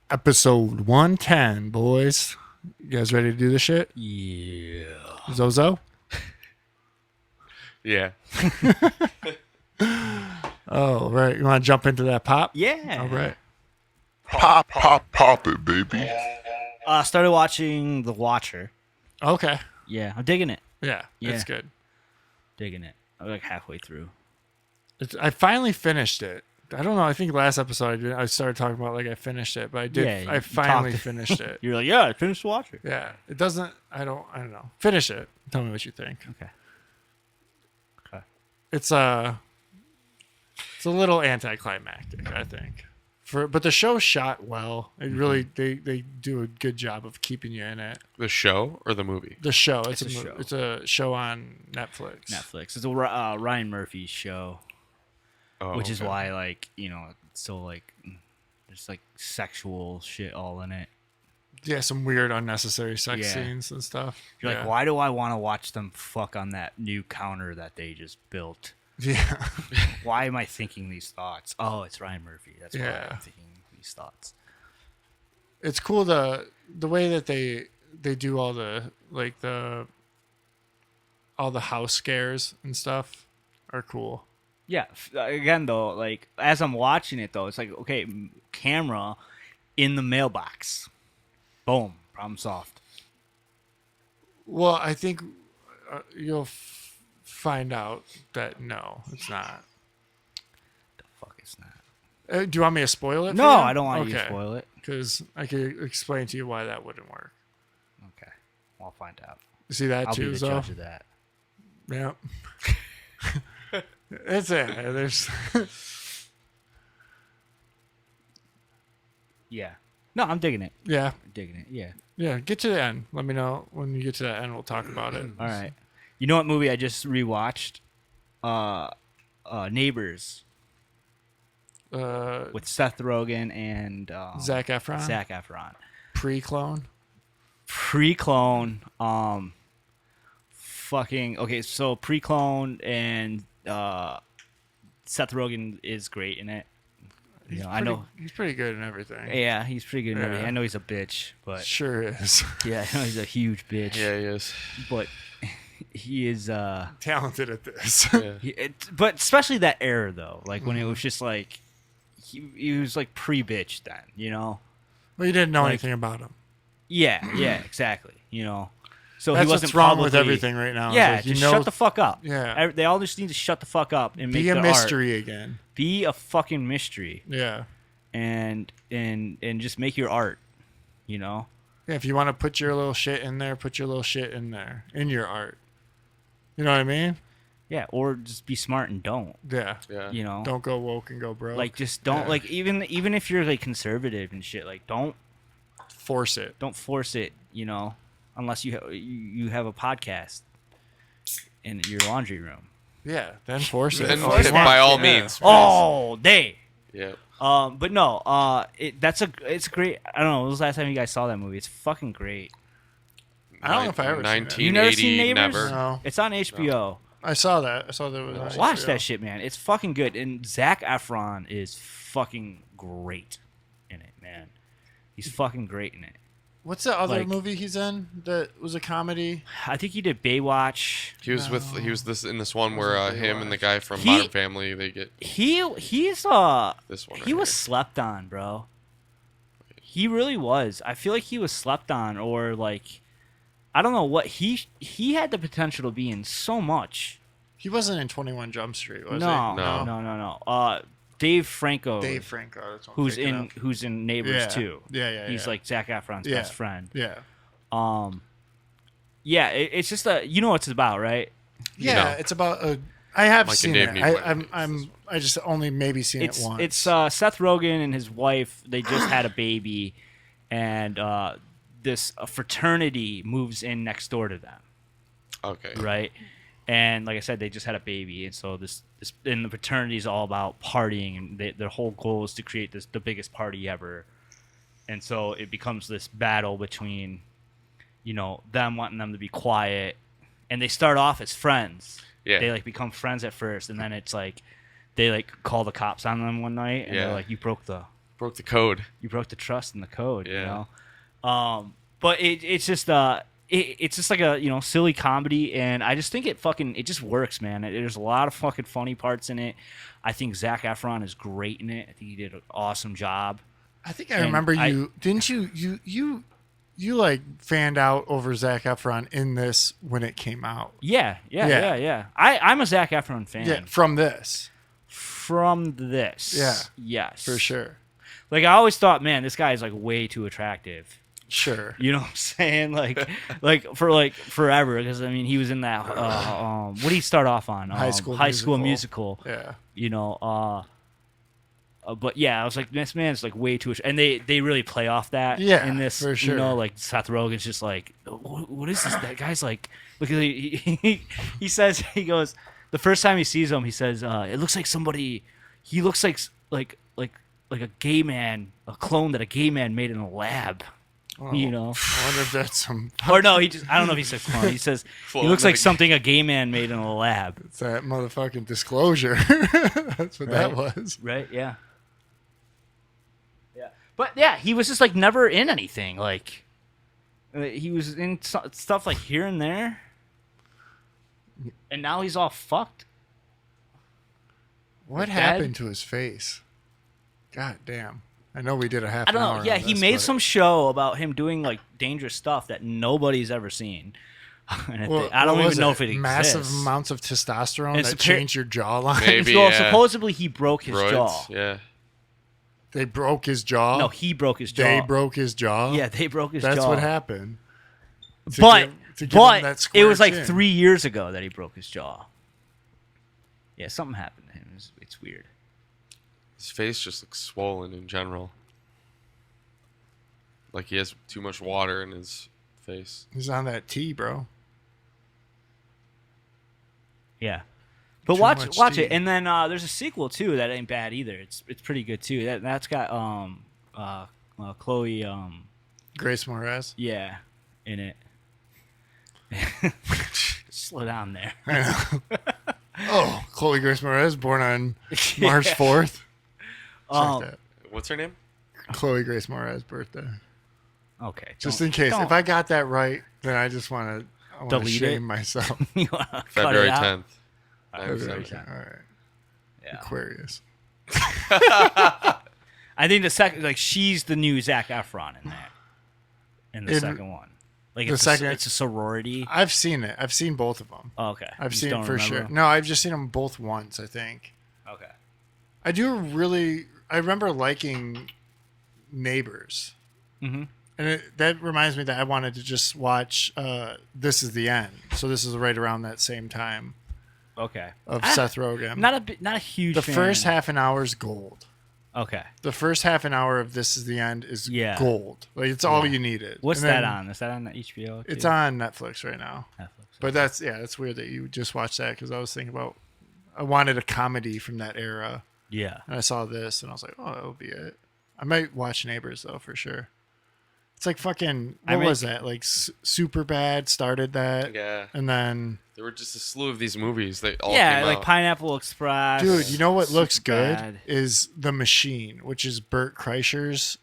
Episode 110, boys. You guys ready to do this shit? Yeah. Zozo? Yeah. Oh, right. You want to jump into that pop? Yeah. All right. Pop it, baby. Started watching The Watcher. Okay. Yeah, I'm digging it. Yeah, Yeah. it's good. Digging it. I'm like halfway through. I finally finished it. I don't know. I think last episode I started talking about like I finished it, but I did. Yeah, I you finally talked- finished it. You're like, yeah, I finished The Watcher. Yeah. It doesn't. I don't know. Finish it. Tell me what you think. Okay. It's a little anticlimactic, I think. But the show shot well. It really they do a good job of keeping you in it. The show or the movie? The show. It's a show. It's a show on Netflix. Netflix. It's a Ryan Murphy show, Oh, which is okay. why, like, you know, it's so like there's like sexual shit all in it. Yeah, some weird unnecessary sex Yeah. scenes and stuff. You're yeah. like, why do I want to watch them fuck on that new counter that they just built? Yeah. Why am I thinking these thoughts? Oh, it's Ryan Murphy. That's why Yeah. I'm thinking these thoughts. It's cool the way that they do all the house scares and stuff are cool. Yeah. Again, though, like as I'm watching it, though, it's like, okay, camera in the mailbox. Boom. Problem solved. Well, I think you'll find out that no, it's not. The fuck is that? Do you want me to spoil it? No, for you? I don't want you to spoil it. Because I could explain to you why that wouldn't work. Okay. Well, I'll find out. You see that I'll too, be the Zo? judge of that. Yeah. That's it. There's Yeah. No, I'm digging it. yeah. I'm digging it. Yeah. Yeah. Get to the end. Let me know when you get to that end. We'll talk about it. All right. You know what movie I just rewatched? Neighbors with Seth Rogen and Zac Efron. Zac Efron. Pre-clone. Pre-clone. Fucking okay. So pre-clone and Seth Rogen is great in it. You know, I know. He's pretty good in everything. Yeah, he's pretty good in everything. Yeah. I know he's a bitch, but Sure is. yeah, I know he's a huge bitch. Yeah, he is. But he is. Talented at this. Yeah. But especially that era though, like when it was just like he was like pre-bitch then, you know. Well, you didn't know Like- anything about him. Yeah, exactly. You know, so That's he wasn't what's wrong with publicly- everything right now. It's Yeah, like, you just know- shut the fuck up. Yeah. They all just need to shut the fuck up and make Be a their mystery art. again. Be a fucking mystery, Yeah. and just make your art. You know. Yeah. If you want to put your little shit in there, put your little shit in there in your art. You know what I mean? Yeah, or just be smart and don't. Yeah. Yeah. You know. Don't go woke and go broke. Like just don't Yeah. like even if you're like conservative and shit, like don't Force it. force it, you know, unless you have a podcast in your laundry room. Yeah. Then force it. Then all you want. by all Yeah. means. All day. Yeah. But no, it's great. I don't know. When was the last time you guys saw that movie? It's fucking great. I don't know if I ever seen it. You never seen 1980, Neighbors? never. No. It's on HBO. I saw that. I saw that. It was on Watch HBO. that shit, man. It's fucking good. And Zac Efron is fucking great in it, man. He's fucking great in it. What's the other Like- movie he's in that was a comedy? I think he did Baywatch. He was in this one where him and the guy from He- Modern Family, they get He's this one. he right was here. slept on, bro. He really was. I feel like he was slept on, or like, I don't know what he had the potential to be in so much. He wasn't in 21 Jump Street, was No, he? no. Dave Franco, Dave Franco. That's what I'm who's thinking in of. who's in Neighbors Yeah. too. Yeah. He's like Zac Efron's Yeah. best friend. Yeah. Yeah, it's just you know what it's about, right? Yeah. No. It's about a. I have Mike and seen Dave it. need I just only maybe seen it once. It's Seth Rogen and his wife. They just had a baby, and this fraternity moves in next door to them, Okay. right? And like I said, they just had a baby, and so this and the fraternity is all about partying, and their whole goal is to create the biggest party ever. And so it becomes this battle between them wanting them to be quiet, and they start off as friends. Yeah. They like become friends at first, and then it's like they like call the cops on them one night, and Yeah. they're like, "You broke the code. trust in the code." Yeah. But it's just it's just like a silly comedy, and I just think it just works, man. There's a lot of fucking funny parts in it. I think Zac Efron is great in it. I think he did an awesome job. I think I And remember you. Didn't you like fanned out over Zac Efron in this when it came out? Yeah. Yeah. I'm a Zac Efron fan. Yeah, from this. From this. Yeah. Yes. For sure. Like, I always thought, man, this guy is like way too attractive. Sure. You know what I'm saying? Like for forever, because I mean he was in that what did he start off on? High School Musical. Yeah. But yeah, I was like, this man's like way too, and they really play off that. Yeah, in this, for sure. like Seth Rogen's just like, what is this? That guy's like, look at he says, he goes, the first time he sees him, he says, it looks like somebody. He looks like a gay man, a clone that a gay man made in a lab. Oh, I wonder if that's some. Or no, I don't know if he says clone. He says he Clone looks like of a- something a gay man made in a lab. It's that motherfucking disclosure. That's what that was. Right? Yeah. Yeah. But yeah, he was just like never in anything. Like he was in stuff like here and there, and now he's all fucked. What Dead? happened to his face? God damn. I know we did a half I don't an know. hour Yeah, on he this, made but- some show about him doing like dangerous stuff that nobody's ever seen. And I don't what even was know if it exists. Massive amounts of testosterone It's that appar- changed your jawline. Maybe. Well, yeah. supposedly he broke his Roids, jaw. Yeah. They broke his jaw. No, he broke his jaw. They broke his jaw. Yeah, they broke his That's jaw. what happened. To But give him that it square was like chin. 3 years ago that he broke his jaw. Yeah, something happened to him. It's weird. His face just looks swollen in general. Like he has too much water in his face. He's on that tea, bro. Yeah, but Too watch much it, tea. and then there's a sequel too that ain't bad either. It's pretty good too. That's got Chloe Grace Moretz. yeah in it. Slow down there. I know. Oh, Chloe Grace Moretz, born on March 4th. Um, Check that. What's her name? Chloe Grace Moretz's birthday. Okay, Just don't- in case. don't- If I got that right, then I just want to Delete shame it? myself. you wanna cut February it out? 10th. February 97. 10th. All right. Yeah. Aquarius. I think the second, like, she's the new Zac Efron in that. In the second one, like the it's second- it's a sorority. I've seen it. I've seen both of them. Oh, okay, I've You seen don't it for sure. remember? No, I've just seen them both once, I think. Okay. I do really. I remember liking Neighbors. Mm-hmm. And that reminds me that I wanted to just watch This Is the End. So this is right around that same time Okay. of Seth Rogen. Not a huge. The fan. first half an hour is gold. Okay. The first half an hour of This Is the End is Yeah. gold. Like it's all you needed. What's And then that on? Is that on the HBO? It's too? on Netflix right now. Netflix. But that's weird that you just watched that because I was thinking about I wanted a comedy from that era. Yeah. And I saw this and I was like, oh, that'll be it. I might watch Neighbors though for sure. It's like fucking what was that? Like Super Bad started that, Yeah. and then There were just a slew of these movies. They all Yeah, came like out. Pineapple Express. dude, you know what looks good Superbad. is The Machine, which is Burt Kreischer's.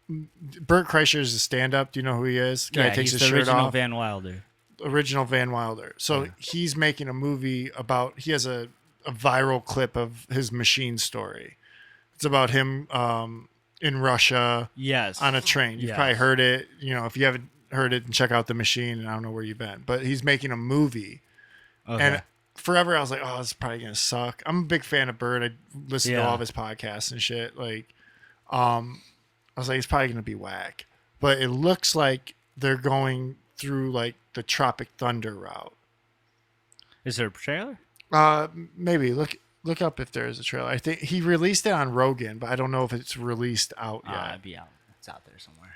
Burt Kreischer's a stand-up. Do you know who he is? Guy Yeah, takes he's his the shirt original off. Van Wilder. Original Van Wilder. So he's making a movie about. He has a viral clip of his Machine story. It's about him in Russia. Yes. On a train. You've Yes. probably heard it. You know, if you haven't heard it, then check out The Machine. And I don't know where you've been, but he's making a movie. Okay. And forever, I was like, oh, this is probably gonna suck. I'm a big fan of Bird. I listen to Yeah. all of his podcasts and shit. Like, I was like, it's probably gonna be whack. But it looks like they're going through like the Tropic Thunder route. Is there a trailer? Maybe look up if there is a trailer. I think he released it on Rogan, but I don't know if it's released out yet. It'd be out. It's out there somewhere.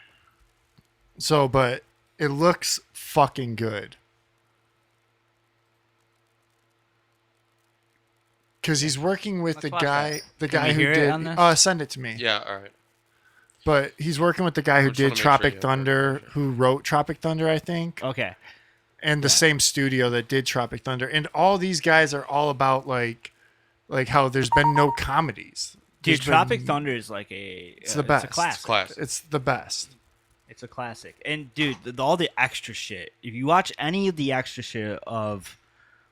So, but it looks fucking good. Because he's working with Let's watch the that. guy Can we who hear it did. on this? Send it to me. Yeah, all right. but he's working with the guy who just wanna did make sure Tropic you have Thunder, that. who wrote Tropic Thunder, I think, Okay. and the same studio that did Tropic Thunder. And all these guys are all about like how there's been no comedies. Dude, There's been- Tropic Thunder is like a. It's the best. It's a classic. Class. It's the best. It's a classic. And dude, all the extra shit. If you watch any of the extra shit of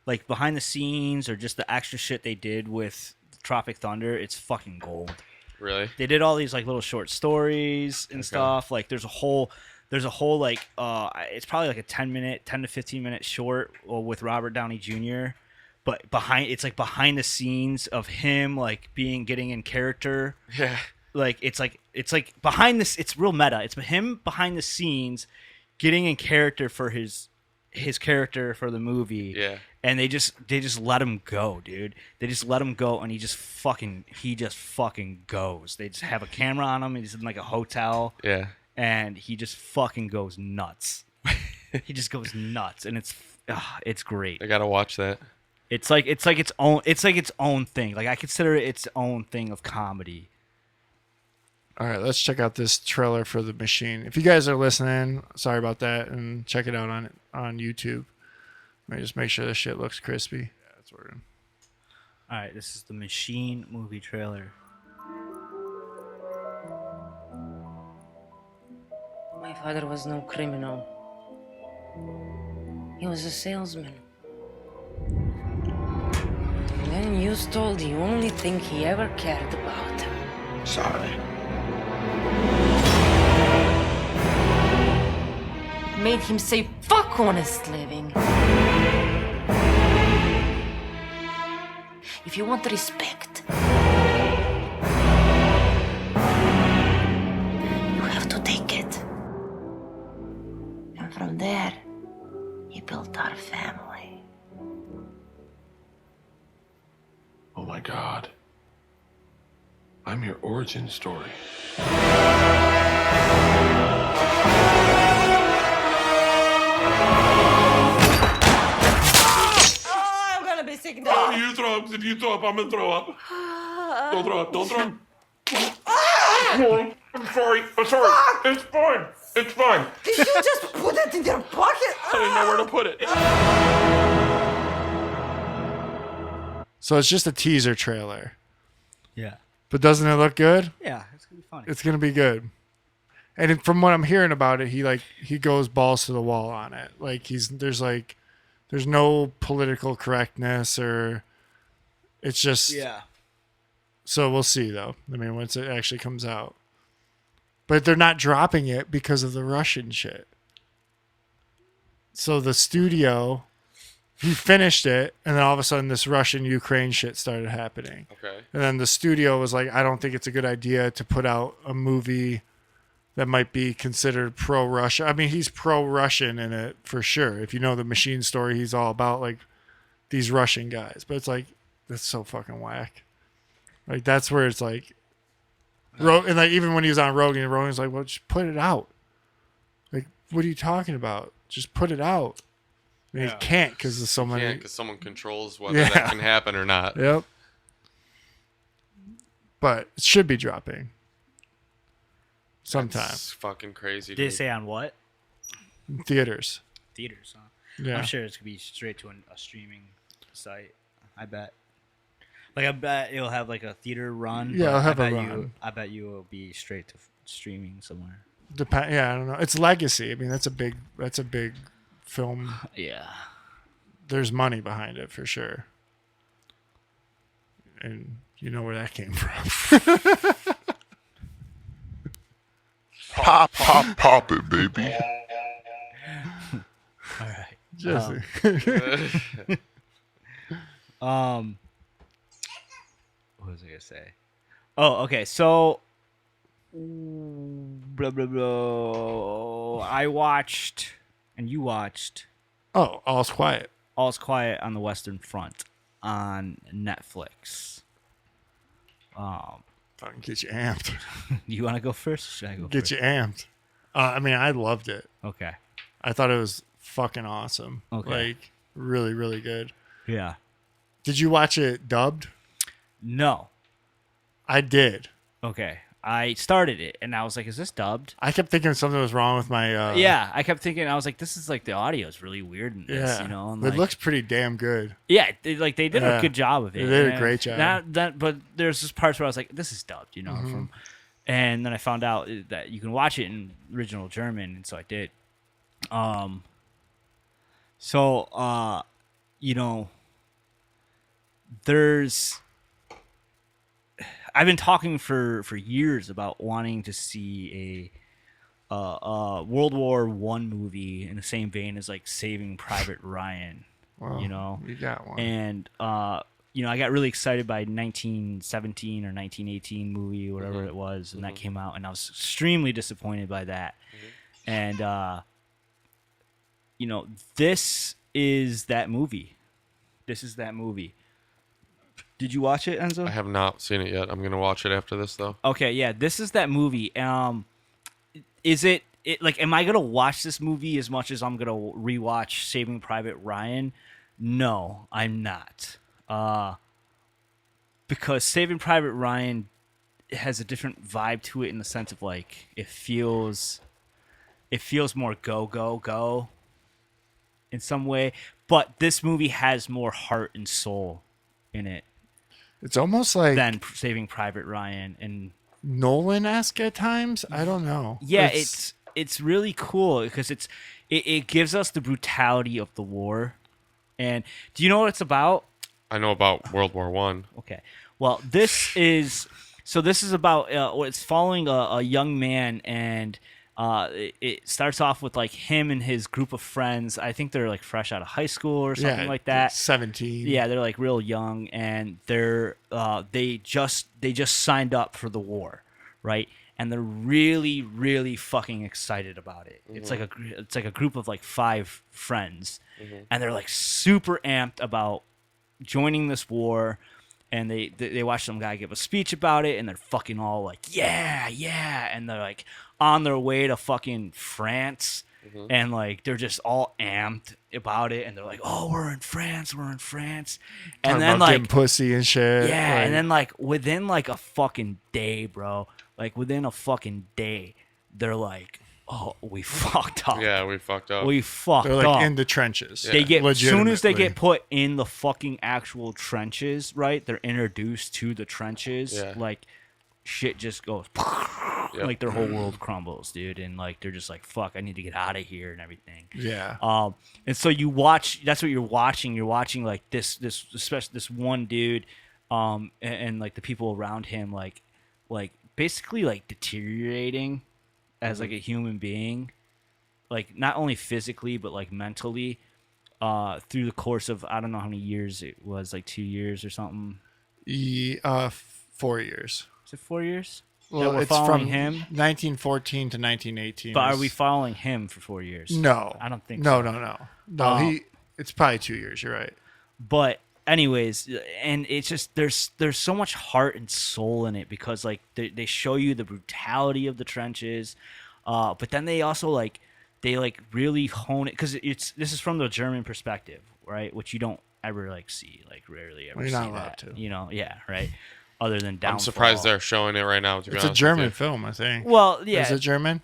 like behind the scenes or just the extra shit they did with Tropic Thunder, it's fucking gold. Really? They did all these like little short stories and stuff. Like there's a whole like it's probably like a 10 to 15 minute short with Robert Downey Jr. But it's like behind the scenes of him like getting in character. Yeah. Like it's like behind this, it's real meta. It's him behind the scenes getting in character for his character for the movie. Yeah. And they just let him go, dude. They just let him go, and he just fucking goes. They just have a camera on him. He's in like a hotel, Yeah. and he just fucking goes nuts. He just goes nuts, and it's great. I gotta watch that. It's like its own thing. Like I consider it its own thing of comedy. All right, let's check out this trailer for The Machine. If you guys are listening, sorry about that, and check it out on YouTube. Let me just make sure this shit looks crispy. Yeah, that's working. All right, this is the Machine movie trailer. My father was no criminal. He was a salesman. And then you stole the only thing he ever cared about. Sorry. Made him say, fuck honest living. If you want respect, you have to take it. And from there, he built our family. Oh my God. I'm your origin story. Oh, I'm gonna be sick now. You throw up. If you throw up, I'm gonna throw up. Don't throw up. Don't throw up. I'm sorry. I'm sorry. It's fine. It's fine. Did you just put it in your pocket? I didn't know where to put it. So it's just a teaser trailer, Yeah. but doesn't it look good? Yeah, it's gonna be funny. It's gonna be good. And from what I'm hearing about it, he goes balls to the wall on it. Like there's no political correctness or it's just Yeah. So we'll see though. I mean, once it actually comes out. But they're not dropping it because of the Russian shit. So the studio, he finished it, and then all of a sudden this Russian-Ukraine shit started happening. Okay. And then the studio was like, I don't think it's a good idea to put out a movie that might be considered pro-Russia. I mean, he's pro-Russian in it for sure. If you know the Machine story, he's all about like these Russian guys. But it's like, that's so fucking whack. Like that's where it's like, and like even when he was on Rogan's like, well, just put it out. Like, what are you talking about? Just put it out. And he can't because there's so many. Yeah, because someone controls whether Yeah. that can happen or not. Yep. But it should be dropping sometime. It's fucking crazy. Did it dude. say on what? In theaters. Theaters, huh? Yeah. I'm sure it's gonna be straight to a streaming site. I bet. Like I bet it'll have like a theater run. Yeah, but it'll have I a bet run. I bet you it'll be straight to streaming somewhere. Yeah, I don't know. It's legacy. I mean, that's a big film. Yeah. There's money behind it for sure. And you know where that came from. Pop it, baby. All right. Jesse. What was I gonna say? Oh, okay. So, blah blah blah. I watched, and you watched, Oh, All's Quiet. All's Quiet on the Western Front on Netflix. Fucking get you amped. You want to go first? Or should I go Get first? you amped. I mean, I loved it. Okay. I thought it was fucking awesome. Okay. Like, really, really good. Yeah. Did you watch it dubbed? No. I did. Okay. I started it and I was like, is this dubbed? I kept thinking something was wrong with my. Yeah, I kept thinking, I was like, this is like the audio is really weird in this, Yeah. you know? And It like, looks pretty damn good. yeah, they did a Yeah. good job of it. They did a And great job. But there's just parts where I was like, this is dubbed, you know? Mm-hmm. And then I found out that you can watch it in original German, and so I did. You know, I've been talking for years about wanting to see a World War One movie in the same vein as like Saving Private Ryan. Well, You know, you got one. and you know, I got really excited by 1917 or 1918 movie, whatever it was, and that came out, and I was extremely disappointed by that. And you know, this is that movie. This is that movie. Did you watch it, Enzo? I have not seen it yet. I'm gonna watch it after this though. Okay, yeah, this is that movie. Is it like, am I gonna watch this movie as much as I'm gonna rewatch Saving Private Ryan? No, I'm not. Because Saving Private Ryan has a different vibe to it in the sense of like it feels more go in some way, but this movie has more heart and soul in it It's almost like than Saving Private Ryan. And Nolan-esque at times. I don't know. yeah, it's really cool because it gives us the brutality of the war. And do you know what it's about? I know about World War One. Okay. Well, this is about it's following a young man, and it starts off with like him and his group of friends. I think they're like fresh out of high school or something like that. 17. Yeah, they're like real young, and they just signed up for the war, right? And they're really, really fucking excited about it. It's like a group of like 5 friends, and they're like super amped about joining this war. And they watch some guy give a speech about it, and they're fucking all like, yeah, and they're like on their way to fucking France, and like they're just all amped about it, and they're like, oh, we're in France, and Talking then about getting like, pussy and shit. yeah, like, and then like within like a fucking day, bro, like within a fucking day, they're like, oh, we fucked up. Yeah, we fucked up. We fucked they're like up. in the trenches. They get as soon as they Legitimately. get put in the fucking actual trenches, right? They're introduced to the trenches. Yeah. Like shit just goes Yep. like their whole world crumbles, dude, and like they're just like, fuck, I need to get out of here and everything. Yeah. And so you watch. That's what you're watching. You're watching like this especially this one dude, and like the people around him, like basically like deteriorating as like a human being, like not only physically but like mentally, through the course of I don't know how many years it was, like 2 years or something. 4 years. Is it 4 years? Well, we're it's following from him? 1914 to 1918. But are we following him for 4 years? No, I don't think No, so. no. It's probably 2 years. You're right. But anyways, and it's just there's so much heart and soul in it because like they show you the brutality of the trenches, but then they also like really hone it because this is from the German perspective, right? Which you don't ever like see, like rarely ever Well, you're see not allowed that, to. you know? Yeah, right. Other than Downfall. I'm surprised they're showing it right now. To be It's a honest with German you. film, I think. Well, yeah, Is it German?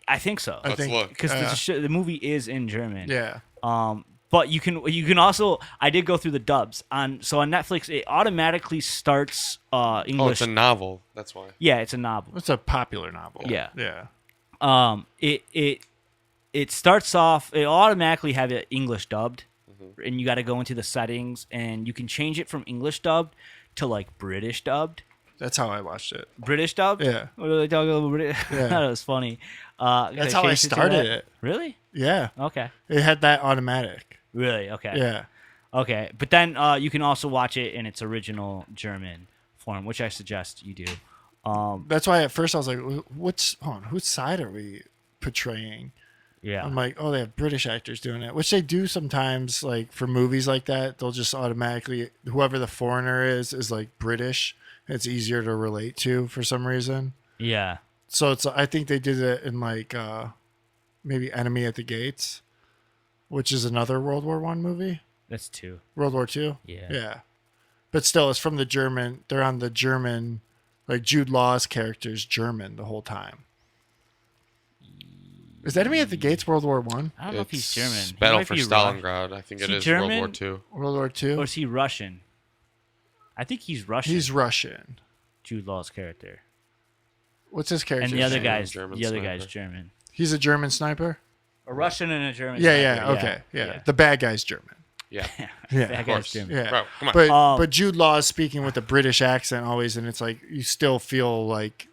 I think so. I Let's think look. Because the movie is in German. Yeah. But you can also, I did go through the dubs on Netflix. It automatically starts Oh, English. it's a novel. That's why. Yeah, it's a novel. It's a popular novel. Yeah. Yeah. It starts off. It automatically have it English dubbed, and you got to go into the settings, and you can change it from English dubbed to like British dubbed. That's how I watched it. British dubbed. Yeah. What are they talking about? British? Yeah. That was funny. That's how I started it. Really? Yeah. Okay. It had that automatic. Really? Okay. Yeah. Okay, but then you can also watch it in its original German form, which I suggest you do. That's why at first I was like, whose side are we portraying? Yeah. I'm like, oh, they have British actors doing it, which they do sometimes. Like for movies like that, they'll just automatically, whoever the foreigner is like British. It's easier to relate to for some reason. Yeah. So I think they did it in like maybe Enemy at the Gates, which is another World War I movie. That's 2. World War II. Yeah. Yeah. But still, it's from the German. They're on the German Like Jude Law's character is German the whole time. Is Enemy at the Gates World War One? I don't know if he's German. He Battle might for be Stalingrad. I think Is it he is German? World War Two. World War Or Two? is he Russian? I think he's Russian. He's Russian. Jude Law's character. What's his character? And the other German, guy's German the other sniper. guy's German. He's a German sniper. A Russian and a German. Yeah, sniper, okay, yeah. The bad guy's German. Yeah. Yeah, That of guy's course. German. yeah. Bro, come on. But Jude Law is speaking with a British accent always, and it's like you still feel like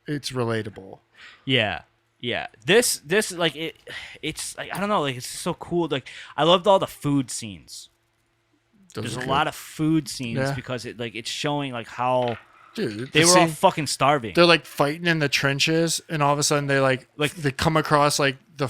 it's relatable. Yeah. Yeah. This like it's like I don't know, like it's so cool. Like I loved all the food scenes. Those There's are a good. lot of food scenes Yeah. because it's showing like how Dude, they the were all scene- fucking starving. they're like fighting in the trenches, and all of a sudden they like they come across like the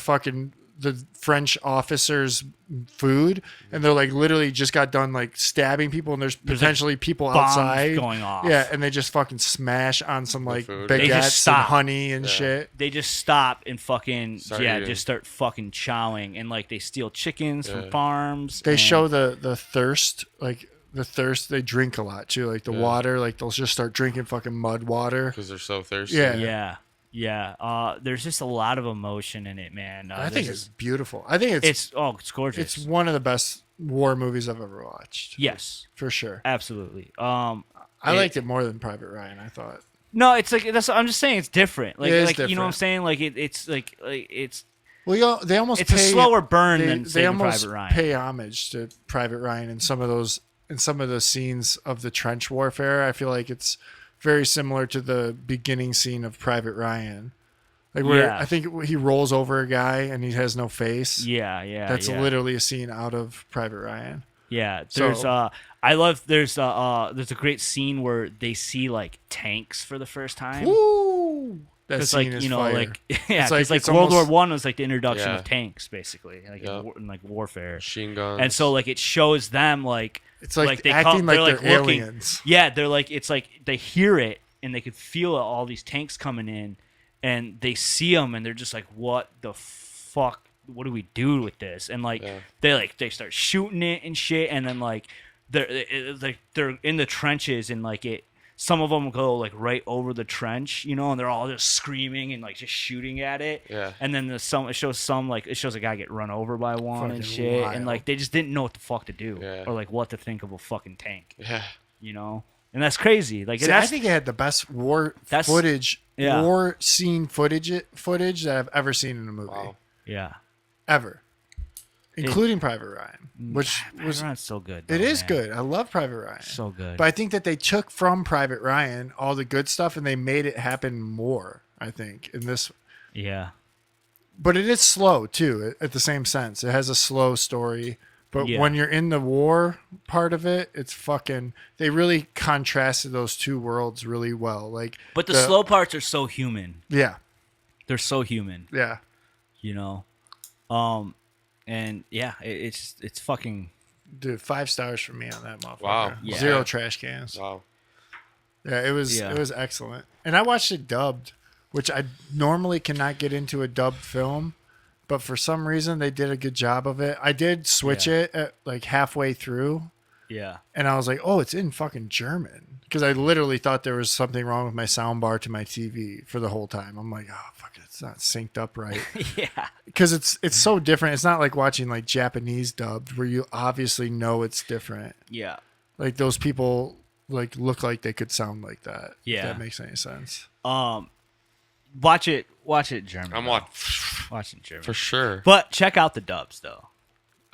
French officers' food, and they're like literally just got done like stabbing people, and there's potentially people bombs outside going off. Yeah, and they just fucking smash on some like food. They just baguettes and stop. honey and shit. They just stop and fucking Start eating. just start fucking chowing, and like they steal chickens from farms. They and- show the thirst, like the thirst. They drink a lot too, like the water. Like they'll just start drinking fucking mud water. Because they're so thirsty. Yeah. Yeah. There's just a lot of emotion in it, man. I think it's beautiful. I think it's gorgeous. it's one of the best war movies I've ever watched. Yes, For sure. absolutely. I liked it more than Private Ryan, I thought. No, it's like I'm just saying it's different. Like It is you know what I'm different. saying? Like it's like it's Well, they almost It's a pay, slower burn they, than they Saving almost Private Ryan. pay homage to Private Ryan in some of the scenes of the trench warfare. I feel like it's very similar to the beginning scene of Private Ryan. Like where Yeah. I think he rolls over a guy and he has no face. yeah. That's yeah. literally a scene out of Private Ryan. Yeah, So- there's there's a great scene where they see like tanks for the first time. Woo! That Because scene like is you know fire. like yeah, It's because like it's World War almost- One was like the introduction Yeah. of tanks basically, like Yeah. in like warfare. Machine guns. And so like it shows them like It's like they acting like they're they're looking- aliens. Yeah, they're like it's like they hear it and they could feel all these tanks coming in, and they see them and they're just like, what the fuck? What do we do with this? And like they start shooting it and shit, and then like they're in the trenches and like it. Some of them go like right over the trench, you know, and they're all just screaming and like just shooting at it. Yeah. And then it shows a guy get run over by one and Fucking shit, wild. and like they just didn't know what the fuck to do Yeah. or like what to think of a fucking tank, Yeah. you know. And that's crazy. Like See, that's, I think it had the best war That's- footage, yeah. war scene footage that I've ever seen in a movie, Wow. yeah. ever, including Private Ryan, which was Ryan's so good. it though, is man. good. I love Private Ryan, So good. but I think that they took from Private Ryan all the good stuff and they made it happen more. I think in this, yeah. but it is slow too. At the same sense, it has a slow story. But Yeah. when you're in the war part of it, it's fucking. They really contrasted those two worlds really well. Like, But the slow parts are so human. yeah, They're so human, yeah. you know. And yeah, it's fucking Dude, 5 stars for me on that motherfucker. Wow. Yeah. 0 trash cans. Wow. Yeah, it was excellent. And I watched it dubbed, which I normally cannot get into a dubbed film, but for some reason they did a good job of it. I did switch it at like halfway through, yeah. and I was like, "Oh, it's in fucking German," because I literally thought there was something wrong with my sound bar to my TV for the whole time. I'm like, "Oh, fuck it, it's not synced up right." Yeah. Because it's so different. It's not like watching like Japanese dubbed where you obviously know it's different. Yeah. Like those people like look like they could sound like that. Yeah. If that makes any sense. Watch it German. I'm though. watching Watch it German. for sure. But check out the dubs though.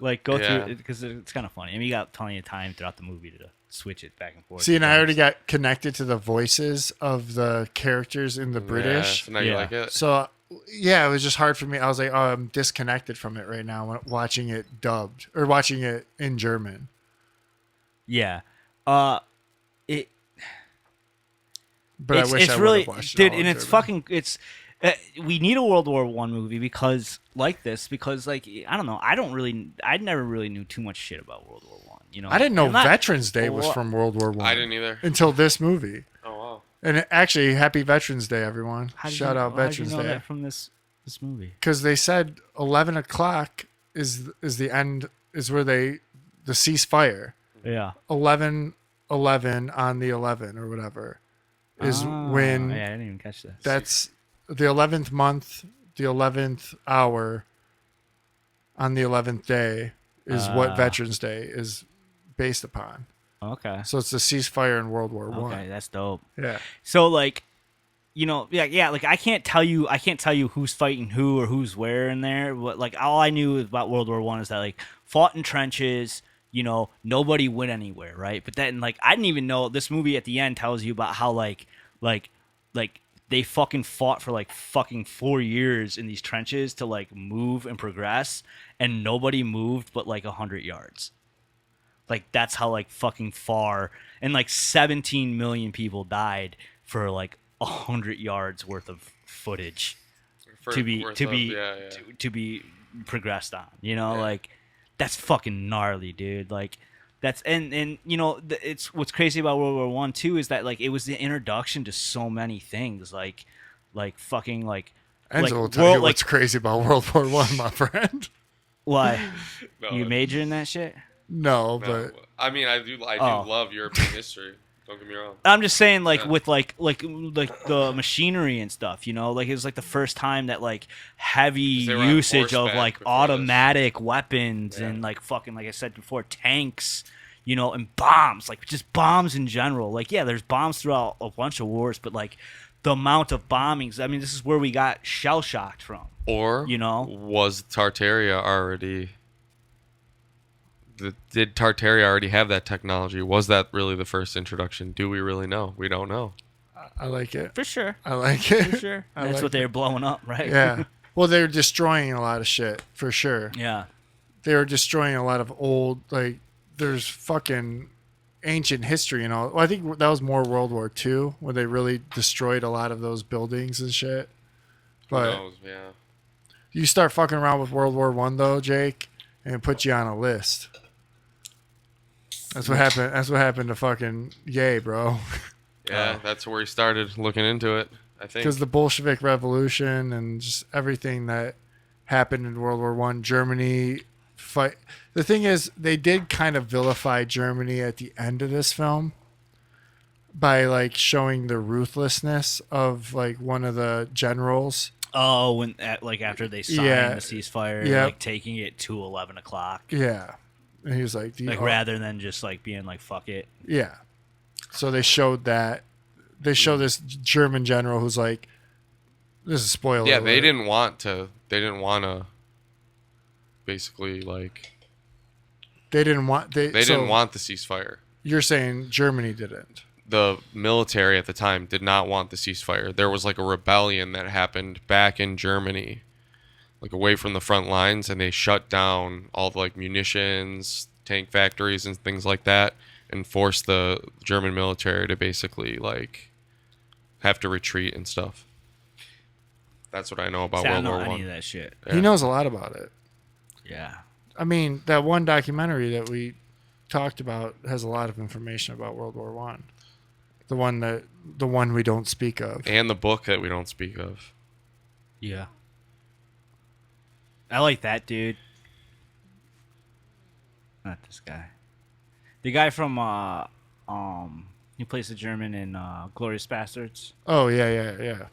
Like go Yeah. through it because it's kind of funny. I mean, you got plenty of time throughout the movie to switch it back and forth. See, and I already got connected to the voices of the characters in the British. Yeah, so now you Yeah. like it? So yeah, it was just hard for me. I was like, oh, I'm disconnected from it right now watching it dubbed or watching it in German. Yeah. It But I wish it's I really, would have watched it. dude, all in and it's German. fucking. It's we need a World War One movie because like I don't know, I never really knew too much shit about World War One. You know, I didn't know I'm not- Veterans Day was Well, from World War One. I didn't either. until this movie. Oh wow. And actually, Happy Veterans Day, everyone! How did Shout you- out how did Veterans you know Day. that from this movie. Because they said 11 o'clock is the end, is where the ceasefire. Yeah. 11 on the 11 or whatever. is Oh, when yeah, I didn't even catch that. that's the 11th month, the 11th hour on the 11th day is what Veterans Day is based upon. Okay. So it's the ceasefire in World War One. Okay, that's dope. Yeah. So like, yeah, like I can't tell you who's fighting who or who's where in there. But like all I knew about World War One is that like fought in trenches. Nobody went anywhere, right? But then like I didn't even know this movie at the end tells you about how like they fucking fought for like fucking 4 years in these trenches to like move and progress, and nobody moved but like 100 yards. Like that's how like fucking far, and like 17 million people died for like 100 yards worth of footage to be progressed on. Like that's fucking gnarly, dude. Like that's and it's what's crazy about World War One too is that like it was the introduction to so many things like fucking like Enzo will tell you what's crazy about World War One, my friend. Why? No, You major in that shit? No, no, but I mean, I do Oh. love European history. Don't get me wrong. I'm just saying, like Yeah. with like the machinery and stuff, like it was like the first time that like heavy 'Cause they were on usage of horseback like before automatic weapons Yeah. and like fucking like I said before, tanks, and bombs, like just bombs in general. Like yeah, there's bombs throughout a bunch of wars, but like the amount of bombings. I mean, this is where we got shell shocked from. Or was Tartaria already? Did Tartaria already have that technology? Was that really the first introduction? Do we really know? We don't know. I like it. For sure. I like it. For sure. I That's like what they were blowing up, right? Yeah. Well, they were destroying a lot of shit for sure. Yeah. They were destroying a lot of old, like, there's fucking ancient history and all. Well, I think that was more World War II when they really destroyed a lot of those buildings and shit. Who But knows? Yeah. you start fucking around with World War One though, Jake, and it puts you on a list. That's what happened. That's what happened to fucking Yay, bro. Yeah, that's where he started looking into it. I think. Because the Bolshevik Revolution and just everything that happened in World War One, Germany fight. The thing is, they did kind of vilify Germany at the end of this film by like showing the ruthlessness of like one of the generals. Oh, when after they signed Yeah. the ceasefire, Yep. like taking it to 11 o'clock, Yeah, and he was like, rather than just like being like fuck it. Yeah. So they showed that. They show this German general who's like, this is a spoiler. Yeah, they alert. didn't want to. They didn't want to. Basically, like They didn't want. they didn't want the ceasefire. You're saying Germany didn't. The military at the time did not want the ceasefire. There was like a rebellion that happened back in Germany, like away from the front lines, and they shut down all the like munitions, tank factories, and things like that, and forced the German military to basically like have to retreat and stuff. That's what I know about See, I World don't War know any One. of that shit. Yeah. He knows a lot about it. Yeah. I mean, that one documentary that we talked about has a lot of information about World War One. The one we don't speak of. And the book that we don't speak of. Yeah. I like that dude. Not this guy. The guy from he plays the German in Glorious Bastards. Oh yeah.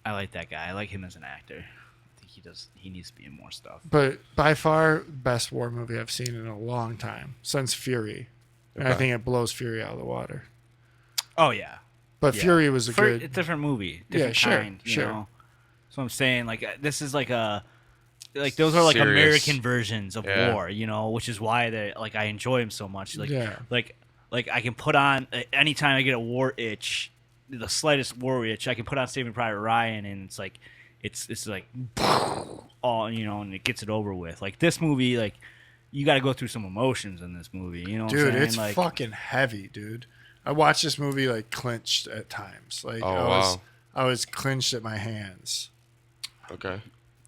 I like that guy. I like him as an actor. I think he needs to be in more stuff. But by far, best war movie I've seen in a long time since Fury, and I Okay. think it blows Fury out of the water. Oh yeah. But Yeah. Fury was a For a good. different movie, Yeah, different sure, kind. You sure. know? So I'm saying like this is like those are like Serious. American versions of Yeah. war, which is why they like I enjoy them so much. Like Yeah. like I can put on anytime I get a war itch, the slightest war itch, I can put on Saving Private Ryan, and it's like it's like all and it gets it over with. Like this movie, like you got to go through some emotions in this movie. You know, what I'm Dude, saying? it's like, fucking heavy, dude. I watched this movie like clenched at times. Like Oh, I wow. was clenched at my hands. Okay.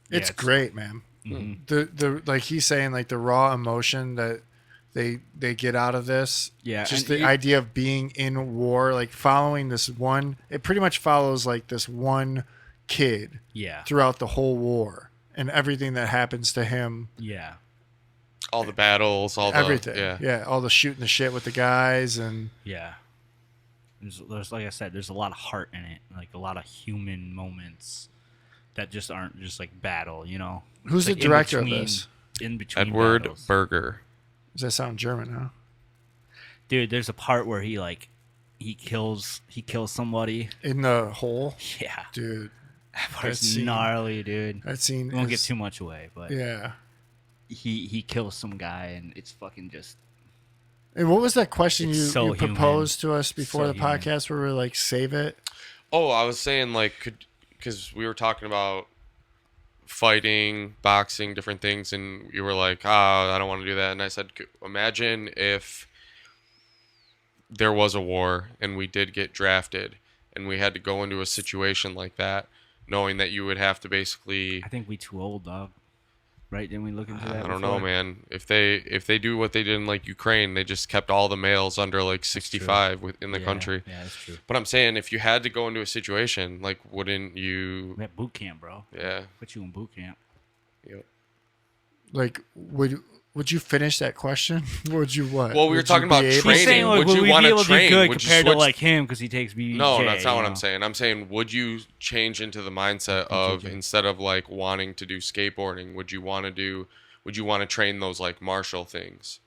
It's it's- great, man. Mhm. The like he's saying, like the raw emotion that they get out of this. Yeah, Just and the idea of being in war, like following this one. It pretty much follows like this one kid Yeah, throughout the whole war and everything that happens to him. yeah. All the battles, all the Everything. Yeah. Yeah. All the shooting the shit with the guys and Yeah. There's like I said, there's a lot of heart in it, like a lot of human moments that just aren't just like battle, you know. Who's It's the like director of this? In between Edward battles. Berger. Does that sound German, huh? Dude, there's a part where he kills somebody. In the hole? Yeah, Dude, that part's scene- gnarly, dude. that scene We won't get is- too much away, but Yeah. he kills some guy, and it's fucking just. And what was that question It's you, so you human. proposed to us before So the human. podcast where we were like, save it? Oh, I was saying like because we were talking about fighting, boxing, different things, and you were like, I don't want to do that. And I said, imagine if there was a war and we did get drafted and we had to go into a situation like that, knowing that you would have to basically I think we too old, dog. Right? Didn't we look into that? I don't know, before? man. If they do what they did in like Ukraine, they just kept all the males under like 65 in the Yeah, country. Yeah, that's true. But I'm saying if you had to go into a situation, like wouldn't you? We had boot camp, bro. Yeah. Put you in boot camp. Yep. Like, would you finish that question? Would you what? Well, we were Would talking you be about able- training. He's saying, like, Would would you we wanna be able to train? do good Would you compared to switch- like him because he takes BJJ? No, that's not you what know? I'm saying. I'm saying, would you change into the mindset of instead of like wanting to do skateboarding, would you want to train those like martial things?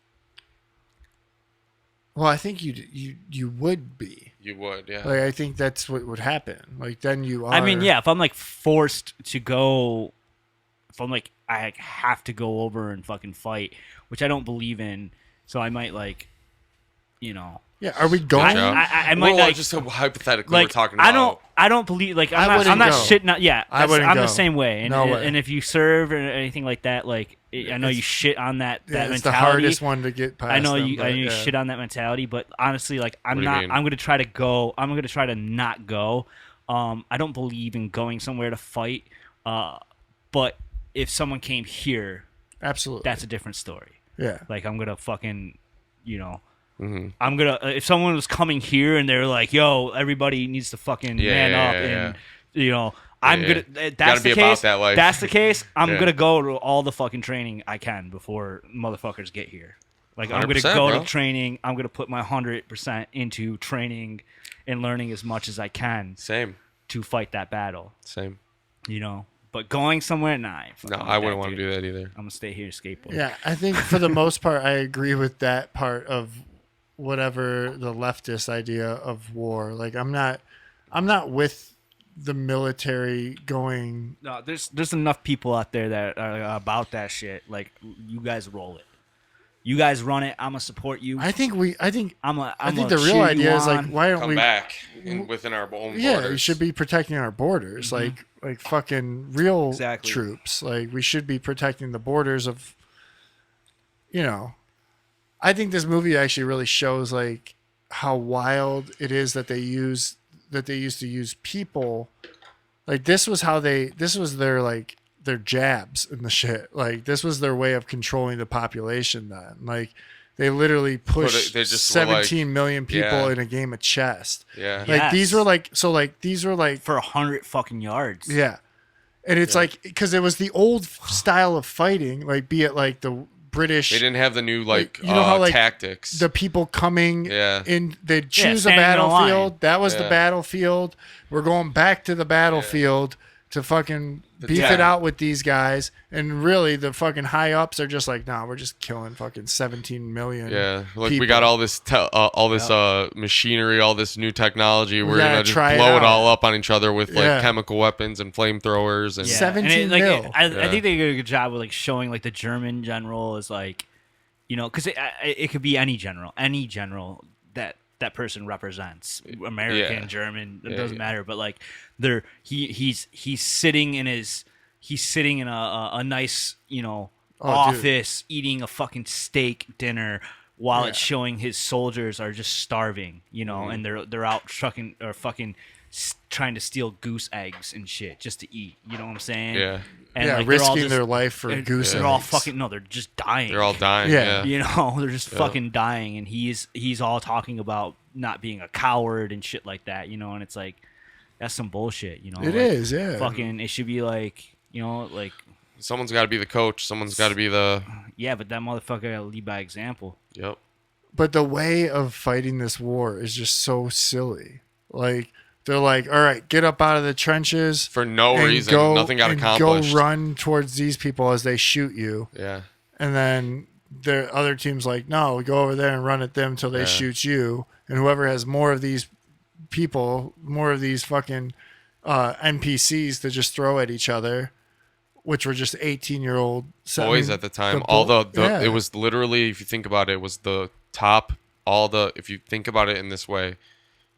Well, I think you would be. You would, yeah. Like, I think that's what would happen. Like, then you are. I mean, yeah. If I'm like forced to go, if I'm like I have to go over and fucking fight, which I don't believe in, so I might like, you know, Yeah. Are we going? I might well, like just hypothetically, like we're talking about. I don't believe like I I'm wouldn't not go. shitting on yeah I wouldn't I'm go. the same way and, No way. and if you serve or anything like that like I know you shit on that Yeah, it's mentality. the hardest one to get past. I know them, you but, I know you yeah. shit on that mentality, but honestly, like I'm What do you not. mean? I'm gonna try to go. I'm gonna try to not go. I don't believe in going somewhere to fight. But if someone came here, Absolutely. that's a different story. yeah. Like I'm gonna fucking, you know. Mm-hmm. I'm gonna if someone was coming here and they're like, "Yo, everybody needs to fucking man up," and you know, I'm Yeah. gonna. Gotta That's be the about case. that life. That's the case. I'm Yeah. gonna go to all the fucking training I can before motherfuckers get here. Like I'm gonna 100%, go bro. to training. I'm gonna put my 100% into training and learning as much as I can Same. to fight that battle. Same. You know, but going somewhere, nah. No, I wouldn't want to do that either. I'm gonna stay here skateboard. Yeah, I think for the most part, I agree with that part of whatever the leftist idea of war. Like, I'm not with the military going. No, there's enough people out there that are about that shit. Like you guys roll it. You guys run it. I'm gonna support you. I think I think the real idea is like, why don't Come we? back within our own Yeah, borders. we should be protecting our borders, like fucking real Exactly. troops. Like we should be protecting the borders of. You know, I think this movie actually really shows like how wild it is that they used to use people. Like this was their like their jabs and the shit. Like this was their way of controlling the population then. Like they literally pushed they just were, like- 17 million people Yeah. in a game of chess. Yeah. Like Yes. these were like for 100 fucking yards. yeah. And it's like because it was the old style of fighting, like be it like the British They didn't have the new like you know how, like, tactics. the people coming Yeah. in they'd choose a standing in a line. battlefield. That was the Yeah. battlefield. We're going back to the battlefield to fucking beef it yeah. out with these guys. And really the fucking high ups are just like, nah, we're just killing fucking 17 million. Yeah, look, we people. got all this machinery, all this new technology. We're gotta gonna just try it blow it out. all up on each other with like Yeah. chemical weapons and flamethrowers and Yeah. 17 and it, like, mil. I Yeah. think they did a good job with like showing like the German general is like, you know, because it could be any general that person represents, American, Yeah. German, it Yeah, doesn't yeah. matter. But like, he's sitting in a nice, you know, Oh, dude. office eating a fucking steak dinner while Yeah. it's showing his soldiers are just starving, you know, and they're out trucking or fucking trying to steal goose eggs and shit just to eat. You know what I'm saying? Yeah. And yeah, like, they're all risking just- their life for goose They're all eggs. fucking no. They're just dying. they're all dying. Yeah. Yeah, You know, they're just fucking dying, and he's all talking about not being a coward and shit like that. You know, and it's like that's some bullshit. You know, It like, is, yeah. Fucking, it should be like, you know, like Someone's got to be the coach. Someone's got to be the. yeah, but that motherfucker gotta lead by example. Yep. But the way of fighting this war is just so silly. Like they're like, all right, get up out of the trenches For no and reason. Nothing got accomplished. Go run towards these people as they shoot you. Yeah. And then the other team's like, no, go over there and run at them until they shoot you. And whoever has more of these people, more of these fucking NPCs to just throw at each other, which were just 18-year-old Boys at the time. It was literally, if you think about it, was the top, if you think about it in this way, it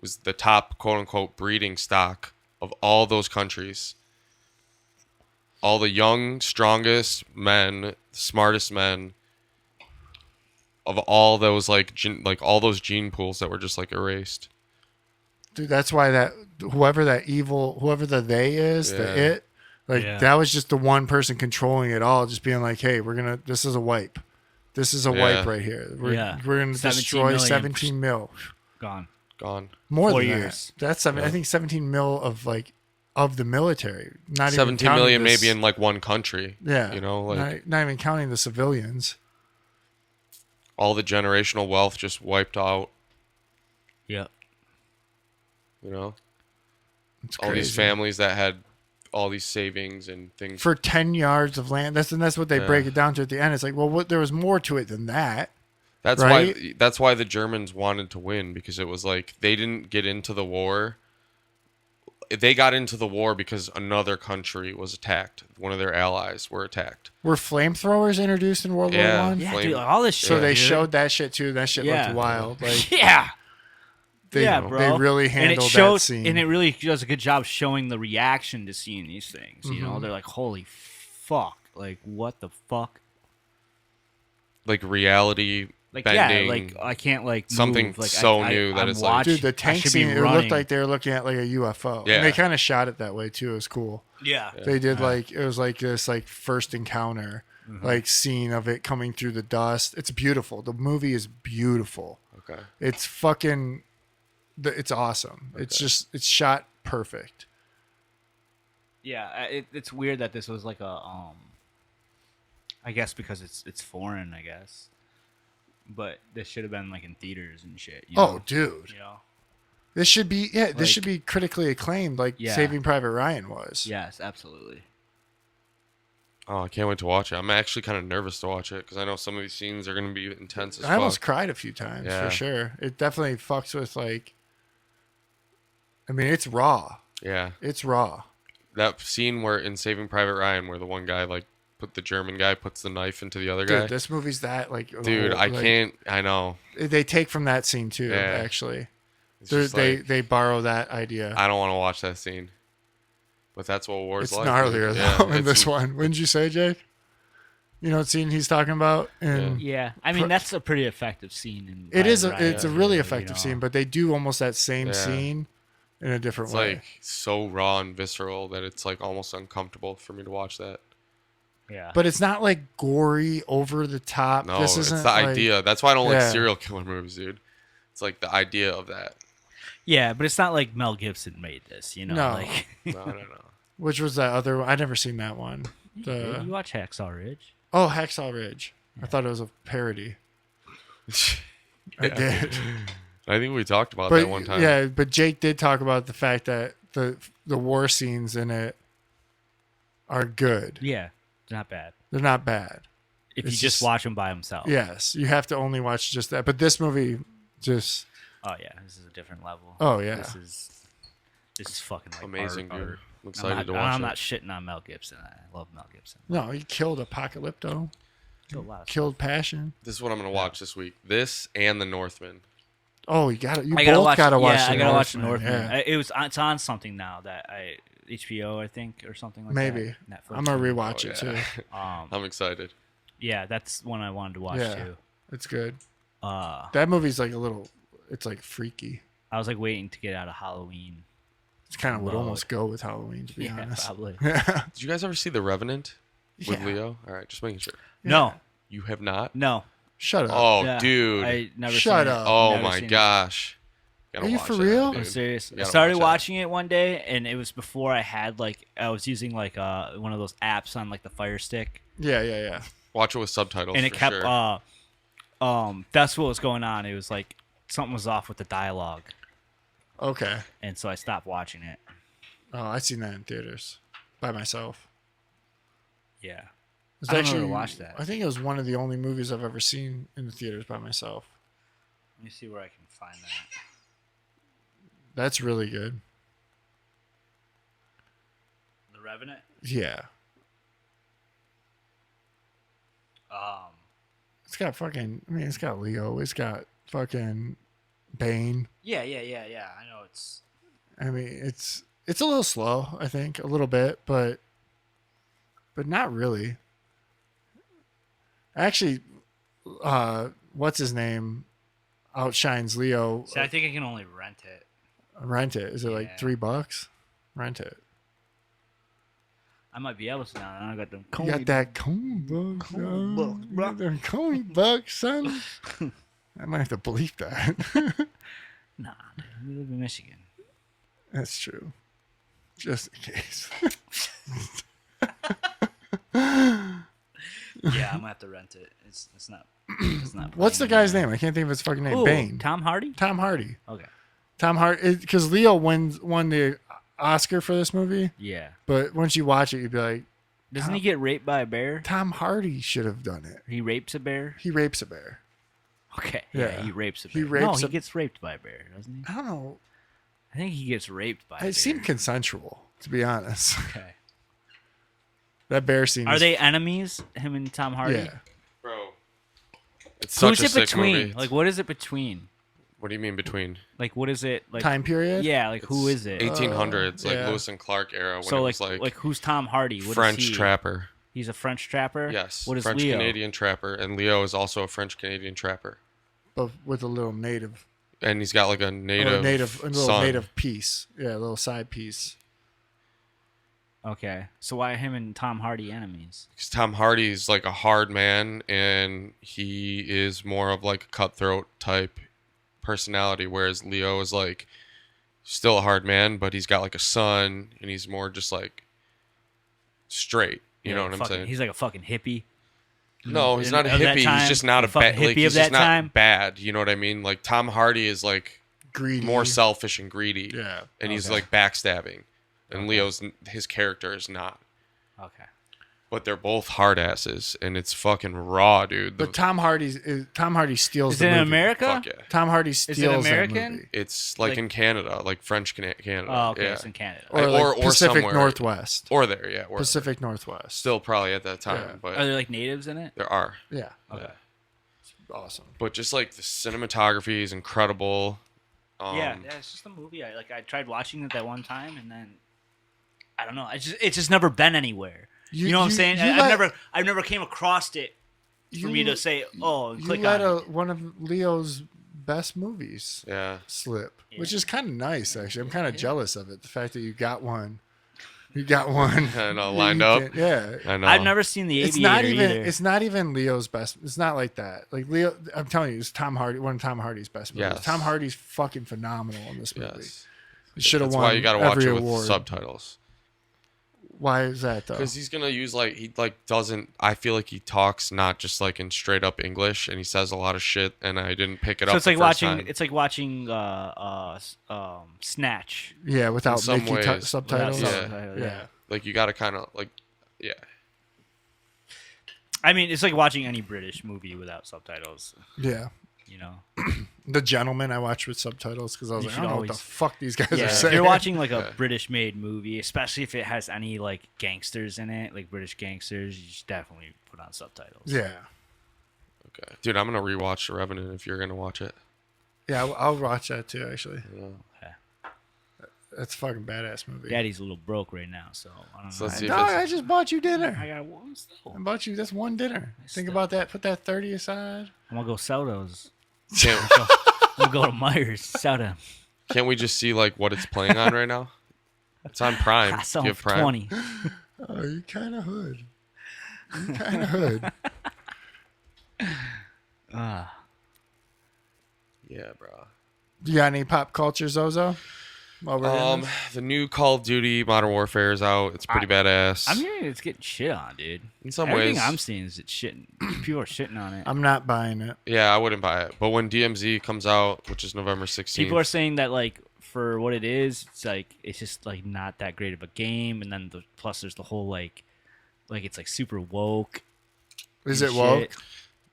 was the top quote unquote breeding stock of all those countries. All the young, strongest men, smartest men of all those all those gene pools that were just like erased. Dude, that's why whoever the they is, that was just the one person controlling it all, just being like, hey, this is a wipe. This is a wipe right here. We're going to destroy 17 mil. Gone. More 4 than years. that. That's I think 17 mil of the military. Not 17 even million maybe in like one country. Yeah. You know, like not even counting the civilians. all the generational wealth just wiped out. Yep. You know, It's all these crazy. families that had all these savings and things. For 10 yards of land. That's what they break it down to at the end. It's like, well, there was more to it than that. That's right? That's why the Germans wanted to win, because it was like they didn't get into the war. They got into the war because another country was attacked. One of their allies were attacked. Were flamethrowers introduced in World War One? Yeah, Flame- dude, all this shit. So they dude. showed that shit too. That shit Yeah. looked wild. Like Yeah. they, Yeah, bro. they really And handled it shows, that scene. and it really does a good job showing the reaction to seeing these things. You Mm-hmm. know, they're like, "Holy fuck! Like, what the fuck?" Like reality Like, bending. yeah, like I can't like something move. Like, so I, new that I'm it's like- watching, Dude, the I tank should be scene, it running. looked like they were looking at like a UFO. Yeah. And they kind of shot it that way too. It was cool. Yeah. They did like, it was like this like first encounter, like scene of it coming through the dust. It's beautiful. The movie is beautiful. Okay. It's fucking, it's awesome. It's just, it's shot perfect. Yeah, it's weird that this was like a I guess because it's foreign, I guess. But this should have been like in theaters and shit. You Oh, know? dude. You know? This should be, this Like- should be critically acclaimed like Yeah. Saving Private Ryan was. Yes, absolutely. Oh, I can't wait to watch it. I'm actually kind of nervous to watch it because I know some of these scenes are going to be intense as I fuck. almost cried a few times Yeah. for sure. It definitely fucks with like, I mean, it's raw. Yeah. It's raw. That scene where in Saving Private Ryan where the one guy the German guy puts the knife into the other guy. Dude, this movie's that like. Dude, I like, can't. I know. They take from that scene too. Yeah. Actually, It's They're- just they like, they borrow that idea. I don't want to watch that scene. But that's what war's It's like. gnarlier Yeah, though in it's- this one. Wouldn't you say, Jake? You know what scene he's talking about? And Yeah, I mean that's a pretty effective scene. In it is. Private It's a Ryan, really you effective know? scene, but they do almost that same Yeah. scene in a different It's way. like so raw and visceral that it's like almost uncomfortable for me to watch that. Yeah, But it's not like gory, over the top. No, this it's isn't the like, idea. That's why I don't like Yeah. serial killer movies, dude. It's like the idea of that. yeah, but it's not like Mel Gibson made this. You know, No. like No. Which was that other one? I never seen that one. you watch Hacksaw Ridge. Oh, Hacksaw Ridge. I thought it was a parody. I did. I think we talked about But that one time. yeah, but Jake did talk about the fact that the war scenes in it are good. Yeah, it's not bad. They're not bad. If you It's just just- watch him by himself. Yes, you have to only watch just that. But this movie just Oh yeah, this is a different level. Oh, yeah. This is fucking like Amazing, art, dude. art. I'm excited to watch I'm it. not shitting on Mel Gibson. I love Mel Gibson. no, he killed Apocalypto, Killed a lot of killed Passion. This is what I'm going to watch this week. This and The Northman. Oh, you got it. You I gotta both watch. got to watch. Yeah, the I gotta watch the Northman, Northman. yeah. It's on something now that HBO I think or something like Maybe that. Netflix. I'm gonna rewatch it yeah. too. I'm excited. Yeah, that's one I wanted to watch Yeah. too. It's good. Uh, That movie's like a little. It's like freaky. I was like waiting to get out of Halloween. It's kind of would Love almost go with Halloween, to be Yeah, honest. probably. Did you guys ever see The Revenant with Yeah. Leo? All right, just making sure. No, You have not? no. Shut up. Oh, Yeah, dude. I never Shut seen up. It. Oh Never my seen it. gosh. Gotta Are you watch for that, real? dude. I'm serious. You I gotta started watch that. watching it one day, and it was before I had I was using one of those apps on like the Fire Stick, Yeah, yeah, yeah. Watch it with subtitles. and it for kept sure. that's what was going on. It was like something was off with the dialogue, Okay. and so I stopped watching it. Oh, I seen that in theaters by myself. Yeah. It's I don't know where to watch that. I think it was one of the only movies I've ever seen in the theaters by myself. Let me see where I can find that. That's really good. The Revenant. Yeah. Um. It's got fucking, I mean, it's got Leo. It's got fucking Bane. Yeah. I know it's. I mean, it's a little slow, I think, a little bit, but not really. Actually, what's his name outshines Leo. See, I think I can only rent it. Rent it. Is it like Yeah. $3? Rent it. I might be able to now. I got them. You got that coin bucks, son. You got them coin bucks, son. I might have to bleep that. Nah, we live in Michigan. That's true. Just in case. Yeah, I'm gonna have to rent it. It's not. It's not. What's the playing guy's anymore. name? I can't think of his fucking name. Ooh, Bane. Tom Hardy. Tom Hardy. Okay. Tom Hardy. Because Leo won the Oscar for this movie, Yeah. but once you watch it, you'd be like, Doesn't he get raped by a bear? Tom Hardy should have done it. He rapes a bear. He rapes a bear. Okay. Yeah. Yeah, he rapes a He bear. No, rapes he a- gets raped by a bear, doesn't he? I don't know. I think he gets raped by a bear. It seemed consensual, to be honest. Okay. That bear scene. Are is- they enemies? Him and Tom Hardy. Yeah. Bro. It's Who's such a it sick between? movie. Like, what is it between? What do you mean between? Like, what is it? Like, Time period? yeah. Like, who is it? 1800s, like yeah. Lewis and Clark era, when So it like, was like, who's Tom Hardy? What is French he? trapper. He's a French trapper. Yes, What is French Leo? Canadian trapper, and Leo is also a French Canadian trapper, But with a little native. and he's got like a Or native, a little son. native piece. Yeah, a little side piece. Okay. So why are him and Tom Hardy enemies? 'Cause Tom Hardy's like a hard man, and he is more of like a cutthroat type personality, whereas Leo is like still a hard man, but he's got like a son, and he's more just like straight. You know what I'm saying? He's like a fucking hippie. No, he's not a Of that hippie. time? He's just not a The fucking bad. Like, hippie he's of just that not time? bad. You know what I mean? Like Tom Hardy is like Greedy. more selfish and greedy. Yeah. And he's Okay. like backstabbing, and Leo's his character is not. Okay. But they're both hard asses, and it's fucking raw, dude. But Tom Hardy steals Is the it in movie. America? Fuck yeah. Tom Hardy steals that American? movie. It's like, Like- in Canada, like French Canada. Oh, okay. Yeah. It's in Canada. Or, Or- like or Pacific somewhere. Northwest. Or there, yeah. Or Pacific Northwest. Still probably at that time, Yeah. but Are there like natives in it? there are. Yeah. Okay. Awesome. But just like the cinematography is incredible. Yeah, it's just a movie. I tried watching it that one time, and then I don't know. It's just never been anywhere. You know what I'm saying? I've never came across it for me to say, oh, and You click let on it. one of Leo's best movies Yeah. slip, which Yeah. is kind of nice, actually. I'm kind of jealous of it. The fact that you got one. You got one. I know, lined up. Yeah. I know. I've never seen the It's Aviator not even. either. It's not even Leo's best. It's not like that. Like Leo, I'm telling you, it's Tom Hardy. One of Tom Hardy's best movies. Yes. Tom Hardy's fucking phenomenal in this movie. Yes. It should have That's won why you got to watch every it with award. subtitles. Why is that though? Because he's gonna use he doesn't. I feel like he talks not just like in straight up English, and he says a lot of shit, and I didn't pick it so up. it's like the first watching. time. It's like watching Snatch. Yeah, without some making ways. subtitles. Yeah. Subtitles, Yeah. Like you got to kind of like, yeah. I mean, it's like watching any British movie without subtitles. Yeah. You know. The Gentleman I watched with subtitles because I was You like, I should don't know what the always- fuck these guys Yeah, are if saying. you're watching like a Yeah. British-made movie, especially if it has any like gangsters in it, like British gangsters, you should definitely put on subtitles. Yeah. Okay, dude, I'm gonna rewatch The Revenant if you're gonna watch it. Yeah, I'll watch that too, actually. Yeah. That's a fucking badass movie. Daddy's a little broke right now, so I don't So know. let's see if Dog, it's- I just bought you dinner. I got one still. I bought you that's one dinner. Think still- about that. Put that 30 aside. I'm gonna go sell those. Can't, I'm gonna go to Myers, sell them. can't we just see like what it's playing on right now? It's on Prime. I sell Do you them have for Prime? 20. Oh, you kind of hood. You kind of hood. Yeah, bro. You got any pop culture, Zozo? While we're in this? The new Call of Duty Modern Warfare is out. It's pretty badass. I'm hearing it's getting shit on, dude. In some Everything ways, I'm seeing is it's shitting. People are shitting on it. I'm not buying it. yeah, I wouldn't buy it. But when DMZ comes out, which is November 16th, People are saying that like for what it is, it's like it's just like not that great of a game, and then plus there's the whole like it's like super woke. Is and it woke? shit.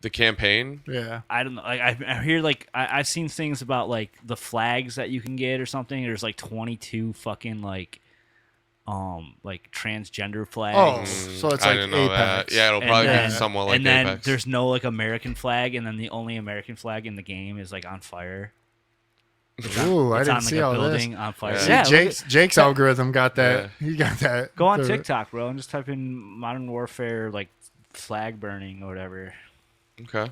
the campaign. Yeah. I don't know. Like I hear like I've seen things about like the flags that you can get or something. There's like 22 fucking like transgender Oh, flags. so it's I like didn't know Apex. that. Yeah, it'll And probably then- be somewhat like and then Apex. there's no like American flag, and then the only American flag in the game is like on fire. Ooh, I It's didn't on see like a all building this. on fire. Yeah. See, Yeah, look at- Jake's algorithm got that. He got that. go on The- TikTok, bro, and just type in Modern Warfare like flag burning or whatever. Okay.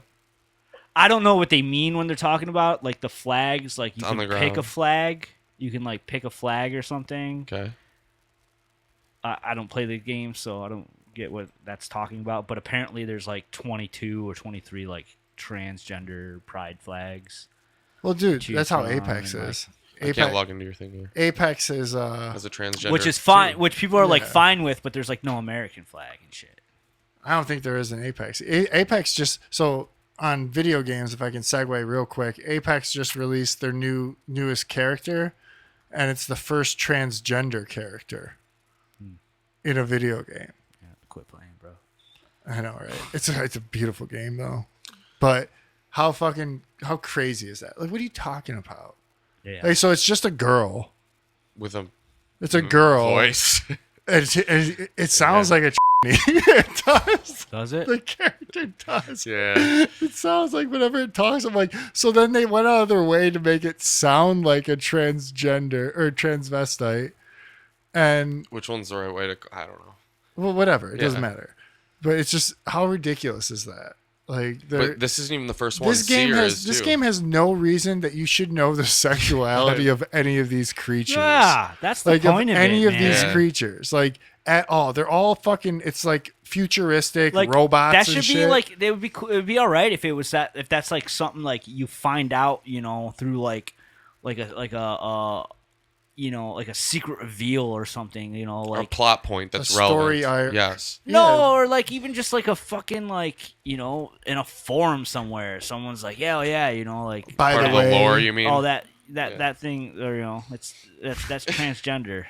I don't know what they mean when they're talking about like the flags. Like you On can the pick a ground. flag. You can like pick a flag or something. Okay. I don't play the game, so I don't get what that's talking about. But apparently, there's like 22 or 23 like transgender pride flags. Well, dude, choose that's how from Apex and, like- is. I can't Apex, log into your thing here. Apex is As a transgender. Which is fine. too. Which people are like Yeah. fine with, but there's like no American flag and shit. I don't think there is an Apex. Apex just so on video games. If I can segue real quick, Apex just released their newest character, and it's the first transgender character in a video game. Yeah, quit playing, bro. I know, right? It's a beautiful game though, but how crazy is that? Like, what are you talking about? Yeah. Like, so it's just a girl. with a It's a girl. voice. It sounds like a. It does. Does it? The character does. yeah. It sounds like whenever it talks, I'm like, so then they went out of their way to make it sound like a transgender or transvestite. And, Which one's the right way to? I don't know. well, whatever. It doesn't Yeah. matter. But it's just, how ridiculous is that? Like, But this isn't even the first one. this game Seer has is this too. game has no reason that you should know the sexuality of any of these creatures. Yeah, that's the Like, of point of any it, of these man. creatures, like at all. They're all fucking. It's like futuristic Like robots. that and should be shit. like it would be cool. It would be all right if it was that if that's like something like you find out through like a like a secret reveal or something a like plot point that's story relevant. arc. Yes. no or like even just like a fucking like in a forum somewhere someone's like yeah like By Part the of way, the lore, you mean? oh that Yeah. thing or that's transgender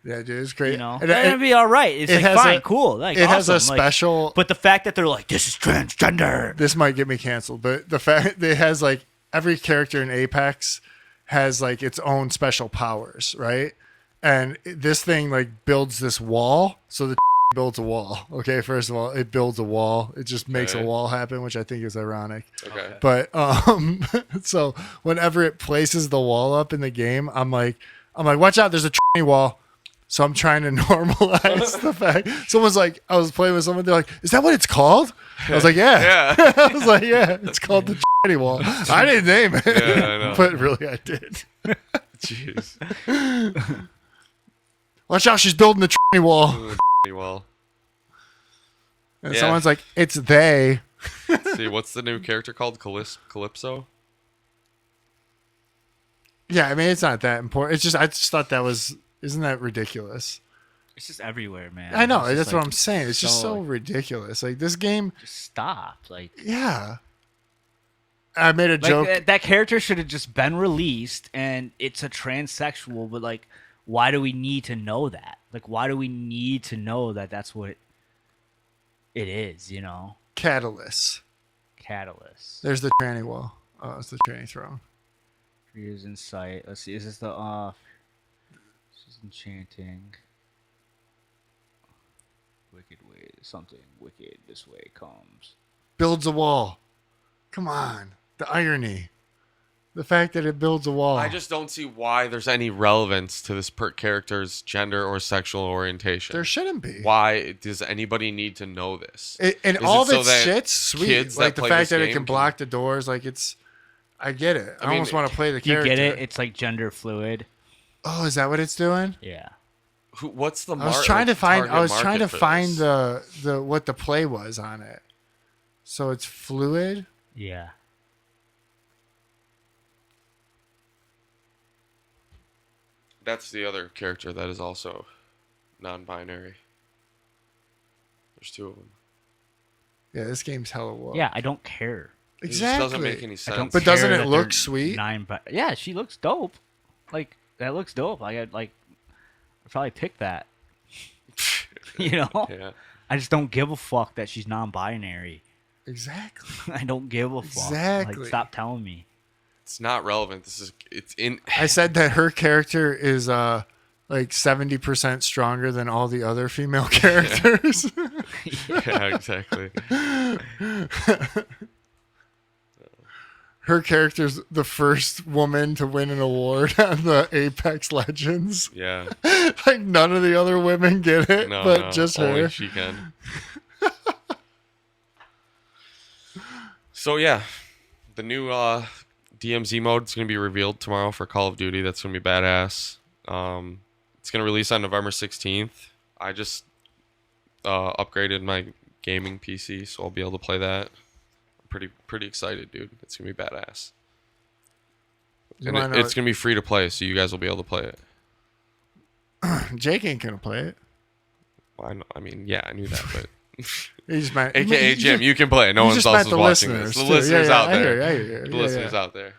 Yeah, dude, it's great. and it, that'd be all right. It's it like has fine, a- cool. Like it has a awesome, like, special. but the fact that they're like, this is transgender. This might get me canceled, but the fact that it has like every character in Apex has like its own special powers, right? And this thing like builds this wall. So the builds a wall. Okay, first of all, it builds a wall. It just makes a Okay. wall happen, which I think is ironic. Okay. But so whenever it places the wall up in the game, I'm like, watch out, there's a wall. So I'm trying to normalize the fact. Someone's like, I was playing with someone. They're like, "Is that what it's called?" I was like, "Yeah." Yeah. I was like, "Yeah, it's called the wall." I didn't name it, Yeah, I know. but really, I did. Jeez. Watch out, she's building the wall. Well, And Yeah. someone's like, "It's they." let's see, what's the new character called? Calypso? Yeah, I mean, it's not that important. It's just, I just thought that was. Isn't that ridiculous? It's just everywhere, man. I know. It's just, That's like, what I'm saying. It's just so like, ridiculous. Like this game. just stop. Like Yeah. I made a Like joke. that character should have just been released, and it's a transsexual. But like, why do we need to know that? Like, why do we need to know that that's what it is? Catalyst. Catalyst. There's the tranny wall. Oh, it's the tranny throne. Years in sight. Let's see. Is this the This is enchanting. Wicked way. Something wicked this way comes. Builds a wall. Come on. The irony. The fact that it builds a wall. I just don't see why there's any relevance to this character's gender or sexual orientation. There shouldn't be. Why does anybody need to know this? And Is all it of so its that shit's sweet. kids Like that the play fact this that it game can block the doors. Like it's. I get it. I I mean, almost want to play the Do you character. get it? It's like gender fluid. Oh, is that what it's doing? Yeah. What's the I was trying to find. the what the play was on it. So it's fluid. Yeah. That's the other character that is also non-binary. There's 2 of them. Yeah, this game's hella woke. Yeah, I don't care. It just exactly. doesn't make any I sense. don't But doesn't care it that look they're sweet? Yeah, she looks dope. Like that looks dope. I'd probably pick that. You know? Yeah. I just don't give a fuck that she's non-binary. Exactly. I don't give a fuck. Exactly. Like, stop telling me. It's not relevant. It's in. I said that her character is like 70% stronger than all the other female characters. Yeah, exactly. Her character's the first woman to win an award on the Apex Legends. Yeah. Like none of the other women get it, No, but no, just only her. she can. So yeah, the new DMZ mode is going to be revealed tomorrow for Call of Duty. That's going to be badass. It's going to release on November 16th. I just upgraded my gaming PC, so I'll be able to play that. I'm pretty excited, dude. It's going to be badass. And it's going to be free to play, so you guys will be able to play it. Jake ain't gonna play it. Well, I mean, yeah, I knew that, but He just meant, AKA he Jim, just- you can play it. No you one just else meant is the watching listeners, this. The too. listeners Yeah, out I there. hear you, I hear you. The Yeah, listeners yeah. out there.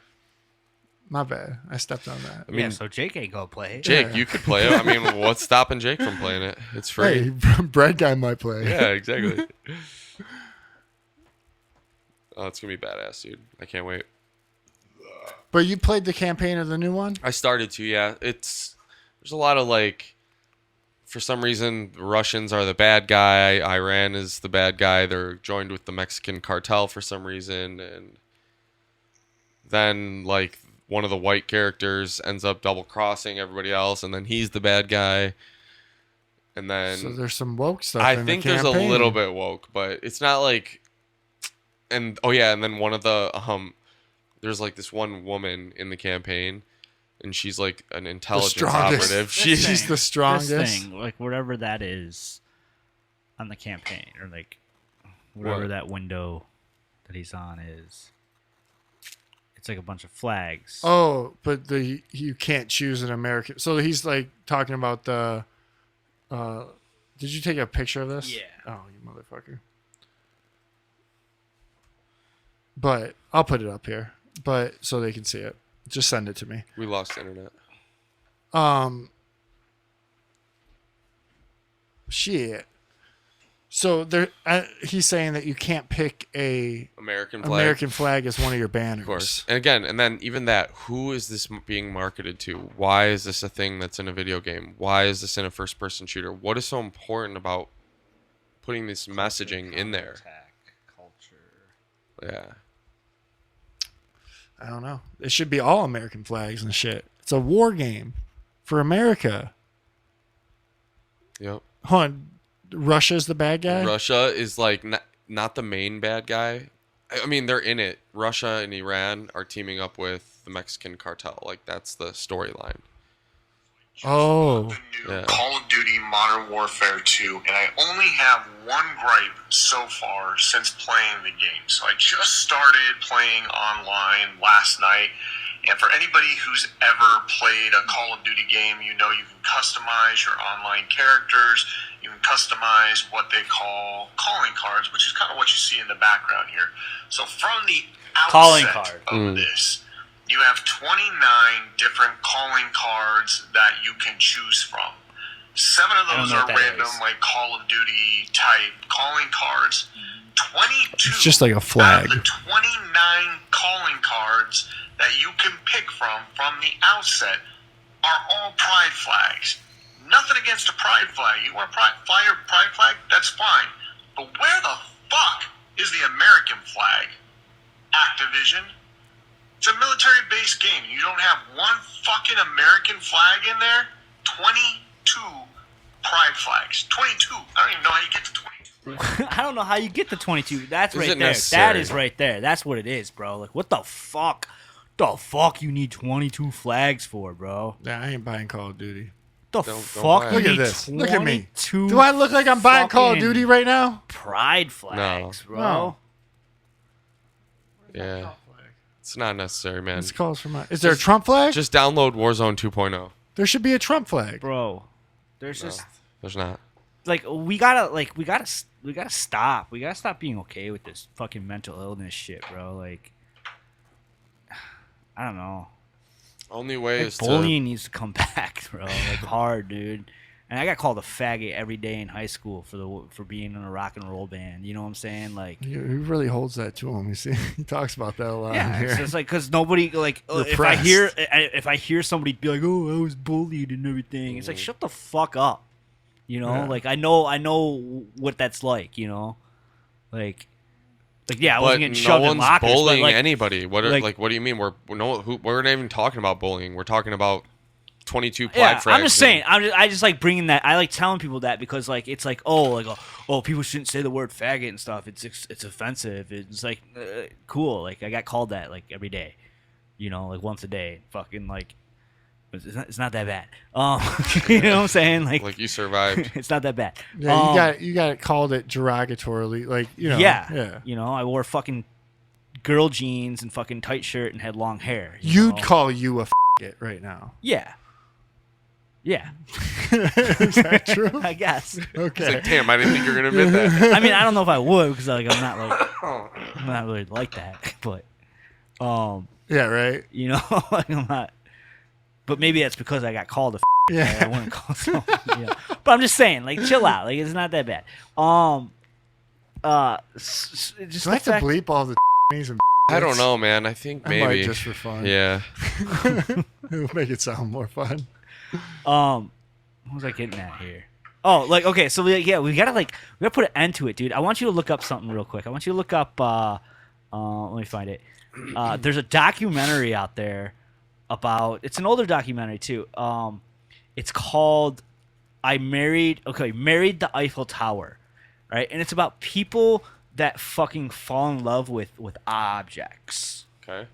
My bad. I stepped on that. I mean, Yeah, so Jake ain't gonna play. Jake, Yeah. you could play it. I mean, what's stopping Jake from playing it? It's free. Hey, bread guy might play. Yeah, exactly. Oh, it's gonna be badass, dude. I can't wait. But you played the campaign of the new one? I started to, yeah. There's a lot of like, for some reason, the Russians are the bad guy. Iran is the bad guy. They're joined with the Mexican cartel for some reason, and then like one of the white characters ends up double crossing everybody else, and then he's the bad guy. And then So there's some woke stuff I in think the there's a campaign. little bit woke, but it's not like. And oh yeah, and then one of the there's like this one woman in the campaign, and she's like an intelligence strongest. operative. This She's thing- the strongest. This thing, like whatever that is, on the campaign, or like whatever What? that window that he's on is. It's like a bunch of flags. Oh, but you can't choose an American. So he's like talking about the. Did you take a picture of this? Yeah. Oh, you motherfucker. But I'll put it up here, but so they can see it. Just send it to me. we lost internet. Shit. So there, he's saying that you can't pick a American flag. American flag as one of your banners. Of course. And again, and then even that, who is this being marketed to? Why is this a thing that's in a video game? Why is this in a first-person shooter? What is so important about putting this messaging in there? Yeah. I don't know. It should be all American flags and shit. It's a war game for America. Yep. Hold on. Russia's the bad guy? Russia is like not the main bad guy. I mean, they're in it. Russia and Iran are teaming up with the Mexican cartel. Like that's the storyline. Oh. The new Yeah. Call of Duty Modern Warfare 2, and I only have one gripe so far since playing the game. So I just started playing online last night, and for anybody who's ever played a Call of Duty game, you know you can customize your online characters. You can customize what they call calling cards, which is kind of what you see in the background here. So from the Calling outset card. of this, you have 29 different calling cards that you can choose from. 7 of I don't those know are what that random, is. like Call of Duty type calling cards. 22 It's just like a flag. out of the 29 calling cards that you can pick from the outset are all pride flags. Nothing against a pride flag. You want to fly your pride flag? That's fine. But where the fuck is the American flag? Activision. It's a military-based game. You don't have one fucking American flag in there? 22 pride flags. 22. I don't even know how you get to 22. I don't know how you get the 22. That's Is right it there. necessary? That is right there. That's what it is, bro. Like, what the fuck? The fuck you need 22 flags for, bro? Yeah, I ain't buying Call of Duty. The Don't fuck buy you it. Look at need this. Look at me. 22 Do I look like I'm buying Call of fucking Duty right now? pride flags, bro? No. Yeah. It's not necessary, man. This calls for my. Is there a Trump flag? Just download Warzone 2.0. There should be a Trump flag. bro. There's No, just there's not. like we gotta stop. We gotta stop being okay with this fucking mental illness shit, bro. Like, I don't know. Only way Like, is bullying needs to come back, bro. Like hard, dude. And I got called a faggot every day in high school for being in a rock and roll band. You know what I'm saying? Like, He really holds that to him. You see, he talks about that a lot. yeah, in it's here. just like because nobody like Repressed. if I hear somebody be like, oh, I was bullied and everything, it's like shut the fuck up. You know, Yeah. like I know what that's like. You know, like yeah, I But wasn't getting no shoved in one's lockers, bullying but like, anybody. What like- what do you mean? We're not even talking about bullying. We're talking about 22 flag yeah, frags. I'm just saying. I just like bringing that. I like telling people that because like it's like oh people shouldn't say the word faggot and stuff. It's offensive. It's like cool. Like I got called that like every day, you know, like once a day. Fucking like it's not that bad. You know what I'm saying? Like you survived. it's not that bad. Yeah, you got it called it derogatorily, like yeah. You know, I wore fucking girl jeans and fucking tight shirt and had long hair. You'd know? call you a it right now. Yeah. Yeah. Is that true? I guess. It's Okay. like, damn, I didn't think you were gonna admit that. I mean, I don't know if I would because like I'm not really like that, but Yeah. Right. you know, like I'm not. But maybe that's because I got called a. Yeah. I wouldn't call someone. You know. But I'm just saying, like, chill out. Like, it's not that bad. Just Do I have to the fact- bleep all the names and? I don't know, man. I think I maybe. might just for fun. Yeah. It'll make it sound more fun. What was I getting at here? Oh, like okay, so we gotta put an end to it, dude. I want you to look up something real quick. I want you to look up. Let me find it. There's a documentary out there about. It's an older documentary too. It's called Married the Eiffel Tower, right? And it's about people that fucking fall in love with objects. Okay.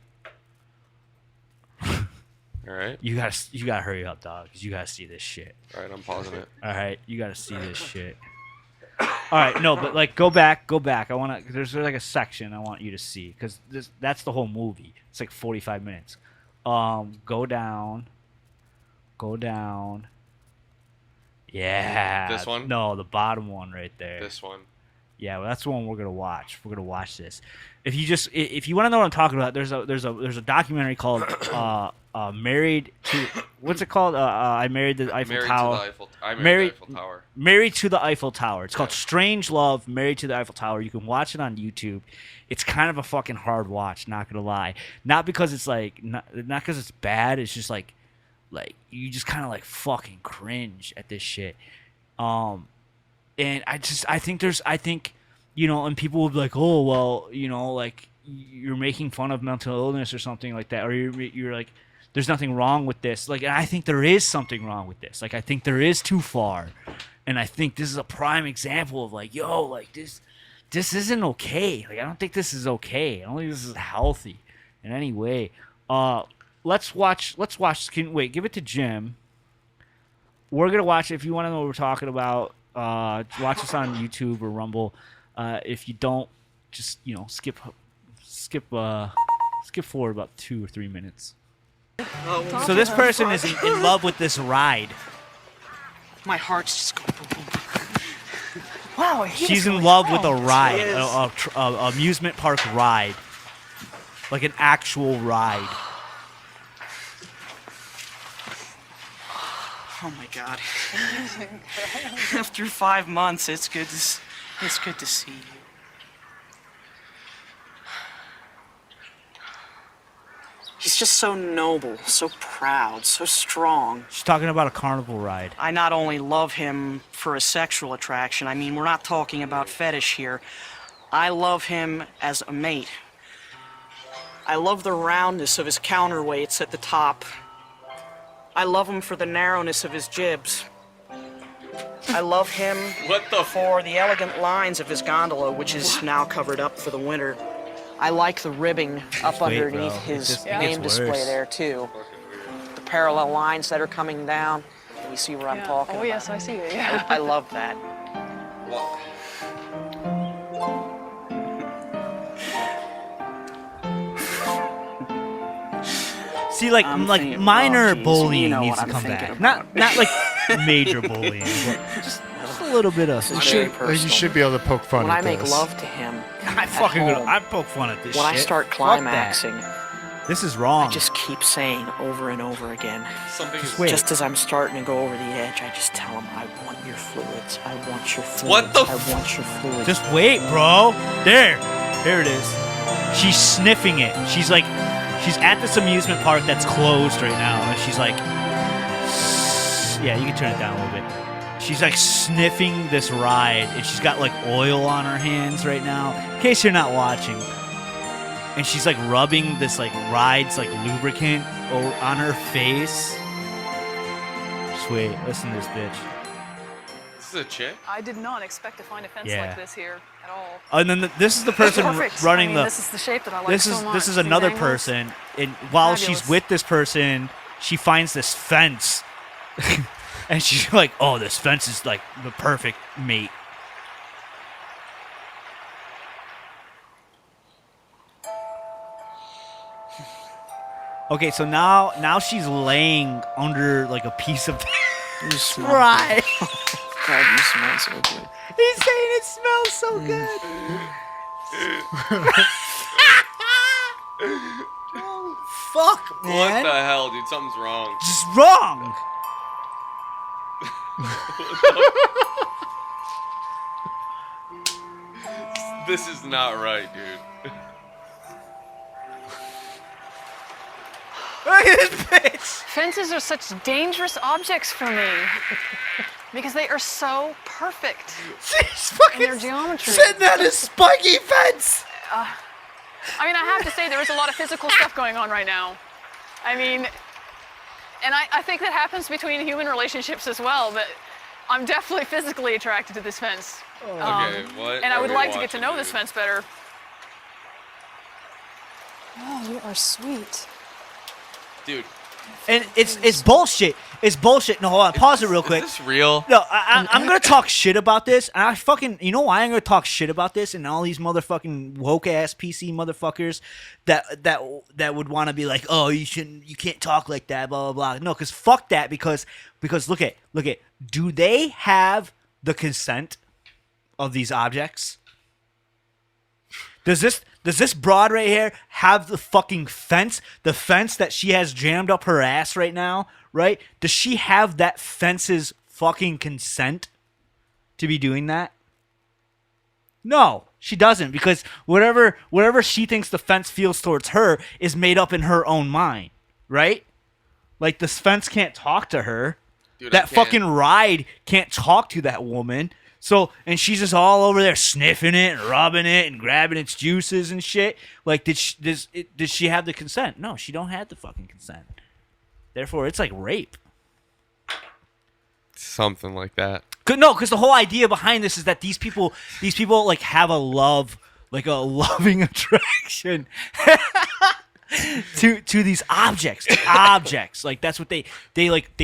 All right. You gotta hurry up, dog, because you gotta see this shit. All right. I'm pausing it. All right, you got to see this shit. All right, no, but like go back. I want to. There's like a section I want you to see because that's the whole movie. It's like 45 minutes. Go down. Yeah. This one? No, the bottom one right there. This one. Yeah, well, that's the one we're gonna watch. We're gonna watch this. If you want to know what I'm talking about, there's a documentary called Married to what's it called? I Married the Eiffel Tower. I married the Eiffel Tower. Married to the Eiffel Tower. It's called Strange Love, Married to the Eiffel Tower. You can watch it on YouTube. It's kind of a fucking hard watch, not gonna lie. Not because it's like not because it's bad. It's just like you just kind of like fucking cringe at this shit. And I think you know, and people will be like, oh well, you know, like you're making fun of mental illness or something like that, or you're like, there's nothing wrong with this. Like, and I think there is something wrong with this. Like, I think there is too far, and I think this is a prime example of like, yo, like this isn't okay. Like, I don't think this is okay. I don't think this is healthy in any way. Let's watch. Give it to Jim. We're gonna watch it. If you want to know what we're talking about, watch us on YouTube or Rumble. If you don't, just skip forward about 2 or 3 minutes. So this person is in love with this ride. My heart's just going boom, boom. Wow, She's in love with a ride, a amusement park ride, like an actual ride. Oh my God! After 5 months, it's good to see you. He's just so noble, so proud, so strong. She's talking about a carnival ride. I not only love him for a sexual attraction, I mean, we're not talking about fetish here. I love him as a mate. I love the roundness of his counterweights at the top. I love him for the narrowness of his jibs. I love him for the elegant lines of his gondola, which is now covered up for the winter. I like the ribbing up Wait, underneath bro. his It gets name display worse. there, too. The parallel lines that are coming down. You see where I'm talking about? yes, I see it, yeah. I love that. See, like I'm like thinking- minor well, geez, bullying you know needs what to I'm come thinking back. about. Not like major bullying, but just a little bit of. This You is should, very you personal. should be able to poke fun When at I make this. love to him, I at fucking home, I poke fun at this when shit. I start Fuck that. climaxing, This is wrong. I just keep saying over and over again. Something is wait. Just as I'm starting to go over the edge, I just tell him, I want your fluids. I want your fluids. What the I want your fluids. Just wait, bro. There it is. She's sniffing it. She's like, she's at this amusement park that's closed right now, and she's like, yeah, you can turn it down a little bit. She's like sniffing this ride, and she's got like oil on her hands right now. In case you're not watching, and she's like rubbing this like ride's like lubricant on her face. Just wait, listen to this bitch. This is a chick? I did not expect to find a fence Yeah. like this here at all. And then this is the person Perfect. running I mean, the. This is the shape that I like This so is much. this is These another angles. person, and while she's Fabulous. with this person, she finds this fence, and she's like, "Oh, this fence is like the perfect mate." Okay, so now she's laying under like a piece of You smell right. God, you smell so good. He's saying it smells so good. Oh, fuck, man. What the hell, dude? Something's wrong. Just wrong. This is not right, dude. Look at this bitch. Fences are such dangerous objects for me because they are so perfect She's in fucking their geometry. sitting on a spiky fence. I mean, I have to say there is a lot of physical stuff going on right now. I mean, and I think that happens between human relationships as well, but I'm definitely physically attracted to this fence. Okay, what? And I are would we like to get to watching, know this dude? fence better. Oh, you are sweet. Dude, And it's bullshit. It's bullshit. No, hold on. Pause it real quick. Is this real? No, I'm gonna talk shit about this, and I fucking, you know why I'm gonna talk shit about this, and all these motherfucking woke ass PC motherfuckers that would want to be like, oh, you can't talk like that, blah blah blah. No, because fuck that, because look at, do they have the consent of these objects? Does this broad right here have the fucking fence? The fence that she has jammed up her ass right now, right? Does she have that fence's fucking consent to be doing that? No, she doesn't, because whatever she thinks the fence feels towards her is made up in her own mind, right? Like, this fence can't talk to her. Dude, I That can't. fucking ride can't talk to that woman. So, and she's just all over there sniffing it and rubbing it and grabbing its juices and shit. Like, did she have the consent? No, she don't have the fucking consent. Therefore, it's like rape. Something like that. No, because the whole idea behind this is that these people like have a loving attraction to these objects. Objects, like that's what they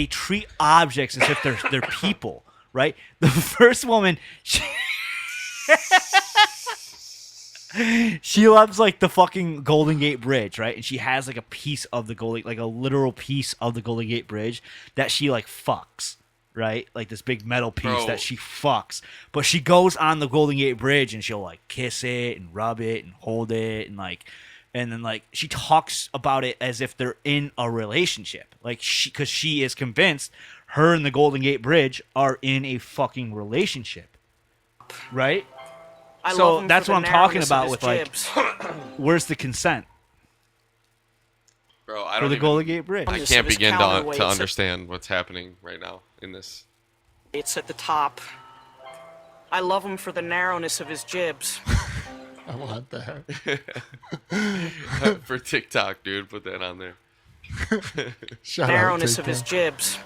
treat objects as if they're people. Right? The first woman, she loves like the fucking Golden Gate Bridge, right? And she has like a piece of the like a literal piece of the Golden Gate Bridge that she like fucks, right? Like this big metal piece Bro. that she fucks. But she goes on the Golden Gate Bridge and she'll like kiss it and rub it and hold it and then like she talks about it as if they're in a relationship. Like because she is convinced her and the Golden Gate Bridge are in a fucking relationship, right? I So love him that's for what the I'm talking narrowness of about his with, like, jibs. Where's the consent Bro, I for don't the even, Golden Gate Bridge? I Just can't his begin counterweights to at- understand what's happening right now in this. It's at the top. I love him for the narrowness of his jibs. I want that. For TikTok, dude, put that on there. Shout Narrowness out of his TikTok. jibs.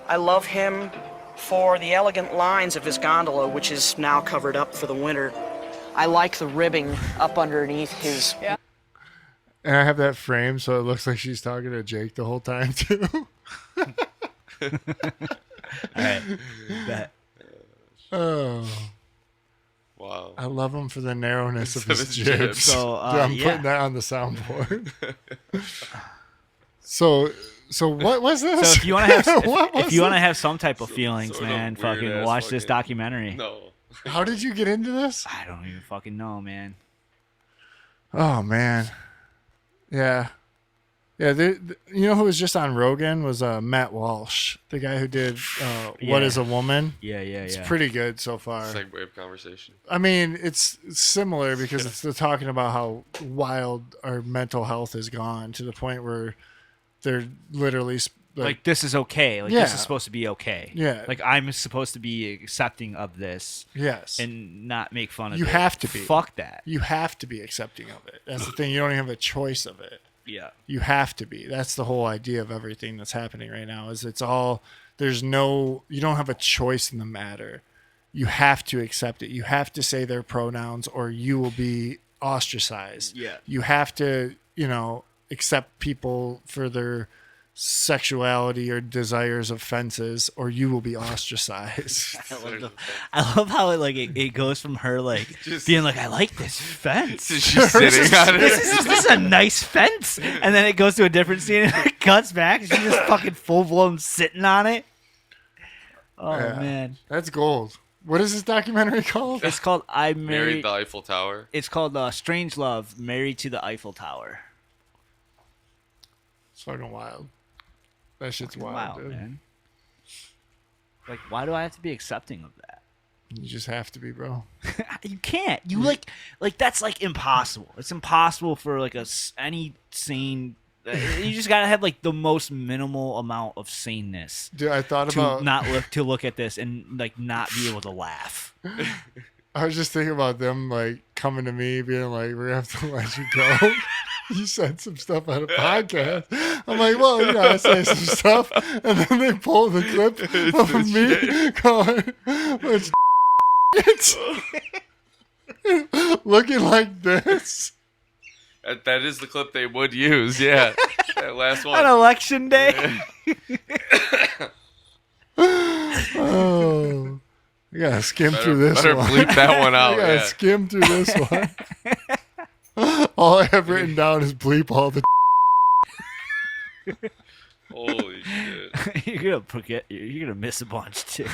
I love him for the elegant lines of his gondola, which is now covered up for the winter. I like the ribbing up underneath his. And I have that frame so it looks like she's talking to Jake the whole time too. All right. Bet. Oh, Wow. I love him for the narrowness of Of his his jibs. jibs. So, Dude, I'm yeah. putting that on the soundboard. So what was this? So if you want to have What was if you want to this? have some type of feelings, sort of man, fucking weird-ass watch this fucking- documentary. No. How did you get into this? I don't even fucking know, man. Oh man, yeah. You know who was just on Rogan was Matt Walsh, the guy who did What Yeah. Is a Woman. Yeah. It's pretty good so far. Segue of conversation. I mean, it's similar because they're talking about how wild our mental health has gone to the point where they're literally Like this is okay. Like Yeah. this is supposed to be okay. Yeah. Like I'm supposed to be accepting of this yes, and not make fun of You it. have to be. Fuck that. you have to be accepting of it. That's the thing. You don't even have a choice of it. Yeah. You have to be. That's the whole idea of everything that's happening right now. Is it's all there's no. You don't have a choice in the matter. You have to accept it. You have to say their pronouns, or you will be ostracized. Yeah. You have to, accept people for their sexuality or desires of fences, or you will be ostracized. I love how it goes from her Just- being like, I like this fence. She's sitting on it. This is a nice fence. And then it goes to a different scene and it cuts back and she's just fucking full blown sitting on it. Oh Yeah. man. That's gold. What is this documentary called? It's called I Married Married the Eiffel Tower. It's called Strange Love, Married to the Eiffel Tower. It's fucking wild. That shit's Wow, wild, dude. man. Like, why do I have to be accepting of that? You just have to be, bro. You can't. You like that's like impossible. It's impossible for like any sane. You just gotta have like the most minimal amount of saneness Dude, I thought to about. not look at this and like not be able to laugh. I was just thinking about them like coming to me, being like, "We're gonna have to let you go." You said some stuff on a podcast. I'm like, well, I say some stuff, and then they pull the clip of me going, it's looking like this. That is the clip they would use. Yeah, that last one. On election day. Oh, you gotta skim through this better one. bleep that one out. You gotta Yeah. skim through this one. All I have written down is bleep all the. Holy shit. You're gonna forget. You're gonna miss a bunch too.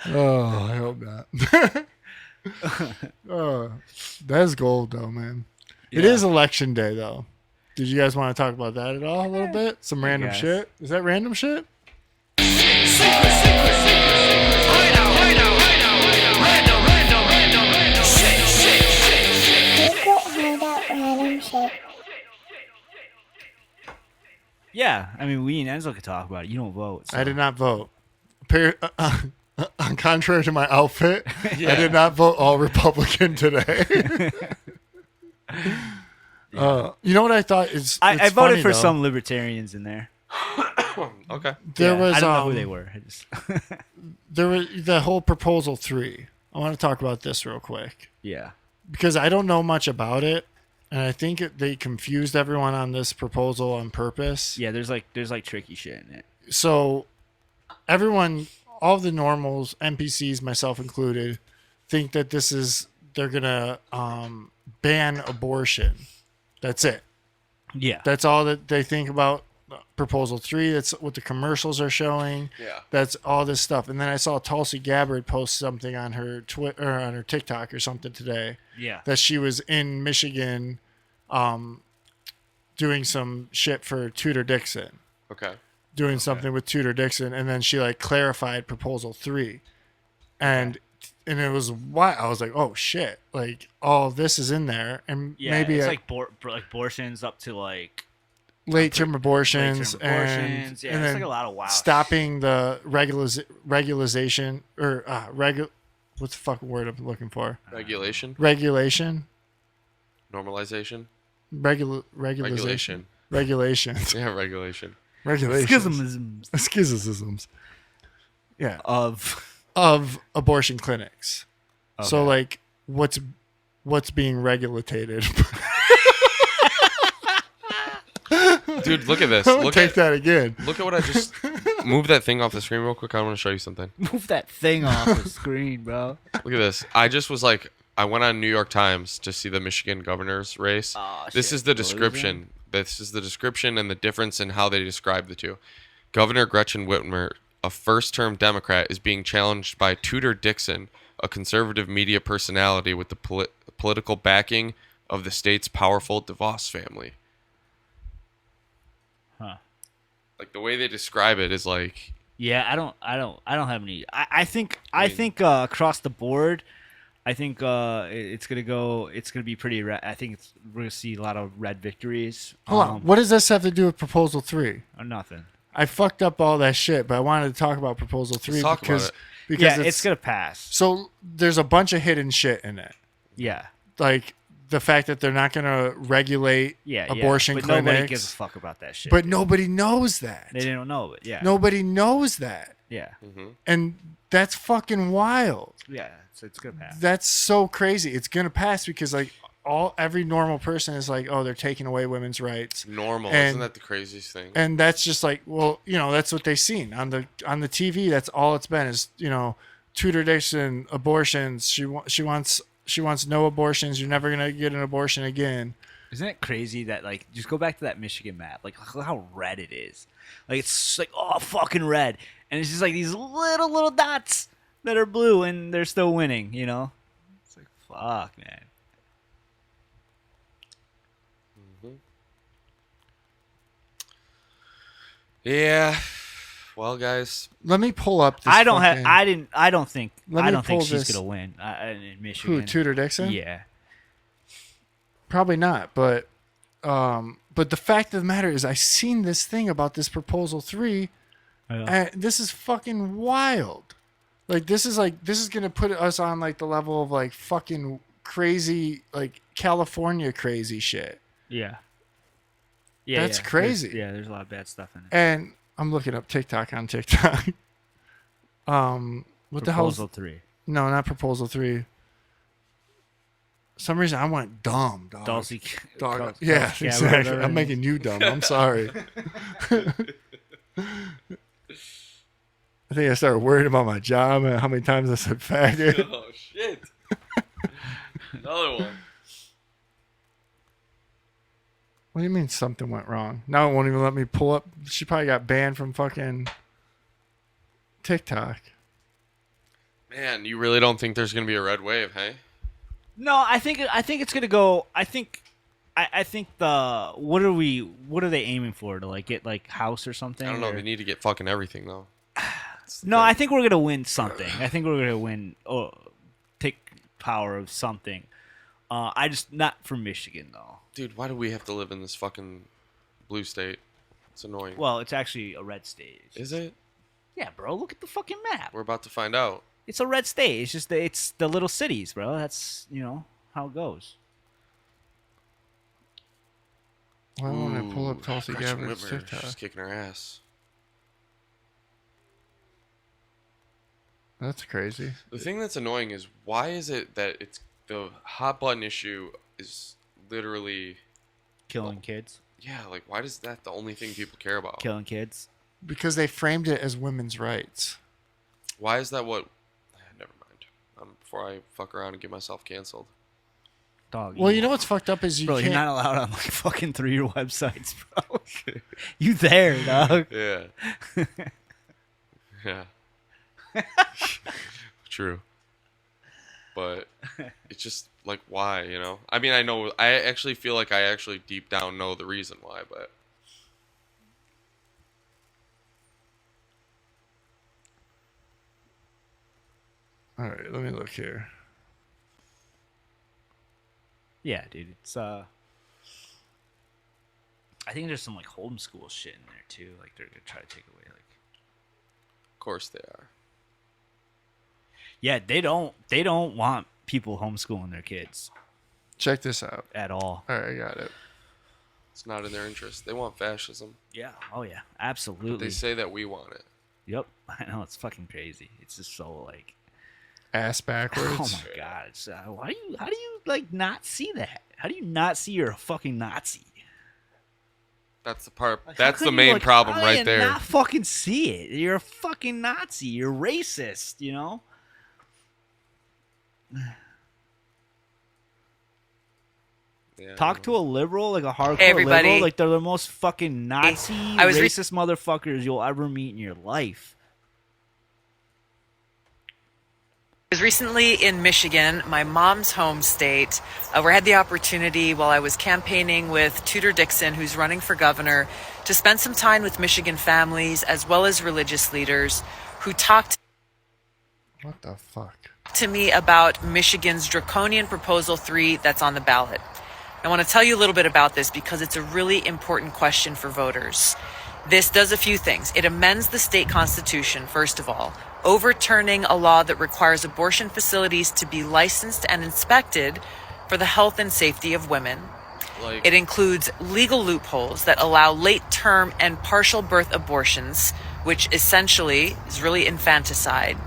Oh, I hope not. Oh, that's gold, though, man. It Yeah. is election day, though. Did you guys want to talk about that at all? A little bit? Some random guess. shit? Is that random shit? Yeah, I mean, we and Enzo could talk about it. You don't vote. So. I did not vote. Contrary to my outfit, I did not vote all Republican today. You know what I thought is? I it's voted funny, for though. some libertarians in there. Okay. There Yeah, was. I don't know who they were. I just There was the whole Proposal 3. I want to talk about this real quick yeah. because I don't know much about it, and I think they confused everyone on this proposal on purpose. Yeah, there's like tricky shit in it. So everyone, all the normals, NPCs, myself included, think that they're gonna ban abortion. That's it. Yeah. That's all that they think about Proposal 3. That's what the commercials are showing. Yeah. That's all this stuff. And then I saw Tulsi Gabbard post something on her Twitter or on her TikTok or something today Yeah. that she was in Michigan doing some shit for Tudor Dixon. Okay. Doing something with Tudor Dixon, and then she like clarified Proposal 3. And it was why I was like, oh shit, like all of this is in there, and Yeah. maybe It's like abortions up to like late term abortions, late-term abortions. Yeah, and it's then like a lot of wild stopping the regularization or what's the fucking word I'm looking for? Regulation. Regulation. Normalization. Regularization. Regulations. Yeah, regulation. Regulations. schisms Schisms. Yeah. of Abortion clinics. So like what's being regulated. Dude, look at this. Take that again. Look at what I just move that thing off the screen real quick. I want to show you something. move that thing off the screen, bro. Look at this. I just was like, I went on New York Times to see the Michigan governor's race. Oh, This shit. is the Losing? description. This is the description and the difference in how they describe the two. Governor Gretchen Whitmer, a first-term Democrat, is being challenged by Tudor Dixon, a conservative media personality with the political backing of the state's powerful DeVos family. Huh. Like the way they describe it is like, Yeah, I don't have any. I think across the board, I think it's gonna be pretty red. I think we're gonna see a lot of red victories. Hold on. What does this have to do with Proposal 3? Or nothing. I fucked up all that shit, but I wanted to talk about Proposal 3 talk because about because Yeah, it's gonna pass. so there's a bunch of hidden shit in it. Yeah. Like the fact that they're not going to regulate abortion but clinics. nobody gives a fuck about that shit. But nobody knows that. They don't know it. Yeah. Nobody knows that. Yeah. And that's fucking wild. Yeah. So it's gonna pass. That's so crazy. It's going to pass because like every normal person is like, oh, they're taking away women's rights. normal. And- Isn't that the craziest thing? And that's just like, well, that's what they've seen on the TV. That's all it's been is, Tudor Dixon abortions. She wants no abortions. You're never going to get an abortion again. Isn't it crazy that like just go back to that Michigan map? Like look how red it is. Like it's like fucking red, and it's just like these little dots that are blue, and they're still winning. It's like fuck, man. Yeah. Well, guys, Let me pull up this I don't fucking- think Let me pull she's this- gonna win in Michigan. Who, Tudor Dixon? Yeah. Probably not, but the fact of the matter is I seen this thing about this Proposal 3 and this is fucking wild. Like this is going to put us on like the level of like fucking crazy like California crazy shit. Yeah. That's There's- crazy. There's a lot of bad stuff in it. And I'm looking up TikTok on TikTok. What the hell? Proposal 3. No, not Proposal 3. Some reason I went dumb, dog. Dulcie. Dog. Yeah, exactly. I'm making you dumb. I'm sorry. I think I started worrying about my job and how many times I said faggot. oh shit, another one. What do you mean something went wrong? Now it won't even let me pull up. She probably got banned from fucking TikTok. Man, you really don't think there's gonna be a red wave, hey? No, I think it's gonna go. I think what are they aiming for to like get like House or something? I don't know. or- They need to get fucking everything though. No, I think we're gonna win something. I think we're gonna win. Take power of something. I just not from Michigan though. Dude, why do we have to live in this fucking blue state? It's annoying. Well, it's actually a red state. Is it? Yeah, bro. Look at the fucking map. We're about to find out. It's a red state. It's just it's the little cities, bro. That's how it goes. Why won't I pull up Ooh, Tulsi Gretchen Gabbard's Whitmer, TikTok? she's kicking her ass. That's crazy. The thing that's annoying is why is it that it's the hot button issue is literally Killing kids. yeah, like why is that the only thing people care about? Killing kids. Because they framed it as women's rights. Why is that what never mind. Before I fuck around and get myself canceled. Dog. Well, you know what's fucked up is you bro, can't. you're not allowed on like fucking 3 websites, bro. You there, dog? Yeah. yeah. True. But it's just like why, I mean, I actually feel like I actually deep down know the reason why, but All right, let me look here. Yeah, dude. It's I think there's some like homeschool shit in there too. Like they're gonna try to take away like. of course they are. Yeah, they don't want people homeschooling their kids Check this out. at all. All right, I got it. It's not in their interest. They want fascism. Yeah. Oh yeah. Absolutely. They say that we want it. Yep. I know, it's fucking crazy. It's just so like. Ass backwards. Oh my god! It's, how do you like not see that? How do you not see you're a fucking Nazi? That's the part. Like, how That's could the you, main like, problem how do you right there. Not fucking see it. You're a fucking Nazi. You're racist. Yeah, Talk to a liberal, like a hardcore Hey, everybody. liberal, like they're the most fucking Nazi, I was racist motherfuckers you'll ever meet in your life. I was recently in Michigan, my mom's home state, where I had the opportunity while I was campaigning with Tudor Dixon, who's running for governor, to spend some time with Michigan families as well as religious leaders who talked What the fuck? to me about Michigan's draconian Proposal 3 that's on the ballot. I want to tell you a little bit about this because it's a really important question for voters. This does a few things. It amends the state constitution, first of all, overturning a law that requires abortion facilities to be licensed and inspected for the health and safety of women. It includes legal loopholes that allow late-term and partial birth abortions, which essentially is really infanticide.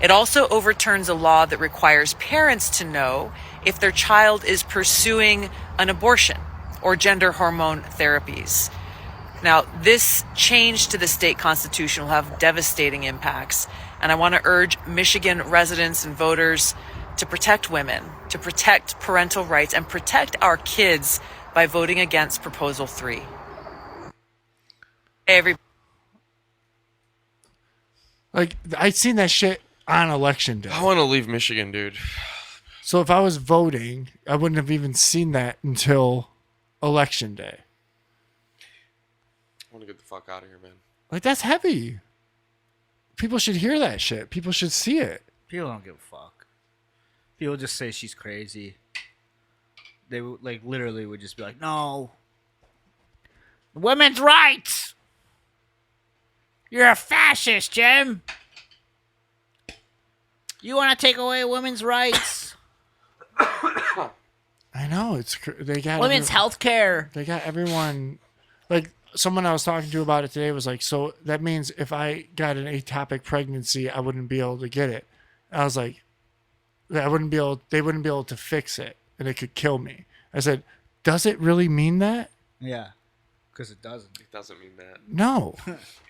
It also overturns a law that requires parents to know if their child is pursuing an abortion or gender hormone therapies. Now, this change to the state constitution will have devastating impacts, and I want to urge Michigan residents and voters to protect women, to protect parental rights, and protect our kids by voting against Proposal 3. Like, I'd seen that shit on election day. I want to leave Michigan, dude. So if I was voting, I wouldn't have even seen that until election day. I want to get the fuck out of here, man. Like, that's heavy. People should hear that shit. People should see it. People don't give a fuck. People just say she's crazy. They like literally would just be like, "No, women's rights. You're a fascist, Jim. You want to take away women's rights, I know they got women's health care." They got everyone. Like, someone I was talking to about it today was like, "So that means if I got an ectopic pregnancy, I wouldn't be able to get it." I was like, "I wouldn't be able. They wouldn't be able to fix it, and it could kill me." I said, "Does it really mean that?" Yeah, because it doesn't. It doesn't mean that. No,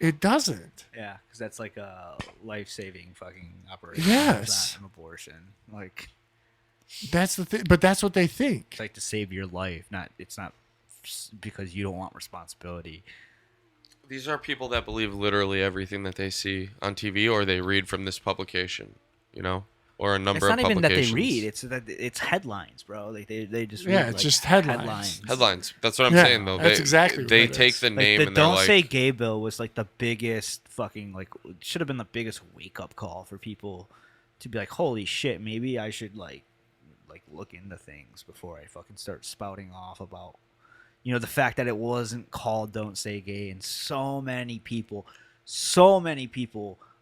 it doesn't. Yeah, because that's like a life-saving fucking operation. Yes. It's not an abortion. Like, That's the thing. But that's what they think. it's like to save your life. It's not because you don't want responsibility. These are people that believe literally everything that they see on TV or they read from this publication, you know, or a number It's of not even that publications. they read. It's that it's headlines, bro. Like they just read, Yeah, it's like, just headlines. Headlines. That's what I'm Yeah, saying, though. that's They, exactly what They it take is. the Like, name the and they're Don't like, Say Gay bill was like the biggest fucking, like, should have been the biggest wake up call for people to be like, holy shit, maybe I should like look into things before I fucking start spouting off about, you know, the fact that it wasn't called Don't Say Gay, and so many people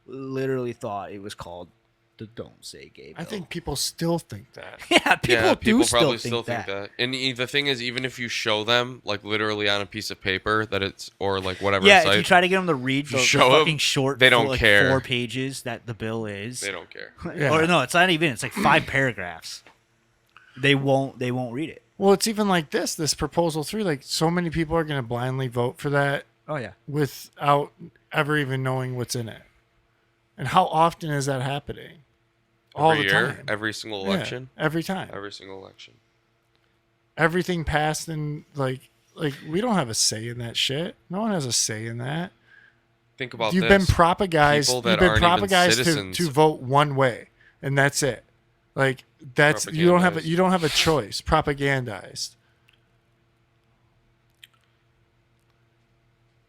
literally thought it was called the Don't Say Gay bill. I think people still think that. yeah, people do probably still think that. And the thing is, even if you show them, like, literally on a piece of paper that it's, or like whatever Yeah, site, if you try to get them to read the show 'em, fucking short, they don't like, care. 4 pages that the bill is. they don't care. Yeah. Or no, it's not even. It's like 5 paragraphs. They won't read it. Well, it's even like this Proposal 3. Like, so many people are going to blindly vote for that Oh yeah. without ever even knowing what's in it. And how often is that happening? All Every the year, time. every single Yeah, election, every time. every single election. Everything passed, and like we don't have a say in that shit. No one has a say in that. Think about You've this. been propagized. People You've that been aren't even propagized citizens. to vote one way, and that's it. Like, that's you don't have a choice. Propagandized.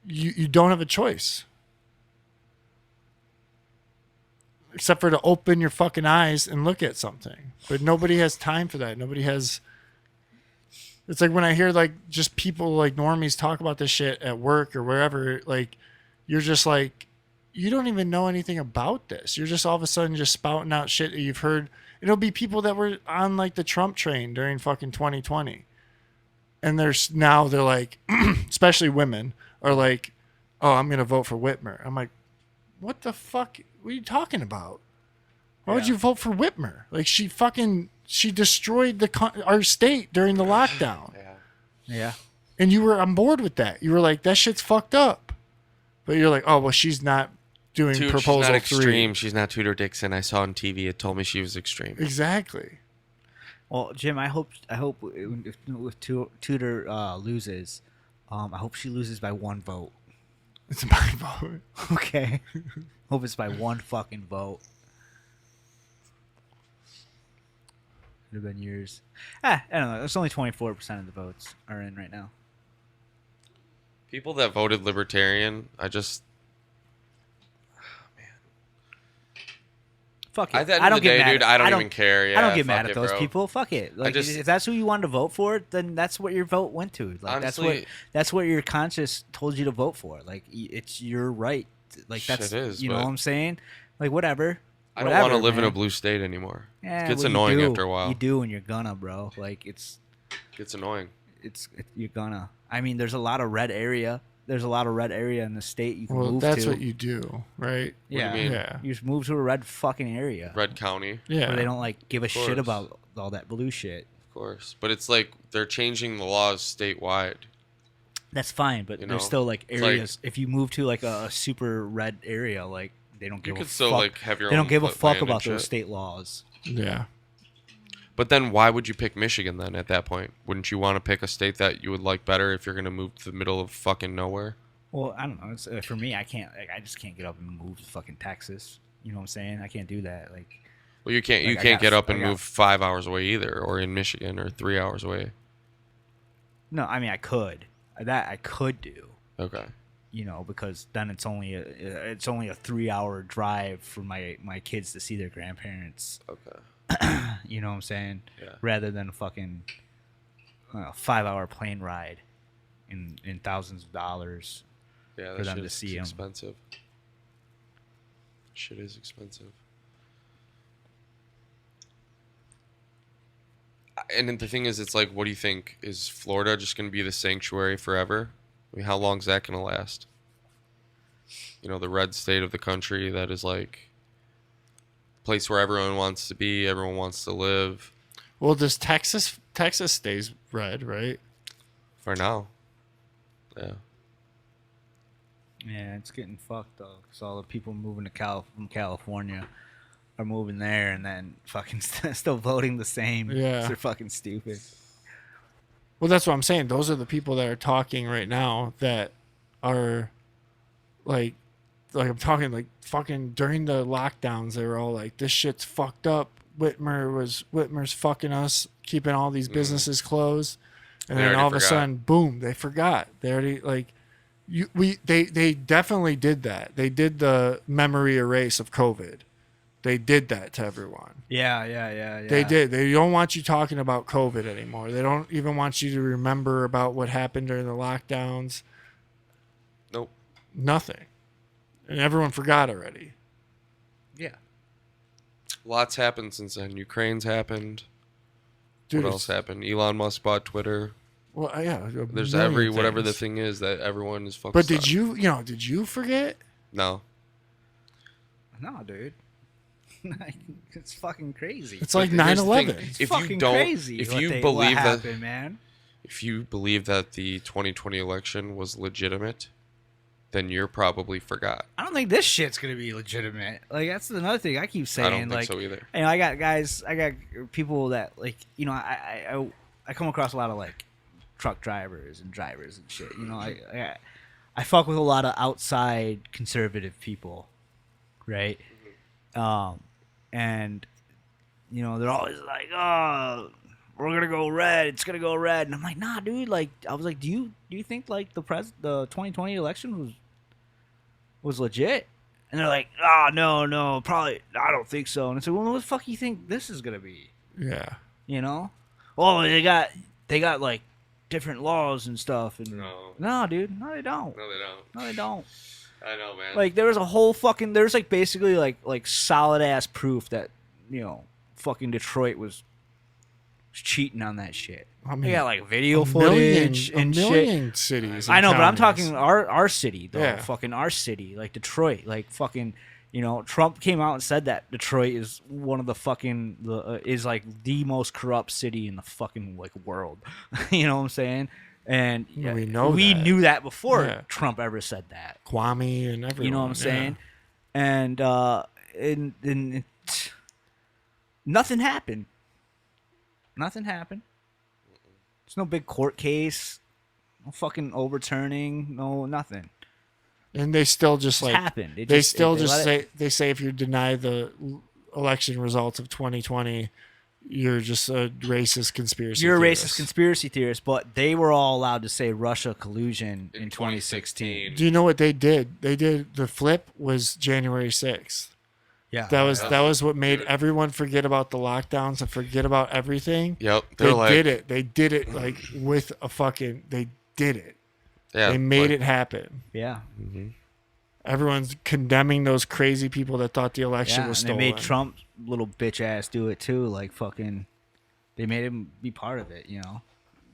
You don't have a choice. Except for to open your fucking eyes and look at something. But nobody has time for that. Nobody has. It's like when I hear like just people like normies talk about this shit at work or wherever, like, you're just like, you don't even know anything about this. You're just all of a sudden just spouting out shit that you've heard. It'll be people that were on like the Trump train during fucking 2020. And they're like, especially women are like, oh, I'm going to vote for Whitmer. I'm like, what the fuck? What are you talking about? Why would you vote for Whitmer? Like, she destroyed our state during the lockdown. Yeah. And you were on board with that. You were like, that shit's fucked up. But you're like, oh, well, she's not doing Dude, Proposal she's not 3. extreme. She's not Tudor Dixon. I saw on TV. It told me she was extreme. Exactly. Well, Jim, I hope if Tudor loses, I hope she loses by 1 vote. It's my vote. Okay. Hope it's by 1 fucking vote. Could have been yours. I don't know. It's only 24% of the votes are in right now. People that voted Libertarian, I just... Fuck it. At the end I of don't the get day, mad dude, at- I don't even care. Yeah, I don't get fuck mad at it, those bro. people. Fuck it. Like, just- if that's who you wanted to vote for, then that's what your vote went to. Like Honestly- that's what your conscience told you to vote for. Like it's your right. Like that's Shit is, you know but- what I'm saying. Like whatever. I don't want to Whatever, live in a man. blue state anymore. Yeah, It gets well, you annoying do. after a while. You do, and you're gonna, bro. Like it's Gets annoying. you're gonna. I mean, there's a lot of red area. There's a lot of red area in the state you can Well, move that's to. what you do, right? do you yeah, mean? Yeah. you just move to a red fucking area Red County, Yeah. where they don't like give a shit course. about all that blue shit. of course. But it's like they're changing the laws statewide. That's fine, but You there's know? still like It's like- areas. If you move to like a super red area, like they don't You give a could still fuck. like have your They own don't give a land fuck and about those shit. state laws. Yeah. But then why would you pick Michigan then at that point? Wouldn't you want to pick a state that you would like better if you're going to move to the middle of fucking nowhere? Well, I don't know. It's, for me, I can't. Like, I just can't get up and move to fucking Texas. You know what I'm saying? I can't do that. Like, Well, you can't Like, I get got- up and I got- move 5 hours away either, or in Michigan, or 3 hours away. no, I mean I could. That I could do. Okay. You know, because then it's only a 3-hour drive for my kids to see their grandparents. Okay. You know what I'm saying? Yeah. Rather than a fucking 5-hour plane ride in thousands of dollars. Yeah, that For them shit to is see 'em. expensive. Shit is expensive. And then the thing is, it's like, what do you think? Is Florida just going to be the sanctuary forever? I mean, how long is that going to last? You know, the red state of the country that is like a place where everyone wants to be, everyone wants to live. Well, does Texas stays red, right? For now. Yeah. Yeah, it's getting fucked though, because all the people moving to from California are moving there and then fucking still voting the same. Yeah. They're fucking stupid. Well, that's what I'm saying. Those are the people that are talking right now that are like I'm talking like fucking during the lockdowns. They were all like, "This shit's fucked up. Whitmer's fucking us, keeping all these businesses closed." And They then already all of a forgot. sudden, boom, they forgot. They already like they definitely did that. They did the memory erase of COVID. They did that to everyone. Yeah. They did. They don't want you talking about COVID anymore. They don't even want you to remember about what happened during the lockdowns. Nope. Nothing. And everyone forgot already. Yeah. Lots happened since then. Ukraine's happened. Dude, What else happened? Elon Musk bought Twitter. Well, yeah. There's million whatever the things. thing is that everyone is focused But on. did you forget? No. No, dude. It's fucking crazy. It's like Here's the thing. 9/11. It's If fucking you don't, crazy. if what you what believe that, happened, man. if you believe that the 2020 election was legitimate, then you're probably forgot. I don't think this shit's gonna be legitimate. Like that's another thing I keep saying. I don't think like, so either. You know, I got people that like, you know, I come across a lot of like truck drivers and shit. You know, I fuck with a lot of outside conservative people, right? And you know, they're always like, "Oh, we're gonna go red. It's gonna go red." And I'm like, "Nah, dude." Like, I was like, "Do you think like the 2020 election was legit?" And they're like, "Oh, no, probably. I don't think so." And I said, "Well, what the fuck do you think this is gonna be?" Yeah. You know? Oh, they got like different laws and stuff. And no, dude, no, they don't. No, they don't. No, they don't. I know, man. Like there was a whole fucking there's like basically like solid ass proof that, you know, fucking Detroit was cheating on that shit. I mean, They got like video a footage million, and a shit. million cities. I and know, but I'm counties. talking our city though. Yeah. Fucking our city, like Detroit, like fucking. You know, Trump came out and said that Detroit is one of the fucking is like the most corrupt city in the fucking like world. You know what I'm saying? And Yeah, we know we that. knew that before Yeah. Trump ever said that. Kwame and everyone. You know what I'm saying? And nothing happened. Nothing happened. There's no big court case. No fucking overturning. No nothing. And they still just It like happened. they say if you deny the election results of 2020, you're just a racist conspiracy. You're a theorist. racist conspiracy theorist, but they were all allowed to say Russia collusion in 2016. Do you know what they did? They did the flip was January 6th. Yeah, That was what made everyone forget about the lockdowns and forget about everything. Yep. They did it. They did it like with a fucking. They did it. Yeah. They made it happen. Yeah. Everyone's condemning those crazy people that thought the election was and stolen. they made Trump little bitch ass do it too. Like fucking, they made him be part of it. You know.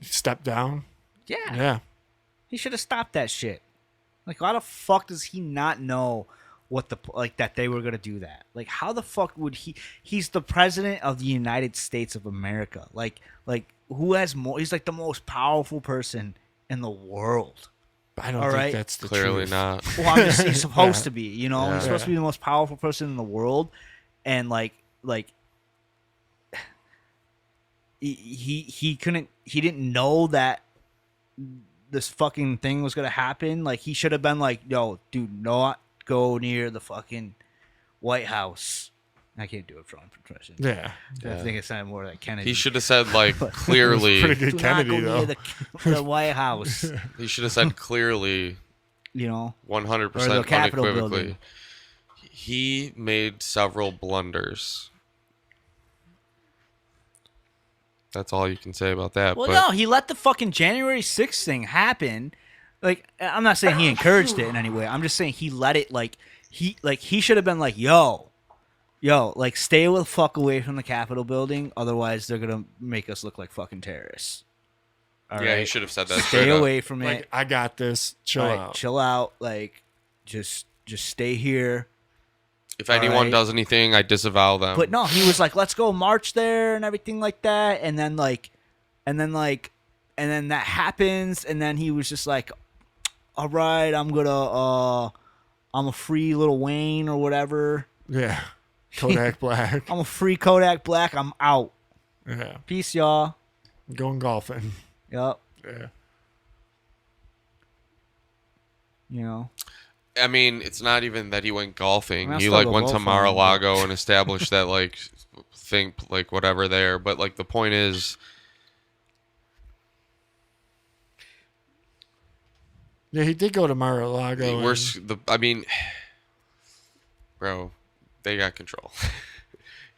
Step down. Yeah. Yeah. He should have stopped that shit. Like, how the fuck does he not know what that they were gonna do that? Like, how the fuck would he? He's the president of the United States of America. Like who has more? He's like the most powerful person in the world. I don't think that's the Clearly truth. not. Well, I'm just he's supposed to be. You know, Yeah. he's supposed to be the most powerful person in the world, and he couldn't. He didn't know that this fucking thing was gonna happen. Like, he should have been like, "Yo, do not go near the fucking White House." I can't do it for impression. Yeah. I think it sounded more like Kennedy. He should have said like clearly. Pretty good do Kennedy not go though. near the White House. He should have said clearly, You know, 100% Or the Capitol unequivocally. building. He made several blunders. That's all you can say about that. well, but no, he let the fucking January 6th thing happen. Like, I'm not saying he encouraged it in any way. I'm just saying he let it. Like, he should have been like, yo, like, stay the fuck away from the Capitol building. Otherwise, they're gonna make us look like fucking terrorists. All yeah, he right? should have said that. Stay straight up. away from Like, it. I got this. Chill Right, out. chill out. Like, just stay here. If anyone Alright. does anything, I disavow them. But no, he was like, let's go march there and everything like that. And then that happens. And then he was just like, all right, I'm a free Lil Wayne or whatever. Yeah. Kodak Black. I'm a free Kodak Black. I'm out. Yeah. Peace, y'all. Going golfing. Yep. Yeah. You know. I mean, it's not even that he went golfing. I'll He still like go went to golfing, Mar-a-Lago and established that like thing, like whatever there. But like the point is, Yeah, he did go to Mar-a-Lago. we're and- I mean, bro, they got control.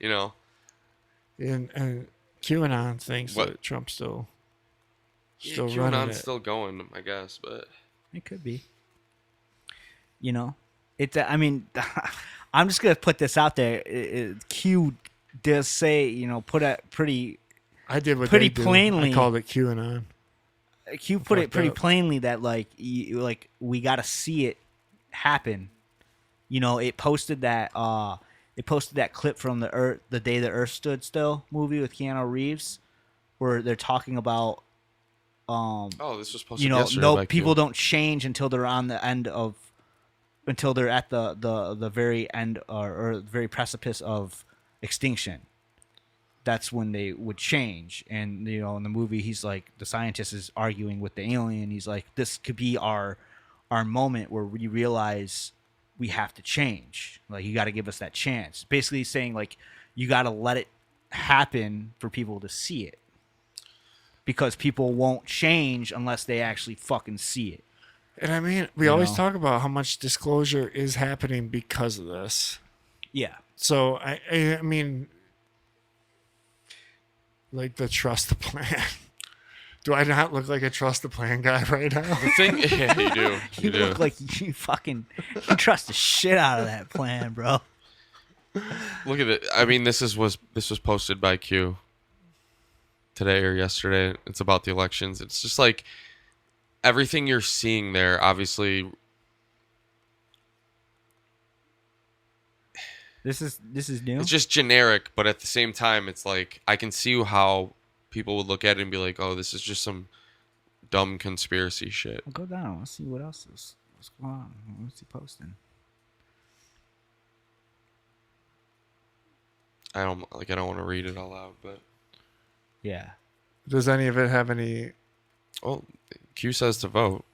You know. and QAnon thinks What? that Trump's still Yeah, running QAnon's it. still going, I guess, but It could be. You know, it's. I mean, I'm just gonna put this out there. Q does say, you know, put it pretty. I did what pretty they do. plainly- I called it QAnon. Q put it Fucked pretty up. plainly that like we got to see it happen. You know, it posted that clip from the Day the Earth Stood Still movie with Keanu Reeves, where they're talking about oh, this was posted you know, yesterday. no by people Q. don't change until they're on the end of until they're at the very end or the very precipice of extinction. That's when they would change. And you know, in the movie, he's like, the scientist is arguing with the alien. He's like, this could be our moment where we realize we have to change. Like, you got to give us that chance. Basically saying like, you got to let it happen for people to see it, because people won't change unless they actually fucking see it. And I mean, we You always know? talk about how much disclosure is happening because of this. Yeah. So I mean, like the trust the plan. Do I not look like a trust the plan guy right now? The thing, yeah, you do. You do. look like you fucking you trust the shit out of that plan, bro. Look at it. I mean, this was posted by Q today or yesterday. It's about the elections. It's just like everything you're seeing there. Obviously, This is new. it's just generic, but at the same time, it's like I can see how people would look at it and be like, "Oh, this is just some dumb conspiracy shit." I'll go down. Let's see what else is what's going on. What's he posting? I don't want to read it all out, but Yeah. Does any of it have any? Oh, Q says to vote.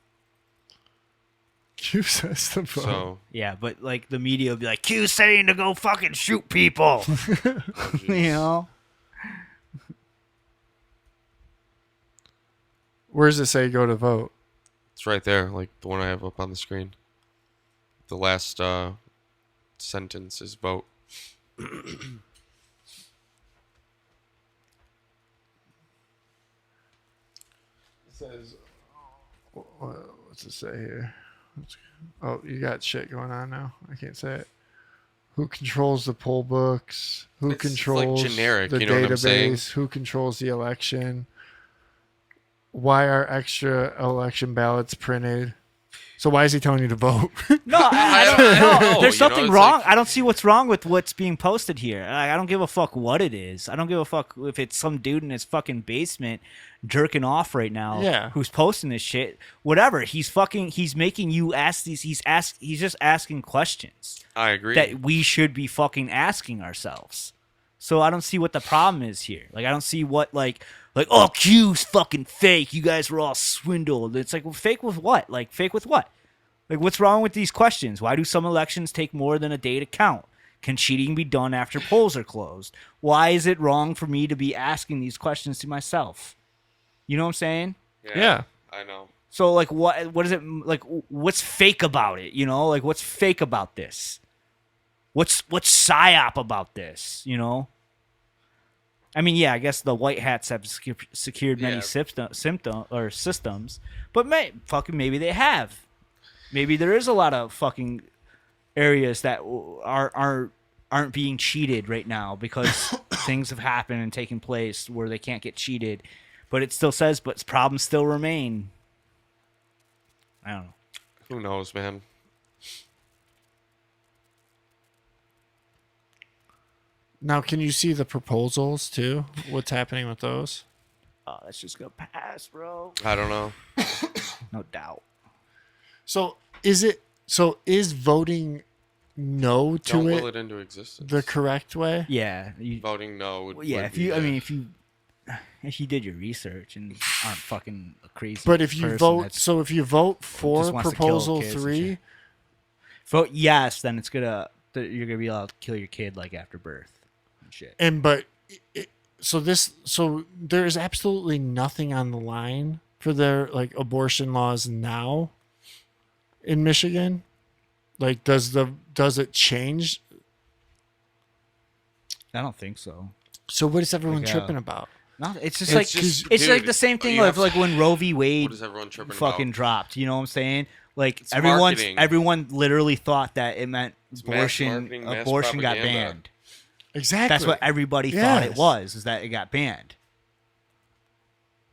Q says to vote. So Yeah, but like the media will be like, Q's saying to go fucking shoot people. You know? Where does it say go to vote? it's right there, like the one I have up on the screen. The last sentence is vote. It says, what's it say here? Oh, you got shit going on now. I can't say it. Who controls the poll books? Who It's like controls generic, the you know what I'm saying? database? Who controls the election? Why are extra election ballots printed? So why is he telling you to vote? No, I don't know. There's You know, something it's wrong. like- I don't see what's wrong with what's being posted here. I don't give a fuck what it is. I don't give a fuck if it's some dude in his fucking basement jerking off right now. Yeah. Who's posting this shit? Whatever. He's making you ask these. He's just asking questions I agree. that we should be fucking asking ourselves. So I don't see what the problem is here. Like I don't see what like oh Q's fucking fake. You guys were all swindled. It's like well, fake with what? Like fake with what? Like what's wrong with these questions? Why do some elections take more than a day to count? Can cheating be done after polls are closed? Why is it wrong for me to be asking these questions to myself? You know what I'm saying? Yeah. I know. So like what is it like what's fake about it, you know? Like what's fake about this? What's psyop about this, you know? I mean, yeah, I guess the white hats have secured many systems, but maybe they have. Maybe there is a lot of fucking areas that aren't being cheated right now because things have happened and taken place where they can't get cheated, but it still says, but problems still remain. I don't know. Who knows, man? Now, can you see the proposals too? What's happening with those? Oh, that's just gonna pass, bro. I don't know. No doubt. So is voting no to Don't it will it into existence. the correct way? Yeah. Voting no would. Yeah. would If be you, I the- mean, if you did your research and aren't fucking a crazy. But if you person vote, that's- so if you vote for just wants to kill proposal kids and 3, shit. Vote yes, then you're gonna be allowed to kill your kid like after birth and shit. so there is absolutely nothing on the line for their like abortion laws now in Michigan. Like, does it change? I don't think so. So what is everyone Like, tripping about? No, it's just It's like just- it's like dude, the same thing you of have- like when Roe v. Wade What is everyone tripping fucking about? dropped. You know what I'm saying? Like It's marketing. everyone literally thought that it meant It's mass abortion marketing, mass got propaganda. banned. Exactly. That's what everybody thought it Yes. was, is that it got banned.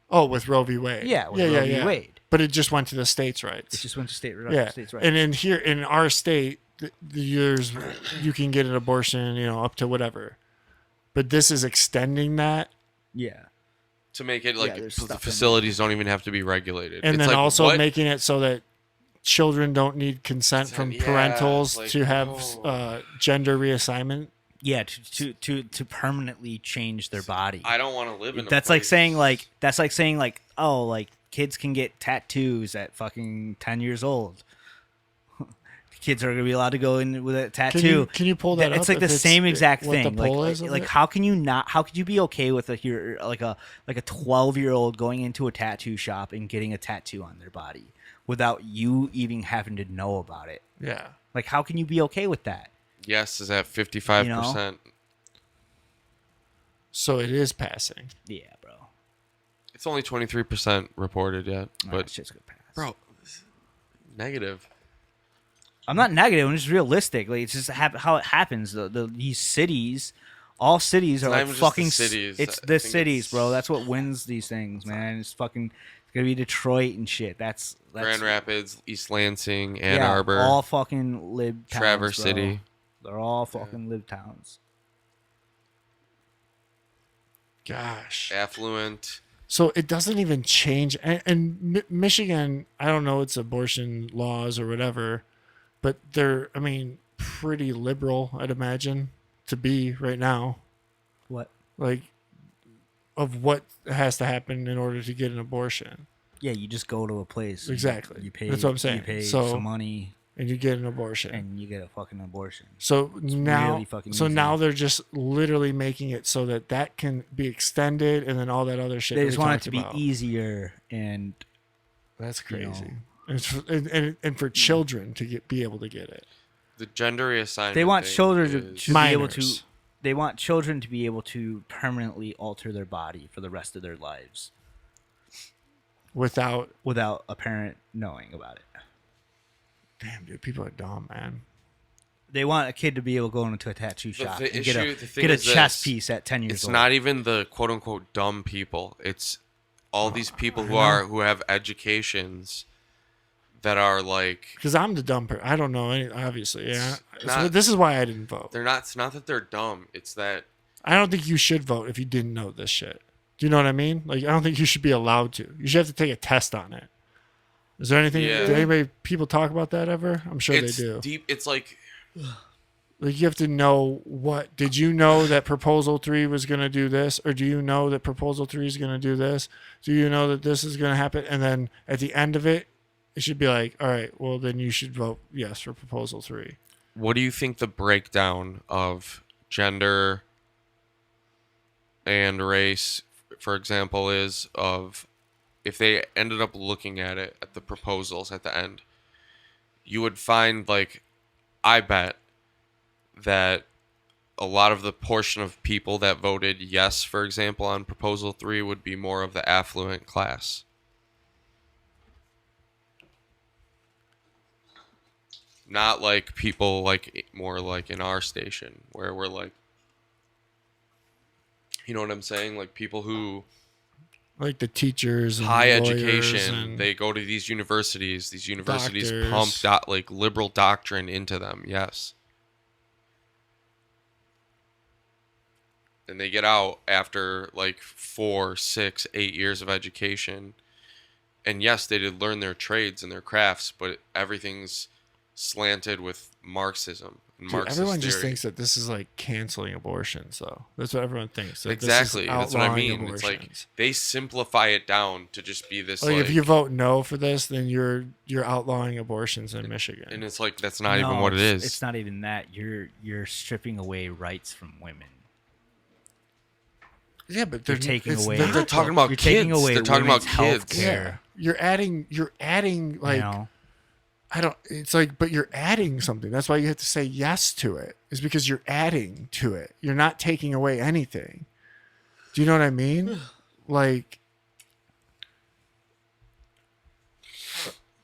Oh, with Roe v. Wade. Yeah, with Roe v. Wade. But it just went to the states' rights. It just went to states' rights. And in here in our state, the years you can get an abortion, up to whatever. But this is extending that, Yeah. to make it Yeah, like there's the stuff in facilities don't even have to be regulated. and It's then like, also what? making it so that children don't need consent from Yeah, parentals like, to have oh. Gender reassignment. Yeah, to permanently change their body. I don't want to live in. That's like saying oh, like kids can get tattoos at fucking 10 years old. Kids are gonna be allowed to go in with a tattoo. Can you pull that It's up like the if it's- same exact what the thing. poll Like, is of like it? how can you be okay with a 12-year-old going into a tattoo shop and getting a tattoo on their body without you even having to know about it? Yeah. Like how can you be okay with that? yes is at 55%. So it is passing. Yeah, bro. It's only 23% reported yet, Nah, but it's just gonna pass. bro, negative. I'm not negative. I'm just realistic. Like it's just how it happens. These cities, all cities are not like even just fucking. the cities. It's I the think cities, it's- bro. That's what wins these things, man. It's fucking. It's gonna be Detroit and shit. That's Grand Rapids, East Lansing, Ann Arbor, all fucking lib towns, Traverse bro. City. They're all fucking lib towns. Gosh. affluent. So it doesn't even change. And Michigan, I don't know its abortion laws or whatever, but they're, pretty liberal, I'd imagine, to be right now. What? Like, of what has to happen in order to get an abortion. Yeah, you just go to a place. Exactly. You pay. That's what I'm saying. You pay So- some money And you get an abortion. and you get a fucking abortion. So now, really fucking so easy. now they're just literally making it so that can be extended, and then all that other shit. They that just we want it talked to be about. easier and That's you know. crazy. And, it's for, and for children to be able to get it. The gender reassignment. they want thing children is- to be able to. Minors. They want children to be able to permanently alter their body for the rest of their lives Without, without a parent knowing about it. damn, dude, people are dumb, man. They want a kid to be able to go into a tattoo shop the and get issue- the thing a is chest this. piece at 10 years It's old. not even the quote unquote dumb people. It's all these people who have educations that are like Because I'm the dumb person. I don't know any. Obviously, yeah. So not- this is why I didn't vote. they're not. It's not that they're dumb. It's that I don't think you should vote if you didn't know this shit. Do you know what I mean? Like, I don't think you should be allowed to. You should have to take a test on it. Is there anything? Yeah. Do anybody people talk about that ever? I'm sure it's they do. deep. It's like Like, you have to know what. Did you know that Proposal 3 was going to do this? Or do you know that Proposal 3 is going to do this? Do you know that this is going to happen? And then at the end of it, it should be like, all right, well, then you should vote yes for Proposal 3. what do you think the breakdown of gender and race, for example, is of if they ended up looking at it at the proposals at the end, you would find like I bet that a lot of the portion of people that voted yes, for example, on Proposal 3 would be more of the affluent class. Not like people like more like in our station where we're like, you know what I'm saying? Like people who Like the teachers and high lawyers education, and they go to these universities. These universities doctors. pump like liberal doctrine into them. Yes. And they get out after like 4, 6, 8 years of education. And yes, they did learn their trades and their crafts, but everything's slanted with Marxism and Dude, Marxist everyone just theory. thinks that this is like canceling abortions, though. That's what everyone thinks. that this is Exactly. That's what I outlawing mean. It's like abortions. they simplify it down to just be this Like, like if you vote no for this, then you're outlawing abortions in Michigan. and it's like that's not even No, what it is. It's not even that. You're stripping away rights from women. Yeah, but You're taking away. they're talking about you're taking kids. away They're talking about women's kids. healthcare. You're adding like You know? I don't. It's like, but you're adding something. That's why you have to say yes to it. Is because you're adding to it. You're not taking away anything. Do you know what I mean?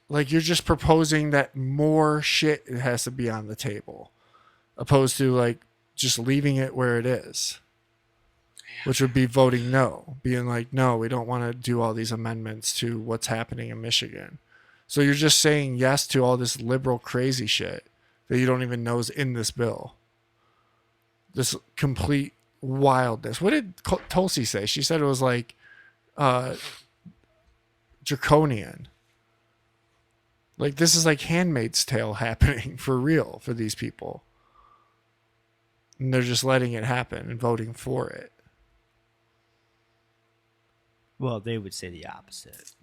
Like you're just proposing that more shit has to be on the table, opposed to like just leaving it where it is, which would be voting no, being like, no, we don't want to do all these amendments to what's happening in Michigan. So you're just saying yes to all this liberal crazy shit that you don't even know is in this bill. This complete wildness. What did Tulsi say? She said it was like draconian. Like, this is like Handmaid's Tale happening for real for these people. And they're just letting it happen and voting for it. Well, they would say the opposite.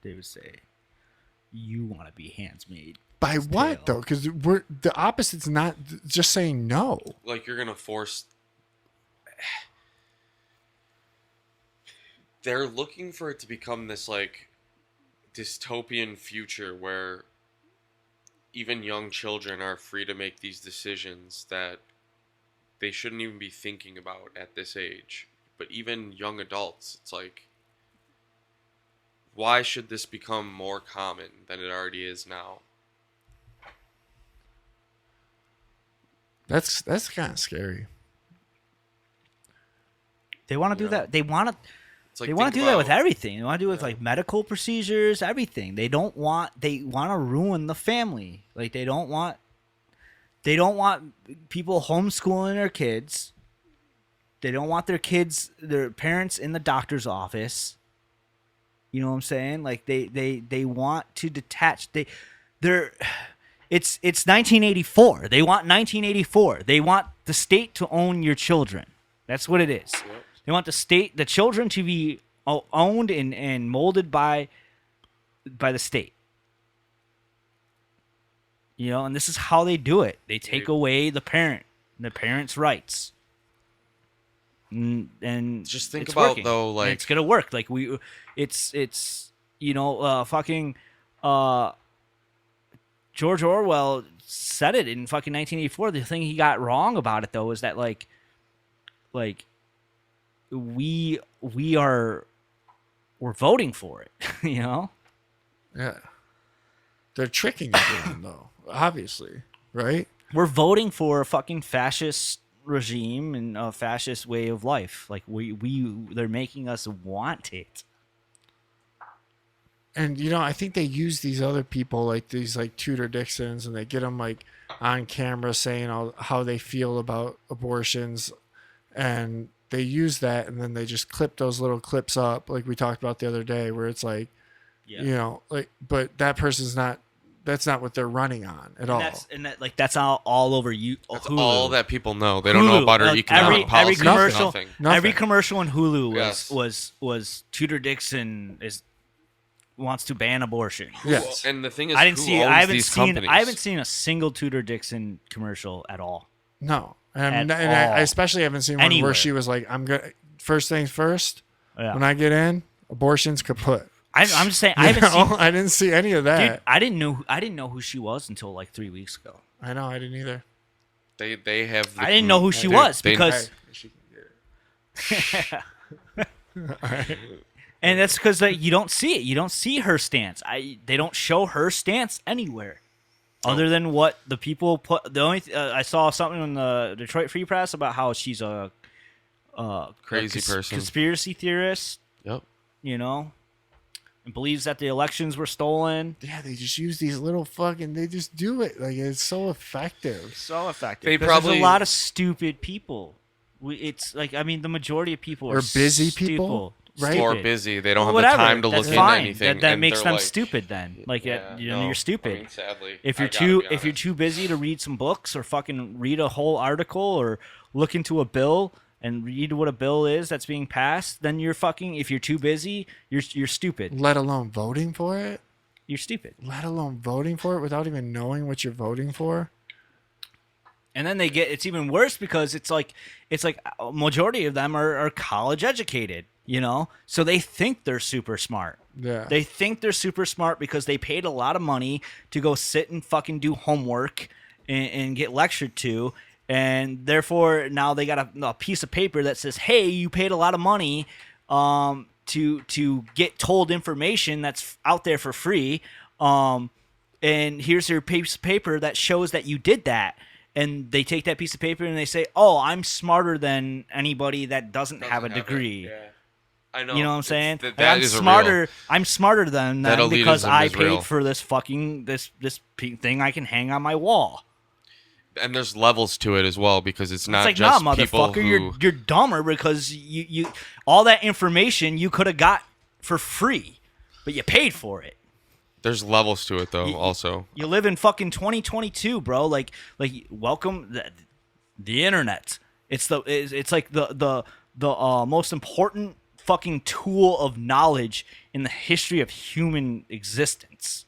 They would say, "You want to be handsmaid." By what, though? Because the opposite's not just saying no. Like you're gonna force. They're looking for it to become this like dystopian future where even young children are free to make these decisions that they shouldn't even be thinking about at this age. But even young adults, it's like, why should this become more common than it already is now? That's kind of scary. They want to do that. They want to. It's like, They want to think do that with about- everything. They want to do it with like medical procedures, everything. They want to ruin the family. Like they don't want people homeschooling their kids. They don't want their parents in the doctor's office. You know what I'm saying? Like they want to detach. It's 1984. They want 1984. They want the state to own your children. That's what it is. They want the children to be owned and molded by the state. You know, and this is how they do it. They take away the parent's rights. And Just think it's about, working. though, And like- it's gonna work. Like it's George Orwell said it in fucking 1984. The thing he got wrong about it though is that like we're voting for it, you know? Yeah. They're tricking everyone, though, obviously, right? We're voting for a fucking fascist regime and a fascist way of life. Like they're making us want it. And, you know, I think they use these other people, like these, like, Tudor Dixons, and they get them, like, on camera saying how they feel about abortions. And they use that, and then they just clip those little clips up, like we talked about the other day, where it's like, you know, like, but that person's not, that's not what they're running on at all. That's all over you. That's Hulu. all that people know. They don't know about our Like, economic policy. every commercial, Nothing. every commercial on Hulu Yes. was Tudor Dixon wants to ban abortion. Yes. And the thing is, I didn't who see. owns I haven't these seen. companies? I haven't seen a single Tudor Dixon commercial at all. No. And At I all. especially haven't seen one Anywhere. where she was like, I'm good. First things first, Yeah. when I get in, abortion's kaput. I'm just saying. I You haven't know? seen. I didn't see any of that. Dude, I didn't know who she was until like 3 weeks ago. I know, I didn't either. They have. I didn't know who she was because. And that's because you don't see it. You don't see her stance. They don't show her stance anywhere, other than what the people put. The only I saw something in the Detroit Free Press about how she's a Crazy person. conspiracy theorist. Yep. You know, and believes that the elections were stolen. Yeah, they just use these little fucking. They just do it like it's so effective. So effective. They 'Cause probably- there's a lot of stupid people. It's like, I mean, the majority of people are Or busy stupid. people, right? Or Stupid. busy. They don't have Whatever. the time to That's look fine. into anything. That and makes they're them like, stupid then. Like, Yeah, you know, no, you're stupid. I mean, sadly, if I you're gotta too be if you're honest. too busy to read some books or fucking read a whole article or look into a bill and read what a bill is that's being passed, then you're fucking. If you're too busy, you're stupid. Let alone voting for it. You're stupid. Let alone voting for it without even knowing what you're voting for. And then it's even worse because it's like a majority of them are college educated, you know? So they think they're super smart. Yeah. They think they're super smart because they paid a lot of money to go sit and fucking do homework and get lectured to. And therefore now they got a piece of paper that says, hey, you paid a lot of money to get told information that's out there for free. And here's your piece of paper that shows that you did that. And they take that piece of paper and they say, "Oh, I'm smarter than anybody that doesn't have a degree." I know. You know what I'm saying? That Like, I'm is a smarter. real- I'm smarter than That them because elitism I is paid real. for this fucking this thing I can hang on my wall. And there's levels to it as well because it's not It's like, just nah, people motherfucker, who. you're dumber because you all that information you could have got for free, but you paid for it. There's levels to it though. Also, You live in fucking 2022, bro. Like welcome the internet. It's like the most important fucking tool of knowledge in the history of human existence.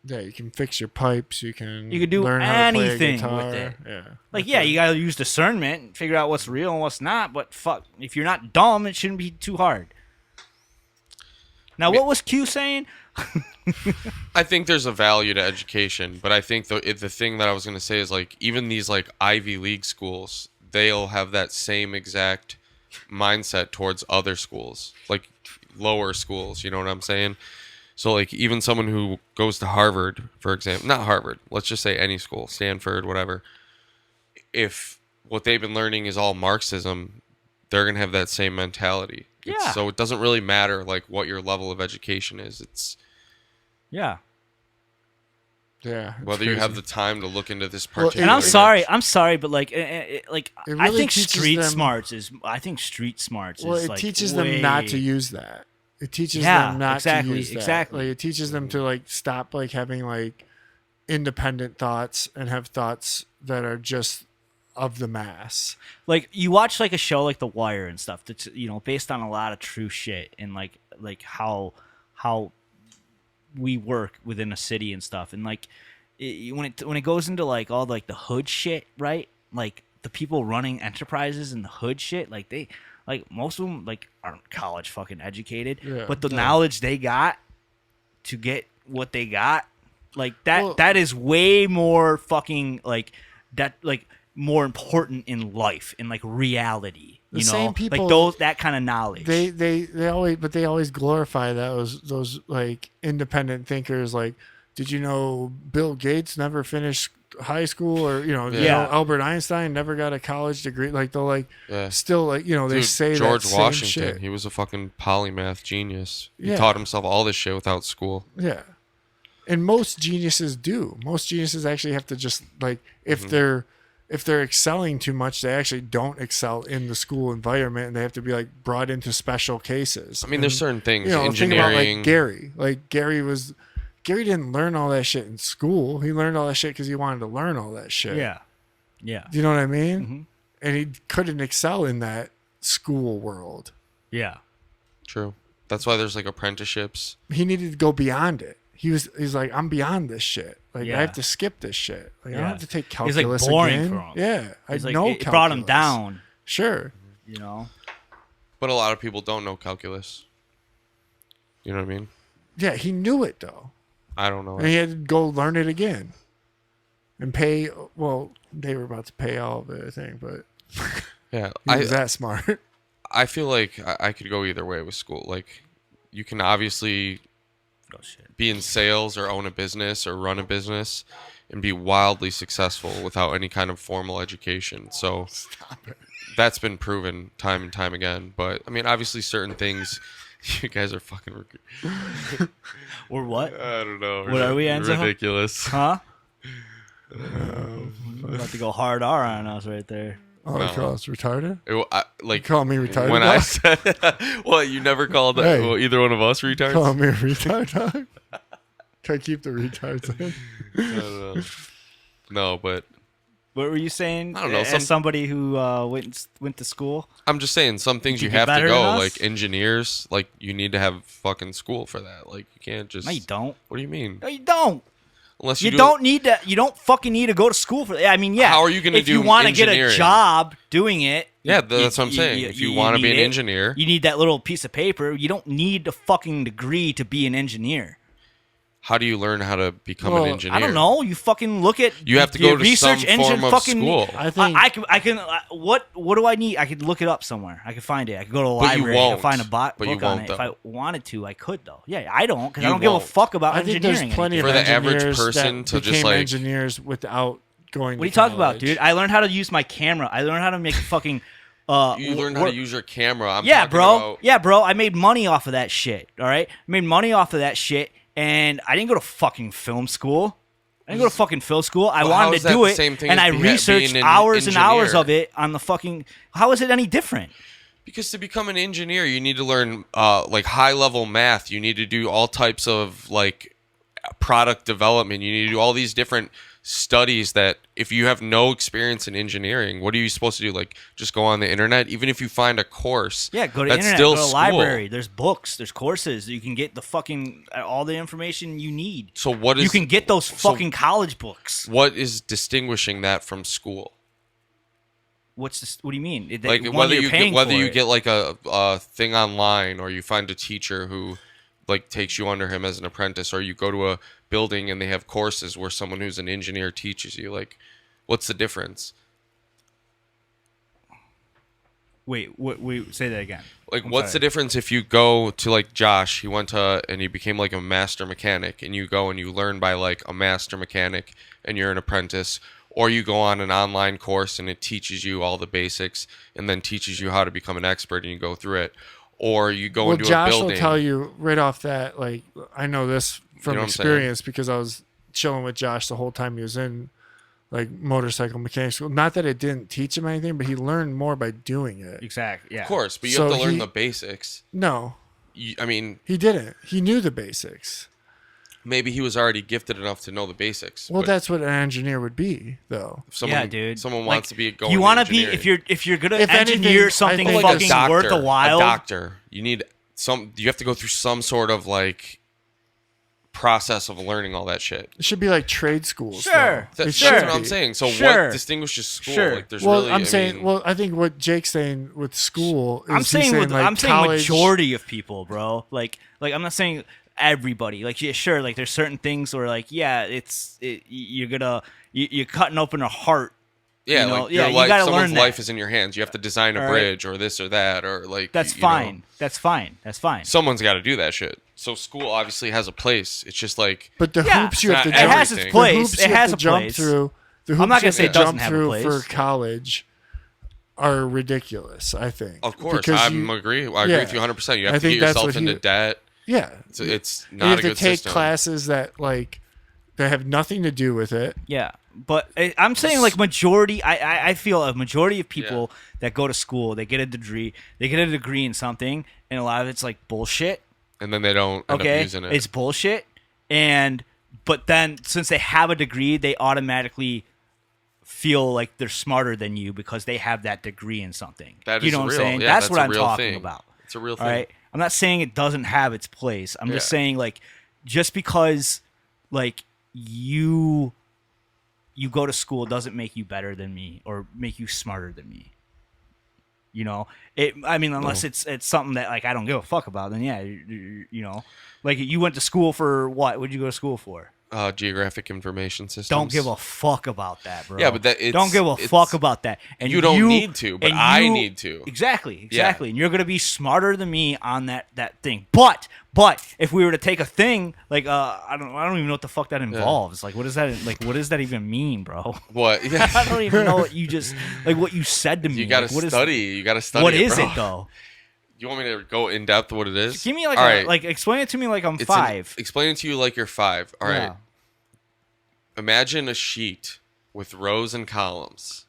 Yeah, you can fix your pipes. You can do learn how to play a anything guitar. with it. Yeah. Like, yeah, you gotta use discernment and figure out what's real and what's not. But fuck, if you're not dumb, it shouldn't be too hard. Now, what was Q saying? I think there's a value to education, but I think the thing that I was going to say is like even these like Ivy League schools, they'll have that same exact mindset towards other schools, like lower schools. You know what I'm saying? So like even someone who goes to Harvard, for example, not Harvard, let's just say any school, Stanford, whatever. If what they've been learning is all Marxism, they're going to have that same mentality. Yeah. So it doesn't really matter like what your level of education is. It's Yeah. Yeah. it's whether you have crazy. the time to look into this Well, particular. And I'm niche. sorry, but like It I really think teaches street them- smarts is. I think street smarts Well, is it like teaches them not to way- use that. It teaches Yeah, them not exactly, to use that. exactly. Like, it teaches them to like stop like having like independent thoughts and have thoughts that are just of the mass. Like you watch like a show like The Wire and stuff that's based on a lot of true shit and like how we work within a city and stuff, and like when it goes into like all like the hood shit, right? Like the people running enterprises and the hood shit, like they like most of them like aren't college fucking educated, but the knowledge they got to get what they got, like that is way more fucking like that, like more important in life and like reality. The same people, like that kind of knowledge. They always glorify those like independent thinkers. Like, did you know Bill Gates never finished high school, or you know Albert Einstein never got a college degree? Like they'll like still like they Dude, say George that same Washington. shit. He was a fucking polymath genius. He Yeah. taught himself all this shit without school. Yeah, and most geniuses do. Most geniuses actually have to just like if they're excelling too much, they actually don't excel in the school environment, and they have to be like brought into special cases. I mean, there's certain things. Think about like Engineering. Gary. Like Gary didn't learn all that shit in school. He learned all that shit because he wanted to learn all that shit. yeah. Do you know what I mean? Mm-hmm. And he couldn't excel in that school world. Yeah. True. That's why there's like apprenticeships. He needed to go beyond it. He's like, I'm beyond this shit. Like I Yeah. have to skip this shit. Like I don't Yeah. have to take It's, like, calculus boring again. for him. Yeah, I It's like, know it brought him calculus. down. Sure. But a lot of people don't know calculus. You know what I mean? Yeah, he knew it though. I don't know. And he had to go learn it again. And pay, well, they were about to pay all of it, I think, but Yeah, he was that smart. I feel like I could go either way with school. Like, you can obviously be in sales or own a business or run a business and be wildly successful without any kind of formal education. So that's been proven time and time again. But I mean, obviously, certain things. You guys are fucking. Or what? I don't know. What are we, Enzo? Ridiculous. Huh? About to go hard R on us right there. Oh, you call us retarded? Like, you call me retarded? When dog? I said, well, you never called Hey. either one of us retards. Call me a retard, dog? Can I keep the retards in? I don't know. No, but What were you saying? I don't know, As somebody who went to school. I'm just saying some things you get have to better go. than us? Like engineers, like you need to have fucking school for that. Like you can't just. No, you don't. What do you mean? No, you don't. Unless You do don't need to. You don't fucking need to go to school for that. I mean, yeah. How are you gonna if do you want to get a engineering? job doing it? Yeah, that's what I'm saying. If you wanna be need an it. engineer. you need that little piece of paper. You don't need a fucking degree to be an engineer. How do you learn how to become an engineer? I don't know. You fucking look at. You have to your go to some form of school. I think I can. What do I need? I could look it up somewhere. I could find it. I could go to a But you library. I could won't. find a But you book on won't, it. If I though. wanted to, I could though. Yeah, I don't because I You don't give a won't. fuck about I think engineering. there's plenty of For the average engineers person that to just, became like- engineers without going. What are you to talking about, college. dude? I learned how to use my camera. I learned how to make fucking. You learned how to use your camera. I'm Yeah, talking bro. about- Yeah, bro. I made money off of that shit. All right, I made money off of that shit, and I didn't go to fucking film school. I didn't go to fucking film school. I Well, how wanted is to that do the it, same thing and as I being researched an hours and hours engineer? of it on the fucking. How is it any different? Because to become an engineer, you need to learn like high level math. You need to do all types of like product development. You need to do all these different studies that if you have no experience in engineering, what are you supposed to do? Like just go on the internet? Even if you find a course, Yeah, go to that's internet, still go to school. library. There's books, there's courses. You can get the fucking all the information you need. So what is You can get those so fucking college books. What is distinguishing that from school? What's this? What do you mean? Like One, whether you're you paying get, whether for you it. get like a thing online, or you find a teacher who like takes you under him as an apprentice, or you go to a building and they have courses where someone who's an engineer teaches you. Like, what's the difference? Wait, say that again. Like, I'm what's the sorry. difference if you go to like Josh? He went to and he became like a master mechanic, and you go and you learn by like a master mechanic, and you're an apprentice. Or you go on an online course and it teaches you all the basics, and then teaches you how to become an expert, and you go through it. Or you go Well, into Josh a building. will tell you right off that. Like I know this from know what I'm saying? experience because I was chilling with Josh the whole time he was in like motorcycle mechanic school. Not that it didn't teach him anything, but he learned more by doing it. Exactly. Yeah. Of course, but you So have to learn he- the basics. No, I mean, he didn't. He knew the basics. maybe he was already gifted enough to know the basics. Well, but that's what an engineer would be, though. if someone, Yeah, dude. Someone Like, wants to be going. You want to to be if you're gonna engineer something I think like fucking a doctor, worth a while. A doctor. You need you have to go through some sort of like process of learning all that shit. It should be like trade schools. Sure. though. It That's should what I'm be. saying. So Sure. what distinguishes school? Sure. Like there's Well, really. I'm I saying. mean, Well, I think what Jake's saying with school is I'm he's saying like I'm saying college, majority of people, bro. Like I'm not saying everybody. Like yeah, sure. Like there's certain things where like yeah, you're cutting open a heart. yeah, you know, like yeah, your you life, gotta someone's learn that. life is in your hands. You have to design a All right. bridge or this or that or like. That's you know, fine. That's fine. That's fine. someone's got to do that shit. So school obviously has a place. It's just like But the Yeah. hoops you have to It's not jump, It has its everything. the place. hoops It you have has to a jump place. through. The hoops I'm not you gonna have say to it doesn't jump have a through place. for college are ridiculous. I think. Of course, Because I you- agree. I yeah. agree with you 100%. You I have to think get that's yourself what into he- debt. Yeah, It's you not have a to good take system. classes that have nothing to do with it. Yeah, but I'm saying like majority. I feel a majority of people that go to school, they get a degree in something, and a lot of it's like bullshit. And then they don't end up Okay, using it. it's bullshit, but then since they have a degree, they automatically feel like they're smarter than you because they have that degree in something. That you is know what real. I'm saying? Yeah, that's that's what a I'm real talking thing. about. It's a real All thing. right, I'm not saying it doesn't have its place. I'm just saying like just because like you go to school doesn't make you better than me or make you smarter than me. You know, I mean, unless it's something that like I don't give a fuck about, then yeah, you know, like you went to school for what? What did you go to school for? Geographic information systems. Don't give a fuck about that, bro. Yeah, but don't give a fuck about that. And you don't need to, but and I need to. Exactly. Yeah. And you're gonna be smarter than me on that thing. But if we were to take a thing like I don't even know what the fuck that involves. Like what does that even mean, bro? What? Yeah. I don't even know what you just like what you said to me. You gotta Like, what is- study. You gotta study. What it, is bro. it though? You want me to go in depth what it is? Give me like All right. like explain it to me like I'm It's 5. Explain it to you like you're 5. All right. Yeah. Imagine a sheet with rows and columns.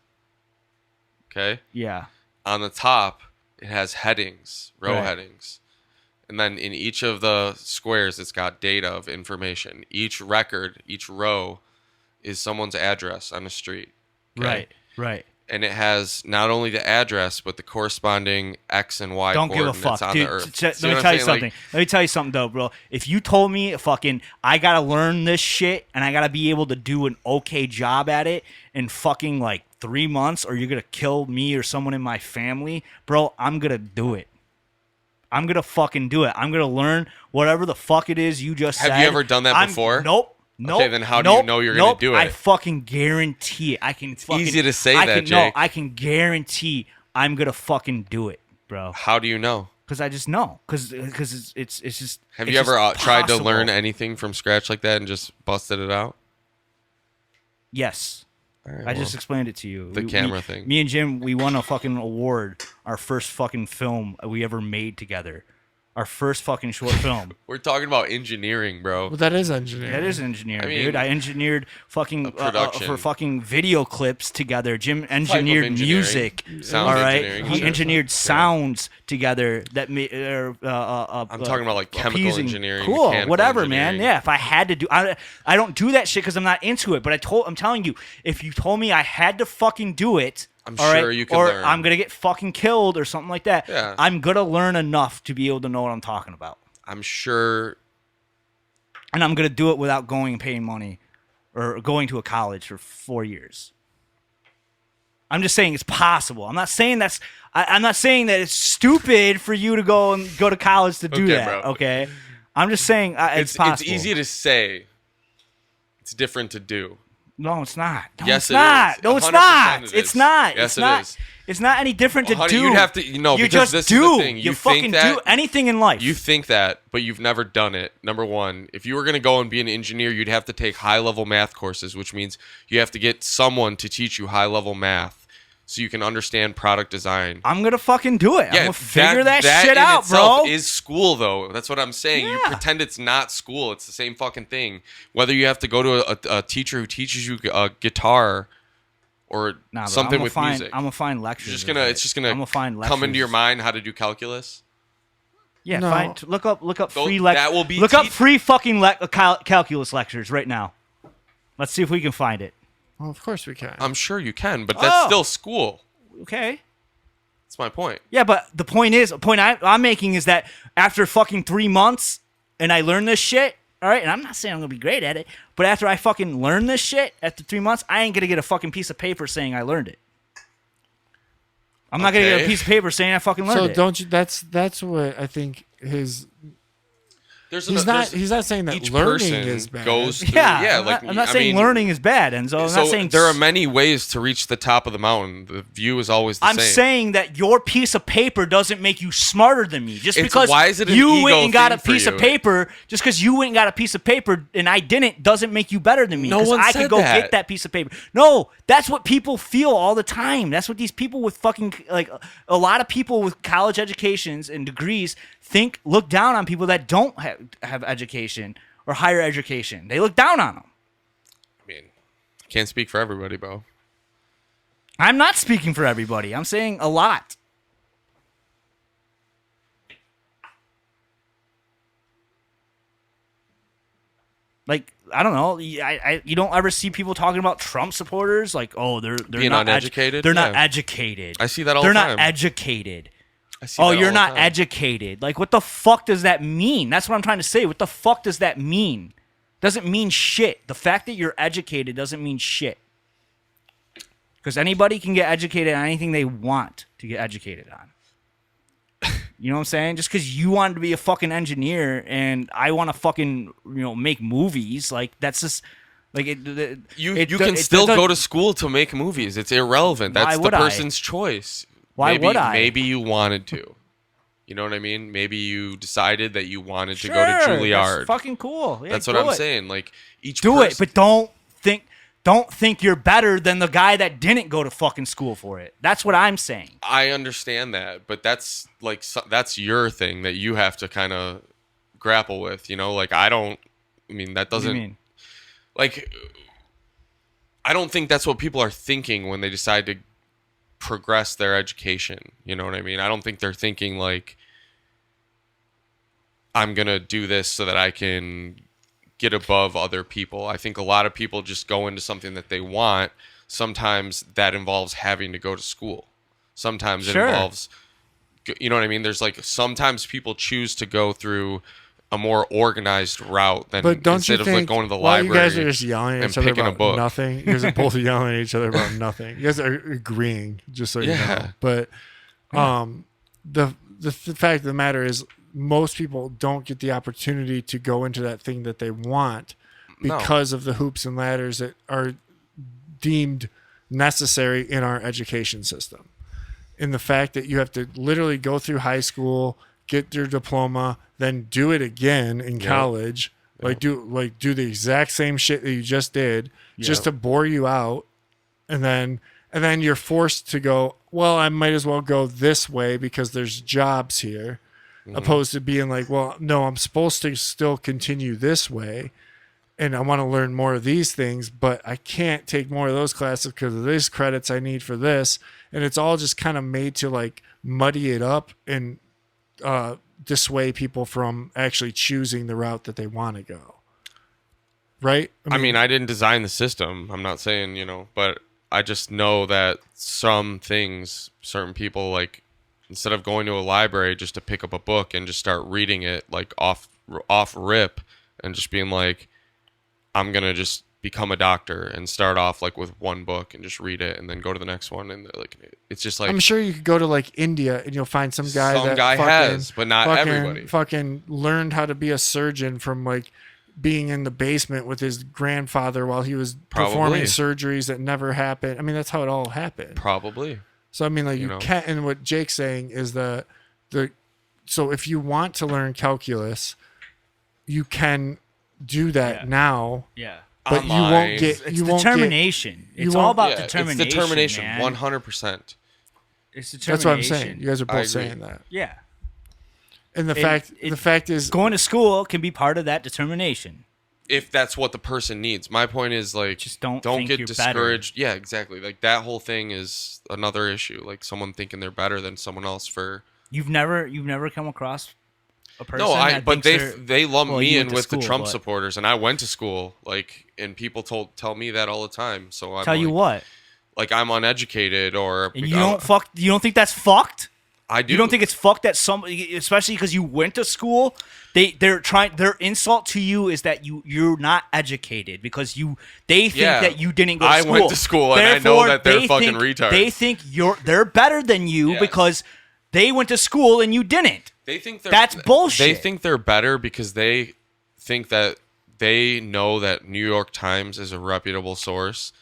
Okay? Yeah. On the top, it has headings, row Right. headings. And then in each of the squares, it's got data of information. Each record, each row is someone's address on a street. Okay? Right. And it has not only the address, but the corresponding X and Y Don't give a coordinates fuck, on dude. the Earth. Let See me what tell I'm you saying? something. Let me tell you something, though, bro. If you told me fucking I gotta learn this shit and I gotta be able to do an okay job at it in fucking like 3 months, or you're gonna kill me or someone in my family, bro, I'm gonna do it. I'm gonna fucking do it. I'm gonna learn whatever the fuck it is you just said. Have you ever done that before? Nope. Nope. Okay, then how do you know you're gonna do it? I fucking guarantee it. I can fucking. Easy to say I that, can, Jake. No, I can guarantee I'm gonna fucking do it, bro. How do you know? Because I just know. Because it's just. Have it's you ever just tried to possible. learn anything from scratch like that and just busted it out? Yes. All right, I just well, explained it to you. the camera thing. Me and Jim, we won a fucking award. Our first fucking film we ever made together. Our first fucking short film. We're talking about engineering, bro. Well, that is engineering. That is engineering, I mean, dude. I engineered fucking production. for fucking video clips together. Jim engineered engineering. music. Sound all right, engineering, he sure. engineered sounds together that made. I'm talking about like chemical appeasing- engineering, Cool, mechanical whatever, man. engineering. Yeah, if I had to do, I don't do that shit because I'm not into it. But I'm telling you, if you told me I had to fucking do it. I'm all right, sure you could or learn. I'm gonna get fucking killed or something like that. Yeah. I'm gonna learn enough to be able to know what I'm talking about. I'm sure. And I'm gonna do it without going and paying money, or going to a college for 4 years. I'm just saying it's possible. I'm not saying I'm not saying that it's stupid for you to go to college to do Okay, that. bro. Okay, I'm just saying it's possible. It's easy to say. It's different to do. No, it's not. No, Yes, it's it not. is. No, it's 100% not. it It's is. not. Yes, it's it not. is. It's not any different to Honey, do. you'd have to- no, you because just this is the do. thing. You You fucking think that- do anything in life. You think that, but you've never done it. Number one, if you were going to go and be an engineer, you'd have to take high-level math courses, which means you have to get someone to teach you high-level math so you can understand product design. I'm gonna fucking do it. I'm Yeah, gonna figure that shit in out, itself bro. is school, though. That's what I'm saying. You Yeah. pretend it's not school. It's the same fucking thing. Whether you have to go to a teacher who teaches you guitar or Nah, bro, something I'm with music. music. I'm gonna find lectures. It's of it. just gonna I'm gonna find come into lectures. your mind how to do calculus. Yeah, No. look up Though free that will be look up teach- free fucking calculus lectures right now. Let's see if we can find it. Well, of course we can. I'm sure you can, but that's still school. Okay. That's my point. Yeah, but the point I'm making is that after fucking 3 months and I learn this shit, all right, and I'm not saying I'm gonna be great at it, but after I fucking learn this shit after 3 months, I ain't gonna get a fucking piece of paper saying I learned it. I'm not gonna get a Okay. piece of paper saying I fucking learned So it. don't you? That's what I think his. He's not saying that each learning person is bad. goes through, Yeah, like I'm not I saying mean, learning is bad, Enzo. I'm so not saying there are many ways to reach the top of the mountain. The view is always the I'm same. saying that your piece of paper doesn't make you smarter than me. Just It's- because why is it an you ego went and got a thing for piece of you? paper, just because you went and got a piece of paper and I didn't, doesn't make you better than me. No 'Cause one I said could go that. get that piece of paper. No, that's what people feel all the time. That's what these people with fucking like a lot of people with college educations and degrees look down on people that don't have education or higher education. They look down on them. I mean, can't speak for everybody, bro. I'm not speaking for everybody. I'm saying a lot. Like, I don't know. You don't ever see people talking about Trump supporters like, oh, they're Being not uneducated? They're not Yeah. educated. I see that all they're the not time. educated. I see Oh, that you're all the not time. educated. Like, what the fuck does that mean? That's what I'm trying to say. What the fuck does that mean? Doesn't mean shit. The fact that you're educated doesn't mean shit. Because anybody can get educated on anything they want to get educated on. You know what I'm saying? Just because you wanted to be a fucking engineer and I want to fucking make movies, like that's just like You can still go to school to make movies. It's irrelevant. Why That's the would I? person's choice. Why maybe, would I? Maybe you wanted to. You know what I mean? Maybe you decided that you wanted to Sure, go to that's Juilliard. fucking cool. Yeah, That's what do I'm it. saying. Like each Do it, person- but don't think you're better than the guy that didn't go to fucking school for it. That's what I'm saying. I understand that, but that's like that's your thing that you have to kind of grapple with. Like I mean that What do doesn't you mean? like. I don't think that's what people are thinking when they decide to progress their education. You know what I mean? I don't think they're thinking like, I'm gonna do this so that I can get above other people. I think a lot of people just go into something that they want. Sometimes that involves having to go to school. Sometimes Sure. it involves, you know what I mean? There's like sometimes people choose to go through a more organized route than But don't instead you of think like going to the while library. you guys are just yelling at and each other picking a about book. nothing? You guys are both yelling at each other about nothing. You guys are agreeing, just so you know. Yeah. But the fact of the matter is, most people don't get the opportunity to go into that thing that they want No. because of the hoops and ladders that are deemed necessary in our education system. In the fact that you have to literally go through high school, get your diploma, then do it again in college, do the exact same shit that you just did, just to bore you out, and then you're forced to go, well, I might as well go this way because there's jobs here, opposed to being like, well, no, I'm supposed to still continue this way, and I want to learn more of these things, but I can't take more of those classes because of these credits I need for this. And it's all just kind of made to like muddy it up and dissuade people from actually choosing the route that they want to go. Right? I mean, I didn't design the system. I'm not saying, but I just know that some things, certain people, like, instead of going to a library just to pick up a book and just start reading it, like, off rip, and just being like, I'm going to just become a doctor and start off, like, with one book and just read it and then go to the next one. And, like, it's just like... I'm sure you could go to, like, India and you'll find some guy Some that guy fucking, has, but not everybody. fucking learned how to be a surgeon from, like, being in the basement with his grandfather while he was performing Probably. surgeries that never happened. I mean, that's how it all happened. Probably. So, I mean, like, You you know. can't, and what Jake's saying is so if you want to learn calculus, you can do that now, Yeah. but you Online. won't get, It's you won't get, determination. you It's all won't- about Yeah, determination. It's determination, man. 100%. It's determination. that's what I'm saying. You guys are I both agree. saying that. Yeah. And the fact is, Going to school can be part of that determination. If that's what the person needs. My point is, like, Just don't think get you're discouraged. Yeah, exactly. Like, that whole thing is another issue. Like, someone thinking they're better than someone else for... You've never come across a person. No, that but thinks they lump well, me you in went to with the school, Trump but- supporters, and I went to school, and people tell me that all the time. So I'm Tell you like- what, like I'm uneducated, or and you don't think that's fucked? I do. You don't think it's fucked that somebody, especially because you went to school, their insult to you is that you're not educated because they think Yeah, that you didn't go to I school. went to school, and I know Therefore, that they're they fucking think, retards. They think they're better than you Yes. because they went to school and you didn't. They think that's bullshit. They think they're better because they think that they know that New York Times is a reputable source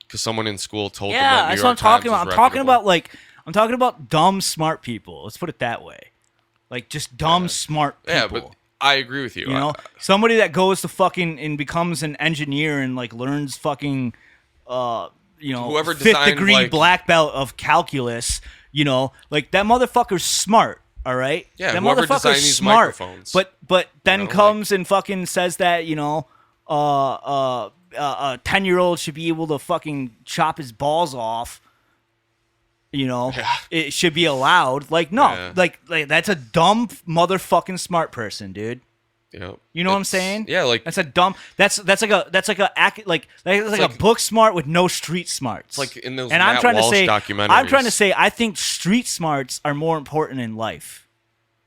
because someone in school told them that New that's York what I'm talking Times about. is I'm talking about dumb smart people. Let's put it that way. Like just dumb smart people. Yeah, but I agree with you. You know, somebody that goes to fucking and becomes an engineer and like learns fucking, Whoever fifth designed, degree like- black belt of calculus. Like that motherfucker's smart. All right. Yeah, that whoever motherfucker's designed these smart. microphones. But then comes and fucking says that a 10-year-old should be able to fucking chop his balls off. It should be allowed. Like, no, Yeah. like that's a dumb motherfucking smart person, dude. Yep. You know what I'm saying? Yeah, like that's a dumb. That's like a book smart with no street smarts. like in those and Matt I'm trying Walsh to say, documentaries. I'm trying to say, I think street smarts are more important in life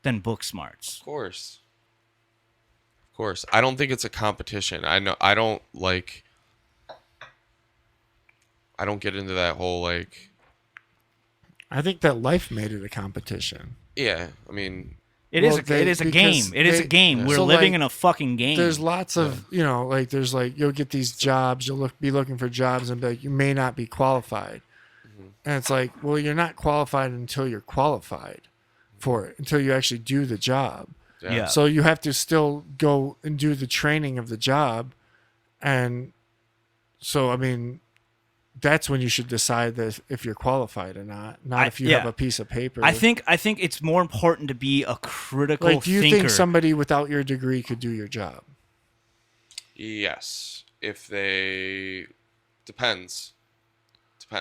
than book smarts. Of course. I don't think it's a competition. I don't get into that whole like. I think that life made it a competition. Yeah, I mean. It is a game. It is a game. We're So, living like, in a fucking game. There's lots of there's like you'll get these jobs, be looking for jobs and be like, you may not be qualified. And it's like, well, you're not qualified until you're qualified for it, until you actually do the job. Yeah. So you have to still go and do the training of the job. And so, I mean, that's when you should decide that if you're qualified or not if you have a piece of paper. I think it's more important to be a critical like, do you thinker. think somebody without your degree could do your job? Yes, if they depends.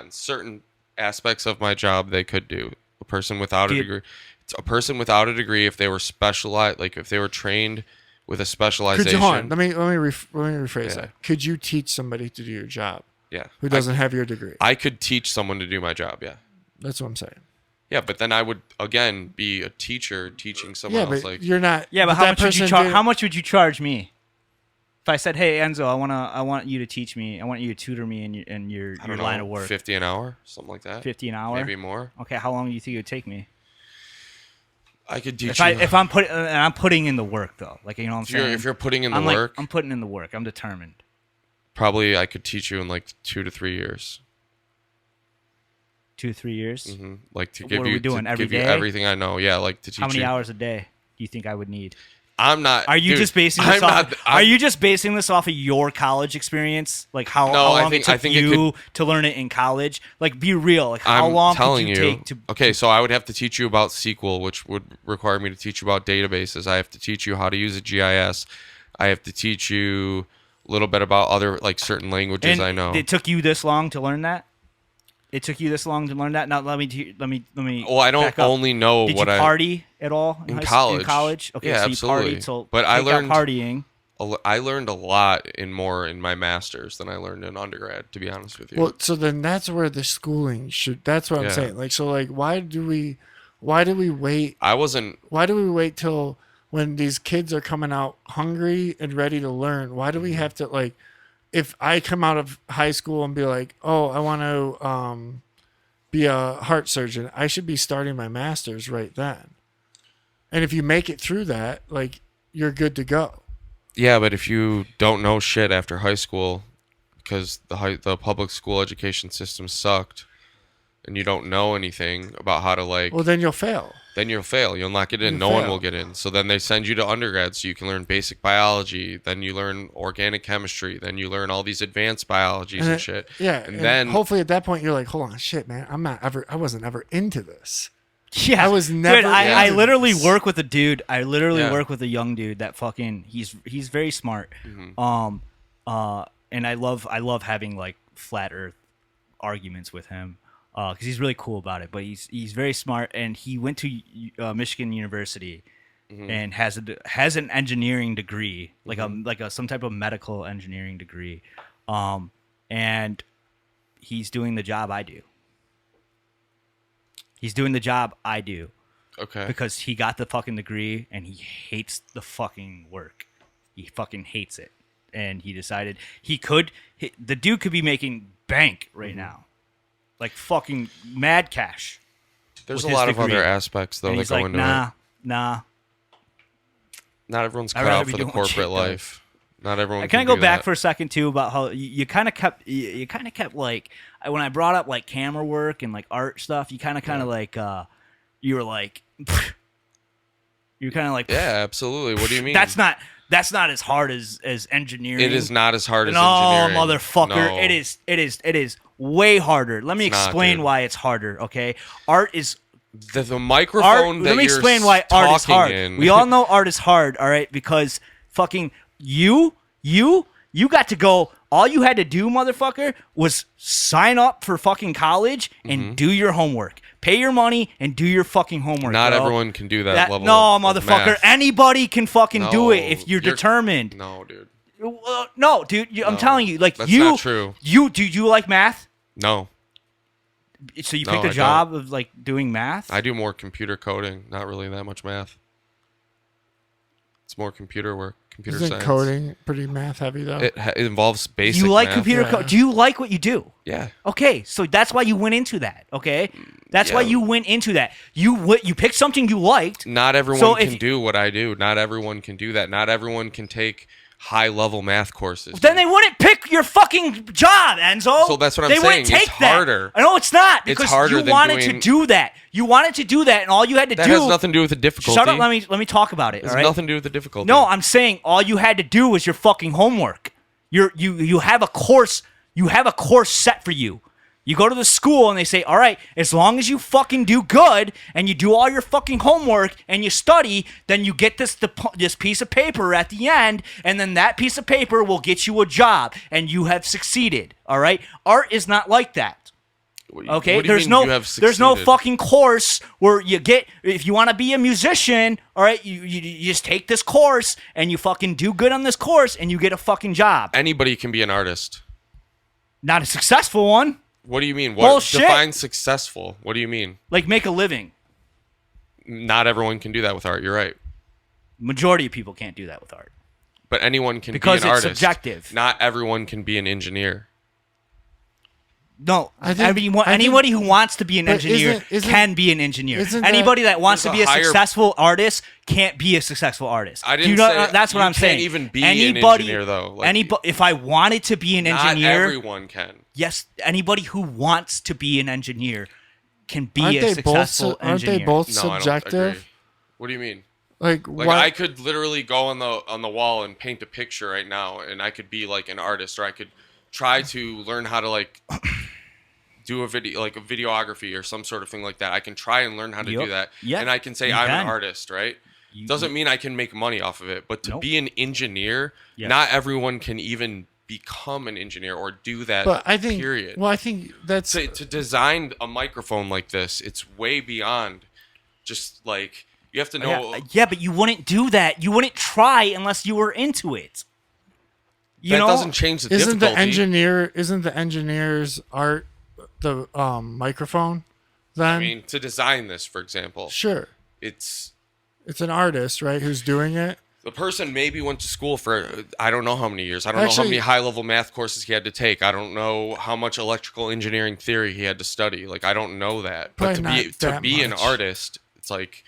Certain aspects of my job they could do. A person without a degree. It's a person without a degree if they were specialized, like if they were trained with a specialization. Hold on. Let me rephrase Yeah. that. Could you teach somebody to do your job? Yeah. Who doesn't have your degree? I could teach someone to do my job. Yeah. That's what I'm saying. Yeah, but then I would again be a teacher teaching someone Yeah, else. but Like you're not. Yeah, but how that much would you person charge? did- How much would you charge me? If I said, "Hey Enzo, I want you to teach me. I want you to tutor me in your I don't know, line of work." 50 an hour, something like that. 50 an hour, maybe more. Okay, how long do you think it would take me? I could teach If I'm putting in the work though, like you know what I'm saying. if you're putting in the I'm work, I'm putting in the work. I'm determined. probably I could teach you in like 2 to 3 years. 2 to 3 years. Mm-hmm. Like to What give are we you doing, to every give you day? everything I know. Yeah, like to teach How many you. hours a day do you think I would need? I'm not. Are you dude, just basing this I'm off? not- Are I'm- you just basing this off of your college experience? Like how No, how I long think- it took I think it you to learn it in college? Like be real. Like how I'm long telling could you take to? Okay, so I would have to teach you about SQL, which would require me to teach you about databases. I have to teach you how to use a GIS. I have to teach you a little bit about other like certain languages And I know. it took you this long to learn that. It took you this long to learn that. Now let me. Well, I don't back up. only know Did what you I party at all in high s- college. In college, okay, Yeah, so absolutely. you partied. So But I take out learned partying. I learned a lot more in my master's than I learned in undergrad. To be honest with you. Well, so then that's where the schooling should. That's what I'm Yeah. saying. Like, so, like, why do we wait? I wasn't. Why do we wait till when these kids are coming out hungry and ready to learn? Why do we have to like? If I come out of high school and be like, oh, I want to be a heart surgeon, I should be starting my master's right then. And if you make it through that, like, you're good to go. Yeah, but if you don't know shit after high school, because the public school education system sucked, and you don't know anything about how to like, Well, then you'll fail. then you'll fail. You'll not get in. You'll No one fail. will get in. So then they send you to undergrad so you can learn basic biology. Then you learn organic chemistry. Then you learn all these advanced biologies and it- shit. Yeah, And then hopefully at that point you're like, hold on, shit, man, I wasn't ever into this. Yeah, I was never. Dude, I into literally this. work with a dude. I literally Yeah. work with a young dude that fucking he's very smart. Mm-hmm. And I love having like flat Earth arguments with him because he's really cool about it. But he's very smart, and he went to Michigan University, and has an engineering degree, like a some type of medical engineering degree, and he's doing the job I do. He's doing the job I do. Okay. Because he got the fucking degree and he hates the fucking work. He fucking hates it. And he decided the dude could be making bank right now. Like fucking mad cash. There's a with his lot of degree. other aspects, though, And that he's go like, into nah. Not everyone's I'd cut rather out be for the doing what Jake corporate does. life. Not everyone Can I can go do back that. for a second too about how you kind of kept like when I brought up like camera work and like art stuff, you kind of like you were like you're kind of like Yeah, absolutely. What do you mean? that's not as hard as engineering. It is not as hard as no, engineering. motherfucker. No. It is way harder. Let me It's not, explain dude. why it's harder, okay? Art is The microphone art. that Let me you're explain why art is talking hard. in. We all know art is hard, all right? Because fucking you got to go. All you had to do, motherfucker, was sign up for fucking college and do your homework. Pay your money and do your fucking homework. Not bro. everyone can do that level. No, of motherfucker. math. Anybody can fucking do it No, if you're determined. No, dude. No, dude. I'm telling you, like That's you. not true. Do you like math? No, So you No, picked a I job of like doing math? I do more computer coding. Not really that much math. It's more computer work, computer Isn't science. coding pretty math heavy though? It involves basic. You like math. computer code? Do you like what you do? Yeah. Okay, so that's why you went into that. Okay, that's why Yeah. you went into that. You picked something you liked. Not everyone So if- can do what I do. Not everyone can do that. Not everyone can take high-level math courses. Then they wouldn't pick your fucking job, Enzo. So that's what I'm they saying. wouldn't take It's that. harder. No, it's not It's because harder you than wanted doing- to do that. You wanted to do that, and all you had to That do has nothing to do with the difficulty. Shut up. Let me talk about it. It has all right? nothing to do with the difficulty. No, I'm saying all you had to do was your fucking homework. You have a course. You have a course set for you. You go to the school and they say, all right, as long as you fucking do good and you do all your fucking homework and you study, then you get this piece of paper at the end, and then that piece of paper will get you a job and you have succeeded. All right? Art is not like that. Okay, What do you there's mean no you have there's no succeeded? fucking course where you get if you want to be a musician, all right, you just take this course and you fucking do good on this course and you get a fucking job. Anybody can be an artist. Not a successful one. What do you mean? What Bullshit. defines successful? What do you mean? Like make a living. Not everyone can do that with art. You're right. Majority of people can't do that with art. But anyone can Because be an it's artist. subjective. Not everyone can be an engineer. No, I think- anybody who wants to be an but engineer isn't- can be an engineer. isn't that- Anybody that wants to There's be a a higher- successful artist can't be a successful artist. I Do didn't you know, say that's what you I'm can't saying. even be an anybody, engineer, though. Like, anybody, if I wanted to be an engineer, Not everyone can. yes, anybody who wants to be an engineer can be Aren't a they both? successful Aren't engineer. they both No, I don't subjective? agree. What do you mean? Like Like what? I could literally go on the wall and paint a picture right now, and I could be like an artist, or I could try to learn how to like do a video, like a videography or some sort of thing like that. I can try and learn how to Yep. do that, Yep. and I can say You I'm can. an artist, right? Doesn't mean I can make money off of it, but to Nope. be an engineer, Yes. not everyone can even become an engineer or do that. but I think. period. Well, I think that's. To design a microphone like this, it's way beyond just like you have to know. Yeah, but you wouldn't do that. You wouldn't try unless you were into it. You that know, doesn't change the Isn't difficulty. Isn't the engineer's art the microphone? Then I mean, to design this, for example, sure, it's it's an artist, right? Who's doing it? the person maybe went to school for I don't know how many years. I don't know how Actually- many high-level math courses he had to take. I don't know how much electrical engineering theory he had to study. Like I don't know that. But Probably not to that be an much. artist, it's like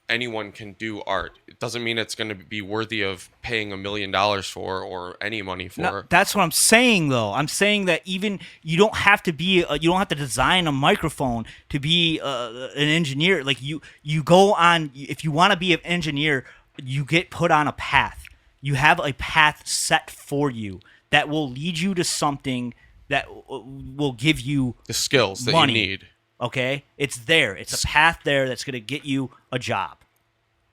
anyone can do art. It doesn't mean it's going to be worthy of paying $1 million for or any money for. No, that's what I'm saying, though. I'm saying that even you don't have to be, you don't have to design a microphone to be an engineer. Like you go on. If you want to be an engineer, you get put on a path. You have a path set for you that will lead you to something that will give you The skills that money. you need. Okay, it's there. It's a path there that's going to get you a job.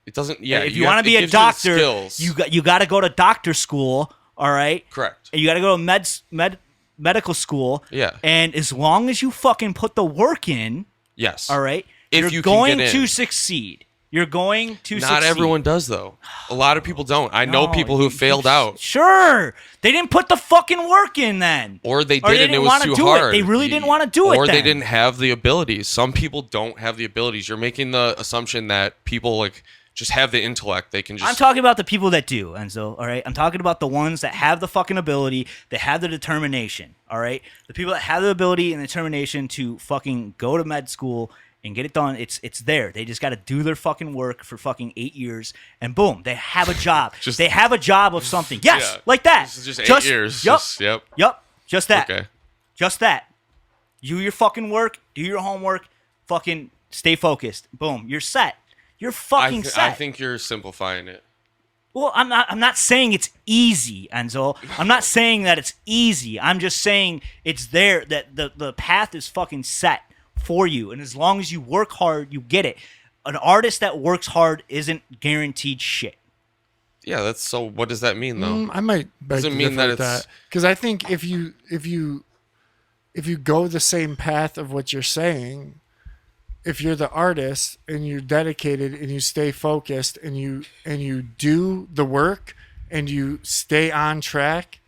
It doesn't. Yeah. If you want to be a doctor, you got to go to doctor school. All right. Correct. And you got to go to medical school. Yeah. And as long as you fucking put the work in, Yes. all right, If you're you can going get to in. succeed. You're going to Not succeed. everyone does though. A lot of people don't. I know people who failed out. Sure, they didn't put the fucking work in then, Or they did Or they and it didn't was wanna too do hard. It. They really didn't want to do it. Or they then. didn't have the abilities. Some people don't have the abilities. You're making the assumption that people like just have the intellect. They can just. I'm talking about the people that do, Enzo. All right, I'm talking about the ones that have the fucking ability, that have the determination. All right, the people that have the ability and determination to fucking go to med school and get it done. It's there. They just got to do their fucking work for fucking 8 years, and boom, they have a job. They have a job of something. Yes, Yeah. like that. This is just 8 years. Yep. Yep. Yep. Just that. Okay. Just that. Do your fucking work. Do your homework. Fucking stay focused. Boom. You're set. You're fucking set. I think you're simplifying it. Well, I'm not saying it's easy, Enzo. I'm not saying that it's easy. I'm just saying it's there, that the path is fucking set for you. And as long as you work hard, you get it. An artist that works hard isn't guaranteed shit. Yeah, that's so. What does that mean though? I might beg Doesn't to mean differ that with it's- because I think if you go the same path of what you're saying, if you're the artist and you're dedicated and you stay focused and you do the work and you stay on track,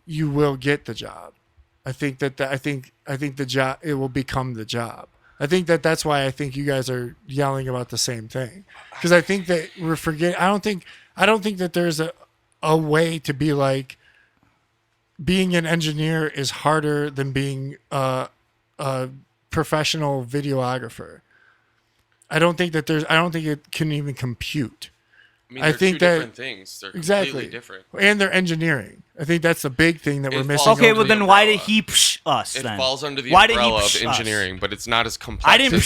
you will get the job. I think I think the job, it will become the job. I think that's why I think you guys are yelling about the same thing, because I think that we're forgetting. I don't think that there's a way to be like, being an engineer is harder than being a professional videographer. I don't think it can even compute. I mean, they're think two that different things. They're exactly completely different. and they're engineering. I think that's the big thing that we're It missing. falls Okay, under well the then why did umbrella. he psh us It then? falls under the Why did he umbrella of psh us? engineering, but it's not as complex. I didn't as-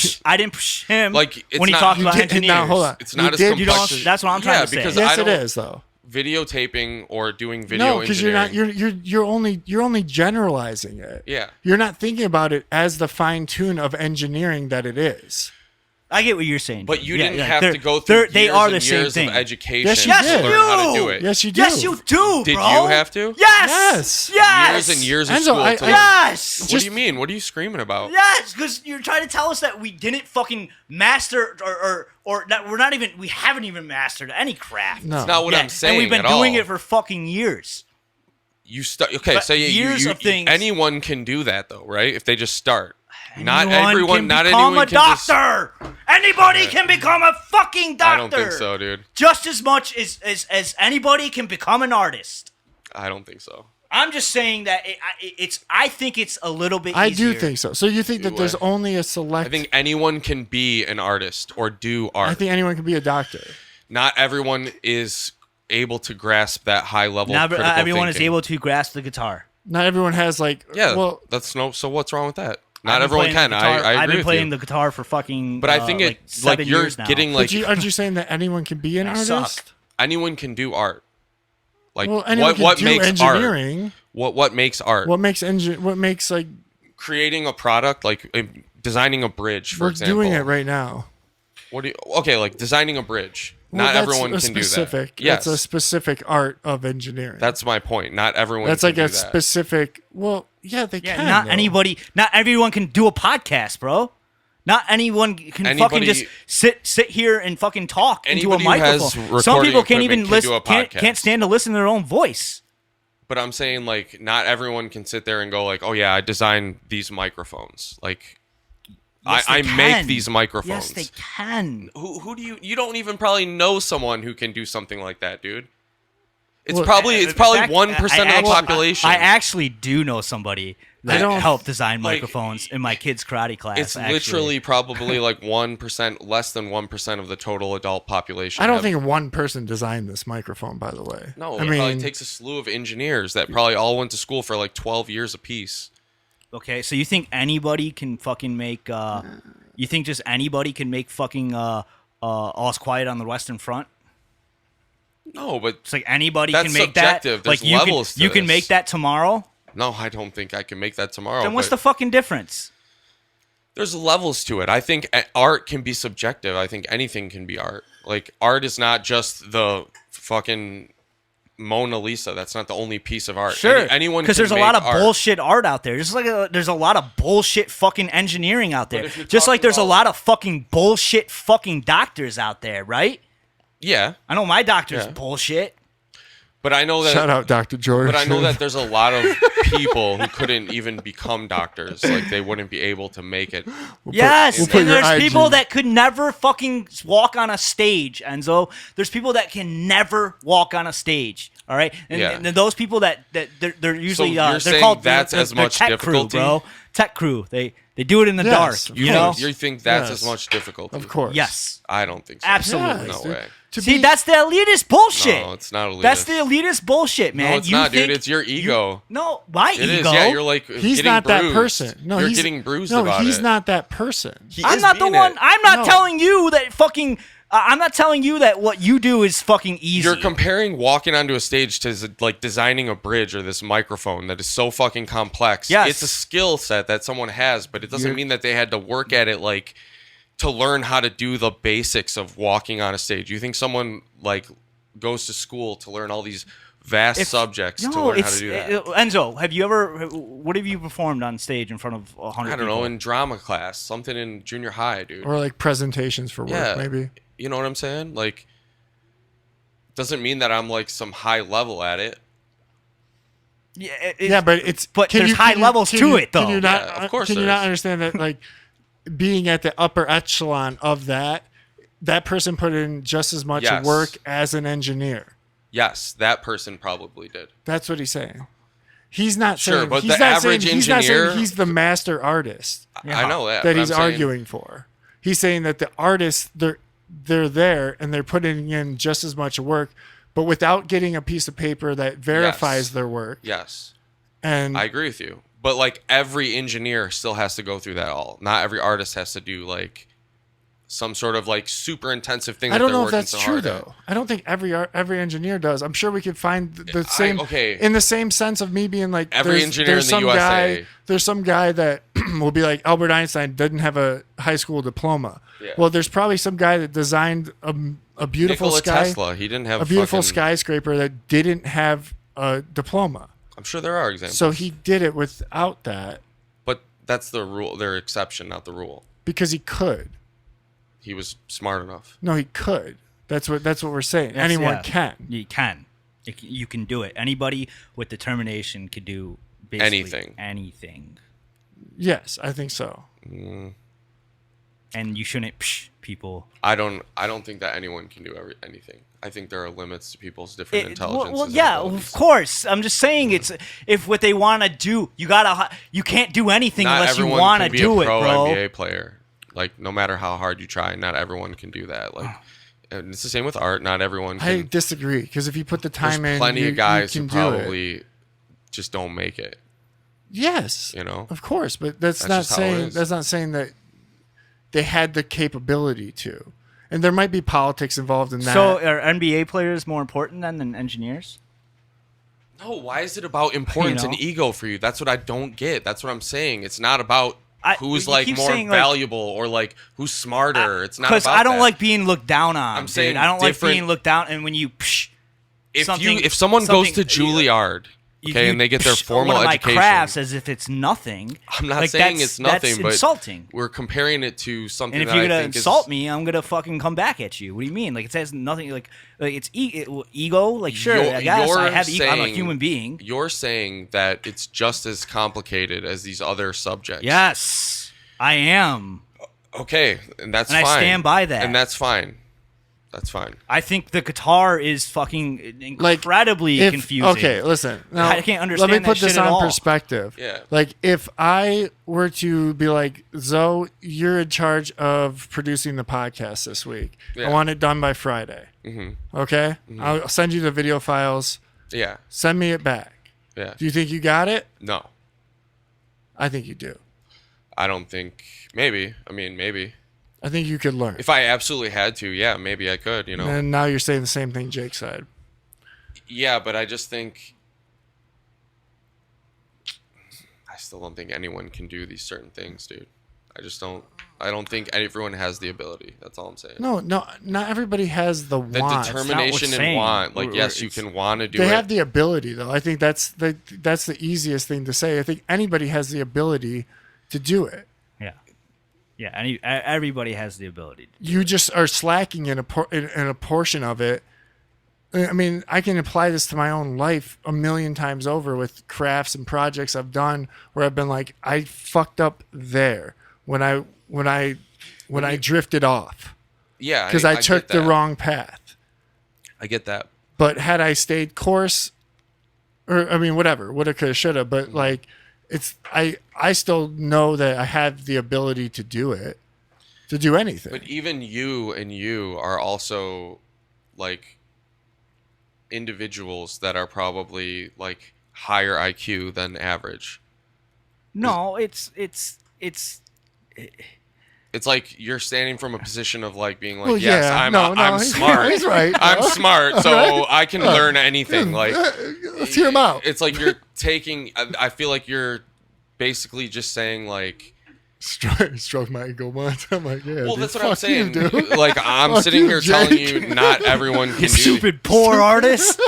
psh him Like, it's when he not- talked you about did- engineers. now, hold on. It's not as did- complex. You don't- as- that's what I'm trying yeah, to say. because Yes, I it don't, is though. videotaping or doing video No, because engineering. you're only generalizing it. Yeah. You're not thinking about it as the fine tune of engineering that it is. I get what you're saying. But you Yeah, didn't yeah, have they're- to go through they years are and the same years thing. of education Yes, you to did. learn how to do it. Yes, you do. Yes, you do, Did bro. you have to? Yes. Yes. Yes. Years and years of Enzo, school. I- to I- learn- Yes. What do you mean? What are you screaming about? Yes, because you're trying to tell us that we didn't fucking master or that we haven't even mastered any craft. No. That's not what yet. I'm saying And we've been at doing all. it for fucking years. Okay, But so years of things- anyone can do that though, right? If they just start. Not Anyone everyone. can Not become anyone a can just. doctor. Anybody can become a fucking doctor. I don't think so, dude. Just as much as anybody can become an artist. I don't think so. I'm just saying that I think it's a little bit I easier. do think so. So you think that there's only a select? I think anyone can be an artist or do art. I think anyone can be a doctor. Not everyone is able to grasp that high level. Not critical everyone is thinking. able to grasp the guitar. Not everyone has like. Yeah. Well, that's no. So what's wrong with that? I've Not been everyone playing can. the guitar- I agree I've been with playing you. the guitar for fucking. But I think like it 7 you're years now. getting like aren't you saying that anyone can be an I artist? suck. anyone can do art. Like Well, anyone what can do makes engineering. art? What makes art? What makes like Creating a product, like designing a bridge, for we're example. doing it right now. What do you? Okay, like designing a bridge. Well, Not that's everyone a can specific, do that. Yes, That's a specific art of engineering. that's my point. Not everyone. That's can like do a that. specific. Well, yeah, they Yeah, can. not though. anybody. Not everyone can do a podcast, bro. Not anyone can fucking Anybody- just sit here and fucking talk into a Anybody who has microphone. Some recording people can't even equipment can do listen. a Can't podcast. stand to listen to their own voice. But I'm saying like not everyone can sit there and go like, oh yeah, I designed these microphones. Like Yes, I they make can. these microphones. Yes, they can. Who do you don't even probably know someone who can do something like that, dude. It's Well, probably In fact, 1% of the actually- population. I actually do know somebody that don't- helped design like, microphones in my kids' karate class. it's actually. literally probably like 1%, less than 1% of the total adult population. I don't have- think one person designed this microphone. By the way, No, I it mean, probably takes a slew of engineers that probably all went to school for like 12 years apiece. Okay, so you think anybody can fucking make? You think just anybody can make fucking All's Quiet on the Western Front? No, but It's like anybody That's can make subjective. that. Like There's you levels can to you can this. make that tomorrow. no, I don't think I can make that tomorrow. Then what's but the fucking difference? there's levels to it. I think art can be subjective. I think anything can be art. Like art is not just the fucking Mona Lisa. That's not the only piece of art. Sure, Anyone because can there's a lot of make art. bullshit art out there. Just like there's a lot of bullshit fucking engineering out there. if you're Just like talking there's a about- lot of fucking bullshit fucking doctors out there, right? Yeah, I know my doctor's Yeah. bullshit. but I know that. Shout out Dr. George. But I know that there's a lot of people who couldn't even become doctors. Like they wouldn't be able to make it. Yes, we'll put and your there's IG. people that could never fucking walk on a stage, Enzo. There's people that can never walk on a stage. All right, and, Yeah. and those people that they're usually you're they're saying called that's they're, as they're much tech difficulty? crew, bro. Tech crew. They do it in the Yes, dark. of You know. course. You think that's Yes. as much difficulty? Of course. Yes. I don't think so. Absolutely. No Yes, dude. way. To See, be- that's the elitist bullshit. No, it's not elitist. That's the elitist bullshit, man. No, it's You not, dude. think- It's your ego. No, my It is. ego. Yeah, you're like he's getting not bruised. that person. No, you're he's getting bruised no, about he's it. not that person. He I'm is not the being one. it. I'm not No. telling you that fucking. I'm not telling you that what you do is fucking easy. You're comparing walking onto a stage to like designing a bridge or this microphone that is so fucking complex. Yes. It's a skill set that someone has, but it doesn't You're- mean that they had to work at it like to learn how to do the basics of walking on a stage. You think someone like goes to school to learn all these vast subjects to learn how to do that? Enzo, have you ever? What have you performed on stage in front of 100 I don't people? know, in drama class, something in junior high, dude. Or like presentations for work, Yeah. maybe. You know what I'm saying? Like, doesn't mean that I'm like some high level at it. Yeah, Yeah, but it's but can there's you- high can you- levels can to you- it, though. Can you not? Yeah, of course Can you there not is. understand that? Like being at the upper echelon of that person put in just as much Yes. work as an engineer. Yes, that person probably did. That's what he's saying. He's not Sure, saying. but he's the not average saying, he's not engineer- saying he's the master artist I know that. that but he's I'm saying- arguing for. He's saying that the artists they're there and they're putting in just as much work, but without getting a piece of paper that verifies Yes. their work. Yes, And I agree with you. But like every engineer still has to go through that all. Not every artist has to do like some sort of like super intensive thing. I don't that they're know if working that's so true hard at. though. I don't think every engineer does. I'm sure we could find the same okay. in the same sense of me being like Every engineer there's in the some USA. guy there's some guy that will be like Albert Einstein didn't have a high school diploma. Yeah. Well, there's probably some guy that designed a beautiful Nikola sky Tesla, he didn't have a beautiful fucking- skyscraper that didn't have a diploma. I'm sure there are examples. So he did it without that but that's the rule. Their exception, not the rule. because he could. He was smart enough. No, he could. That's what we're saying. That's- Anyone yeah. can. You can. You can do it. Anybody with determination could do basically Anything. Anything. Yes, I think so. And you shouldn't people. I don't think that anyone can do anything. I think there are limits to people's different intelligences. Well, and yeah, abilities. of course. I'm just saying it's if what they want to do, you can't do anything Not unless you everyone want to can be do a it, pro bro. NBA player. Like no matter how hard you try, not everyone can do that. Like, and it's the same with art. Not everyone I can. disagree because if you put the There's time in, plenty you, of guys you who can do it. probably just don't make it. Yes, You know? of course, but that's That's not just how it saying is. that they had the capability to, and there might be politics involved in that. So are NBA players more important than engineers? No, why is it about importance You know? and ego for you? That's what I don't get. That's what I'm saying. It's not about who's you like keep more saying, like- valuable or like who's smarter. It's not Because about I don't that. like being looked down on. I'm saying dude. I don't like different- being looked down. And when you if someone goes to Juilliard, okay, and they get their formal one of my education. crafts as if it's nothing. I'm not like, saying that's- it's nothing, that's but insulting. we're comparing it to something And if that you're I gonna think insult is, me, I'm gonna fucking come back at you. What do you mean? Like it says nothing. Like it's ego. Like sure, I guess I have ego. I'm a human being. You're saying that it's just as complicated as these other subjects. Yes, I am. Okay, and that's And I fine. stand by that. And that's fine. That's fine. I think the guitar is fucking incredibly confusing. Okay, listen. Now, I can't understand Let me put that this shit at on all. perspective. Yeah. Like if I were to be like, Zoe, you're in charge of producing the podcast this week. Yeah. I want it done by Friday. Mm-hmm. Okay? I'll send you the video files. Yeah. Send me it back. Yeah. Do you think you got it? No. I think you do. I don't think. Maybe. I mean, maybe. I think you could learn. If I absolutely had to, yeah, maybe I could. You know. And now you're saying the same thing Jake said. Yeah, but I just think. I still don't think anyone can do these certain things, dude. I just don't. I don't think everyone has the ability. That's all I'm saying. No, not everybody has the The want. determination and want. Like, yes, you can want to do it. They have the ability, though. I think that's the easiest thing to say. I think anybody has the ability to do it. Yeah. Everybody has the ability. You just are slacking in a portion of it. I mean, I can apply this to my own life a million times over with crafts and projects I've done where I've been like, I fucked up there when I drifted off. Yeah, because I took the wrong path. I get that. But had I stayed course, or I mean, whatever, woulda, coulda, shoulda. But like, it's I still know that I have the ability to do it, to do anything. But even you are also like individuals that are probably like higher IQ than average. No, it's like you're standing from a position of like being like, Well, yes, yeah. I'm smart. He's right. I'm smart, so I can learn anything. Like, let's hear him out. It's like you're taking. I feel like you're basically just saying like. Stroke my ego once. I'm like, yeah. Well, dude, that's what I'm saying. you, dude. Like, I'm Fuck sitting you, here Jake. telling you, not everyone can you do. stupid poor artist.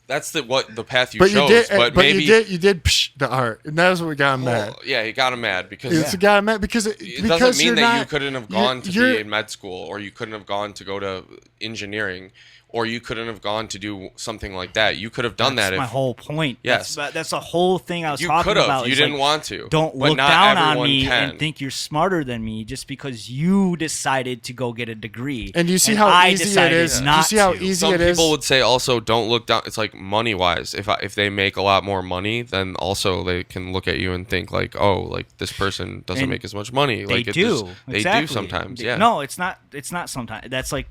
That's the path you But chose. you did, but but maybe you did the art, and that was what got him mad. Well, yeah, he got him mad because It got him mad because it because doesn't mean you're that not, you couldn't have gone to you're- be in med school, or you couldn't have gone to go to engineering, or you couldn't have gone to do something like that. You could have done That's that. my if, whole point. Yes. That's the whole thing I was You talking could have. about. You is didn't like, want to. Don't But look not down on everyone me can. and think you're smarter than me just because you decided to go get a degree. And you see and how I easy it decided is? Not You see how to. easy Some it is? people would say also don't look down. It's like money wise. If they make a lot more money, then also they can look at you and think like, oh, like this person doesn't And make as much money. They Like do. They Exactly. do sometimes. Yeah. No, it's not. It's not sometimes. That's like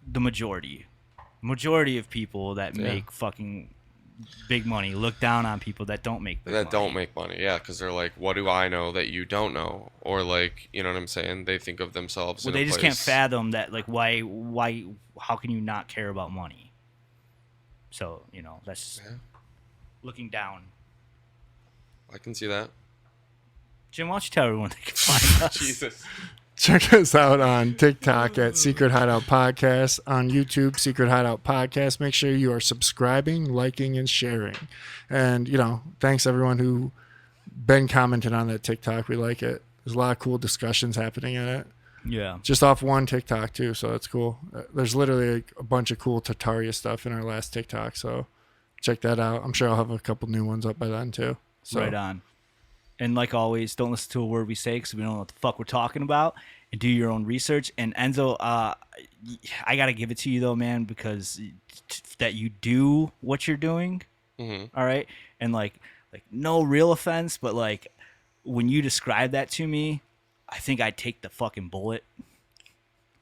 the majority. Majority of people that make fucking big money look down on people that don't make big money. That don't make money, yeah, because they're like, what do I know that you don't know? Or like, you know what I'm saying? They think of themselves. Well, in they a just place. can't fathom that. Like, why? How can you not care about money? So that's looking down. I can see that. Jim, why don't you tell everyone they can find us? Jesus. Check us out on TikTok at Secret Hideout Podcast, on YouTube, Secret Hideout Podcast. Make sure you are subscribing, liking, and sharing. And, thanks everyone who been commenting on that TikTok. We like it. There's a lot of cool discussions happening in it. Yeah. Just off one TikTok, too, so it's cool. There's literally a bunch of cool Tartaria stuff in our last TikTok, so check that out. I'm sure I'll have a couple new ones up by then, too. So. Right on. And like always, don't listen to a word we say because we don't know what the fuck we're talking about. And do your own research. And Enzo, I gotta give it to you though, man, because that you do what you're doing. Mm-hmm. All right, and like no real offense, but like when you describe that to me, I think I'd take the fucking bullet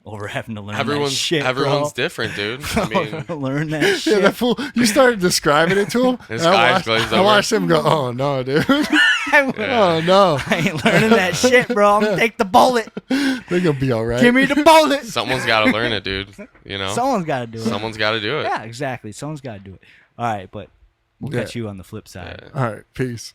over having to learn that shit. Everyone's bro. different, dude. I mean, learn that shit. Yeah, that fool. You started describing it to him. His and eyes glazed I over. watched him go, "Oh no, dude! Oh no! I ain't learning that shit, bro. I'm gonna take the bullet. They're gonna be all right." Give me the bullet. someone's got to learn it, dude. You know, Someone's got to do it. someone's got to do it. Yeah, exactly. Someone's got to do it. All right, but we'll catch you on the flip side. All right, peace.